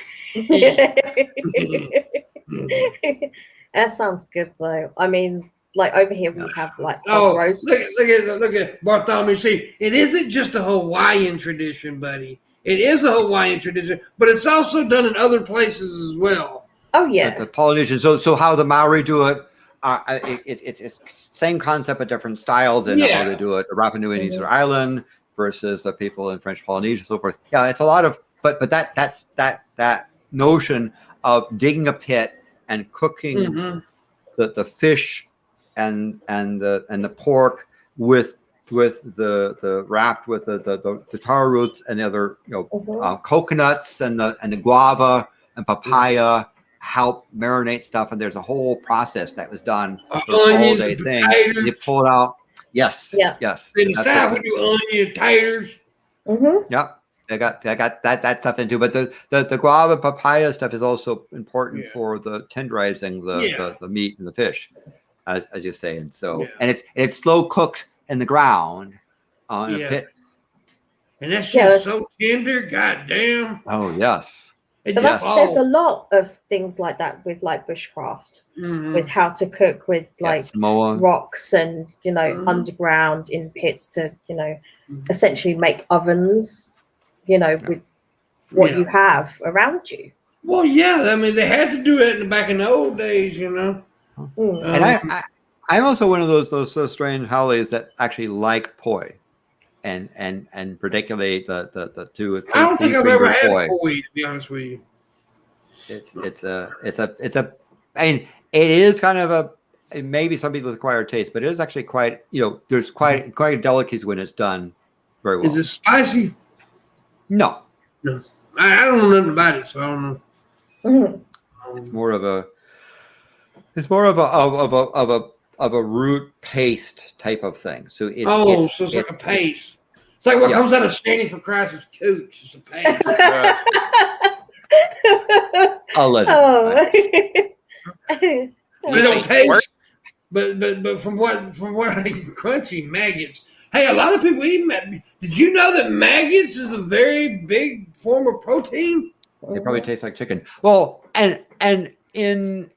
Speaker 3: That sounds good though. I mean, over here we have
Speaker 1: roasts. Look at Bartholomew. See, it isn't just a Hawaiian tradition, buddy. It is a Hawaiian tradition, but it's also done in other places as well.
Speaker 3: Oh yeah,
Speaker 4: the Polynesian. So how the Maori do it, it's same concept, but different style than how they do it. The Rapa Nui and Easter Island versus the people in French Polynesia, and so forth. Yeah, it's a lot of, but that's that notion of digging a pit and cooking the fish and the pork with the wrapped with the taro roots and the other coconuts and the guava and papaya help marinate stuff, and there's a whole process that was done for the all-day thing. You pull it out. Yes. Yes.
Speaker 1: In the south we do onion taters.
Speaker 4: Yep. They got that stuff into, but the guava papaya stuff is also important for the tenderizing the meat and the fish, as you say, and so and it's slow cooked in the ground in a pit.
Speaker 1: And that shit's so tender, goddamn.
Speaker 4: Oh yes.
Speaker 3: But there's a lot of things like that with bushcraft, with how to cook with rocks and underground in pits to essentially make ovens, with what you have around you.
Speaker 1: Well, yeah, I mean they had to do it back in the old days,
Speaker 4: And I'm also one of those strange howlies that actually like poi, and particularly the two.
Speaker 1: I don't think I've ever had poi, to be honest with you.
Speaker 4: it's a. I mean, it is kind of a maybe some people acquire taste, but it is actually quite. There's quite a delicacy when it's done very well.
Speaker 1: Is it spicy?
Speaker 4: No,
Speaker 1: No, I don't know nothing about it, so I don't know.
Speaker 3: Mhm.
Speaker 4: more of a. It's more of a root paste type of thing. So
Speaker 1: So it's like a paste. It's like what comes out of Shanny for Christ's cooch. It's a paste.
Speaker 4: Allegedly.
Speaker 1: It don't taste, but from what I eat, crunchy maggots. Hey, a lot of people eat maggots. Did you know that maggots is a very big form of protein?
Speaker 4: It probably tastes like chicken. Well, and in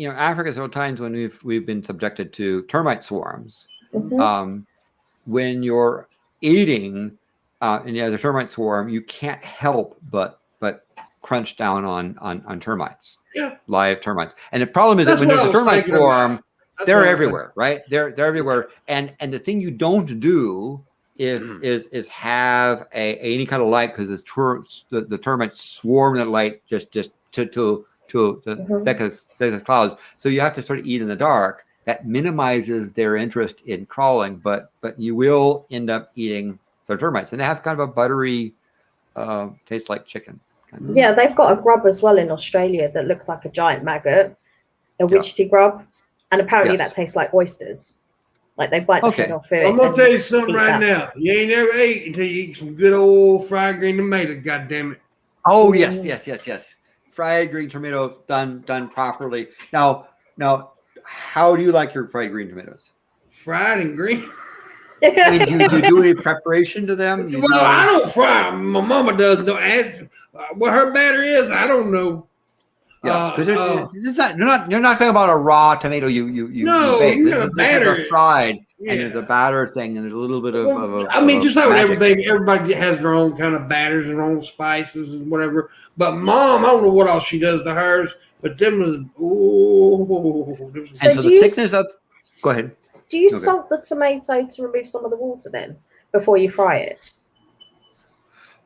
Speaker 4: Africa, several times when we've been subjected to termite swarms, when you're eating and the termite swarm, you can't help but crunch down on termites.
Speaker 1: Yeah,
Speaker 4: live termites. And the problem is that when there's a termite swarm, they're everywhere, right? They're everywhere. And the thing you don't do is have any kind of light, because the termites swarm that light just to thick clouds. So you have to sort of eat in the dark. That minimizes their interest in crawling, but you will end up eating some termites, and they have kind of a buttery taste like chicken.
Speaker 3: Yeah, they've got a grub as well in Australia that looks like a giant maggot, a witchetty grub, and apparently that tastes like oysters. Like they bite the head off it.
Speaker 1: I'm gonna tell you something right now. You ain't never ate until you eat some good old fried green tomato. God damn it!
Speaker 4: Oh yes. Fried green tomato done properly. Now, how do you like your fried green tomatoes?
Speaker 1: Fried and green.
Speaker 4: I mean, do you do any preparation to them?
Speaker 1: I don't fry them. My mama does. No, what her batter is, I don't know.
Speaker 4: Yeah, because you're not talking about a raw tomato you bake.
Speaker 1: You got a batter.
Speaker 4: This is a fried, and there's a batter thing, and there's a little bit of
Speaker 1: just like with everything, everybody has their own kind of batters, their own spices and whatever. But Mom, I don't know what else she does to hers, but them was
Speaker 3: So
Speaker 4: and so the thickness of. Go ahead.
Speaker 3: Do you salt the tomato to remove some of the water then before you fry it?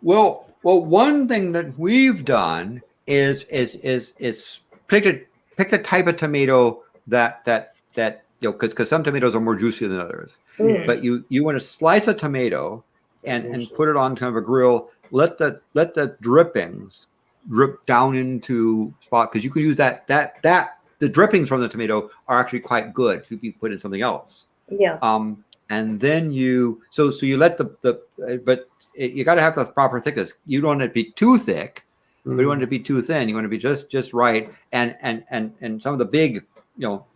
Speaker 4: Well, one thing that we've done is pick the type of tomato that because some tomatoes are more juicy than others. But you want to slice a tomato and put it on kind of a grill. Let the drippings drip down into spot, because you could use that the drippings from the tomato are actually quite good to be put in something else.
Speaker 3: Yeah.
Speaker 4: And then you let but you got to have the proper thickness. You don't want it to be too thick, but you want it to be too thin. You want to be just right. And some of the big,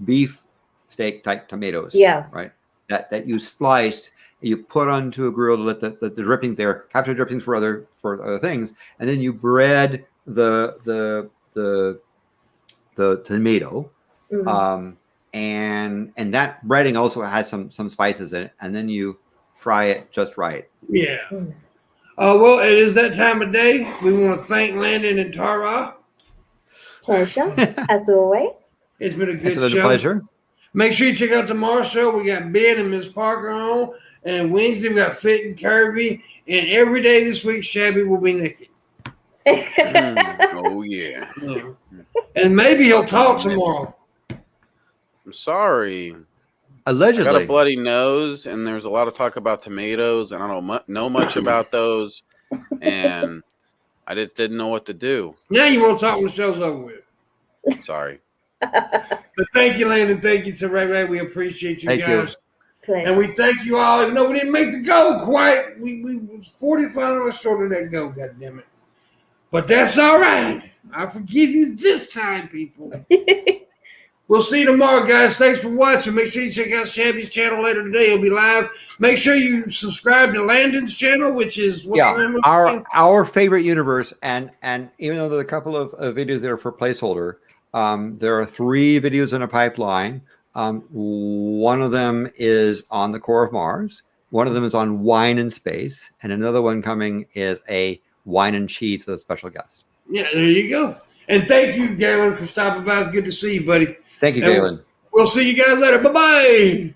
Speaker 4: beef steak type tomatoes. Yeah. Right. That you slice, you put onto a grill to let the dripping there, capture drippings for other things, and then you bread the tomato, and that breading also has some spices in it, and then you fry it just right.
Speaker 1: Yeah. Well, it is that time of day. We want to thank Landon and Tara.
Speaker 3: Pleasure, as always.
Speaker 1: It's been a good show.
Speaker 4: It's been a pleasure.
Speaker 1: Make sure you check out tomorrow's show. We got Ben and Miss Parker on, and Wednesday we got Fit and Curvy, and every day this week Shabby will be naked.
Speaker 2: Oh yeah.
Speaker 1: And maybe he'll talk tomorrow.
Speaker 2: I'm sorry.
Speaker 4: Allegedly.
Speaker 2: I got a bloody nose, and there's a lot of talk about tomatoes, and I don't know much about those, and I just didn't know what to do.
Speaker 1: Now you won't talk when the show's over with.
Speaker 2: Sorry.
Speaker 1: But thank you, Landon. Thank you to Ray Ray. We appreciate you guys. And we thank you all. Even though we didn't make the goal quite, we was 45 minutes short of that goal, goddammit. But that's all right. I forgive you this time, people. We'll see you tomorrow, guys. Thanks for watching. Make sure you check out Shabby's channel later today. He'll be live. Make sure you subscribe to Landon's channel, which is the name of
Speaker 4: our favorite universe. And even though there are a couple of videos that are for placeholder, there are 3 videos in a pipeline. One of them is on the core of Mars. One of them is on wine and space, and another one coming is a wine and cheese with a special guest.
Speaker 1: Yeah, there you go. And thank you, Galen, for stopping by. Good to see you, buddy.
Speaker 4: Thank you, Galen.
Speaker 1: We'll see you guys later. Bye-bye.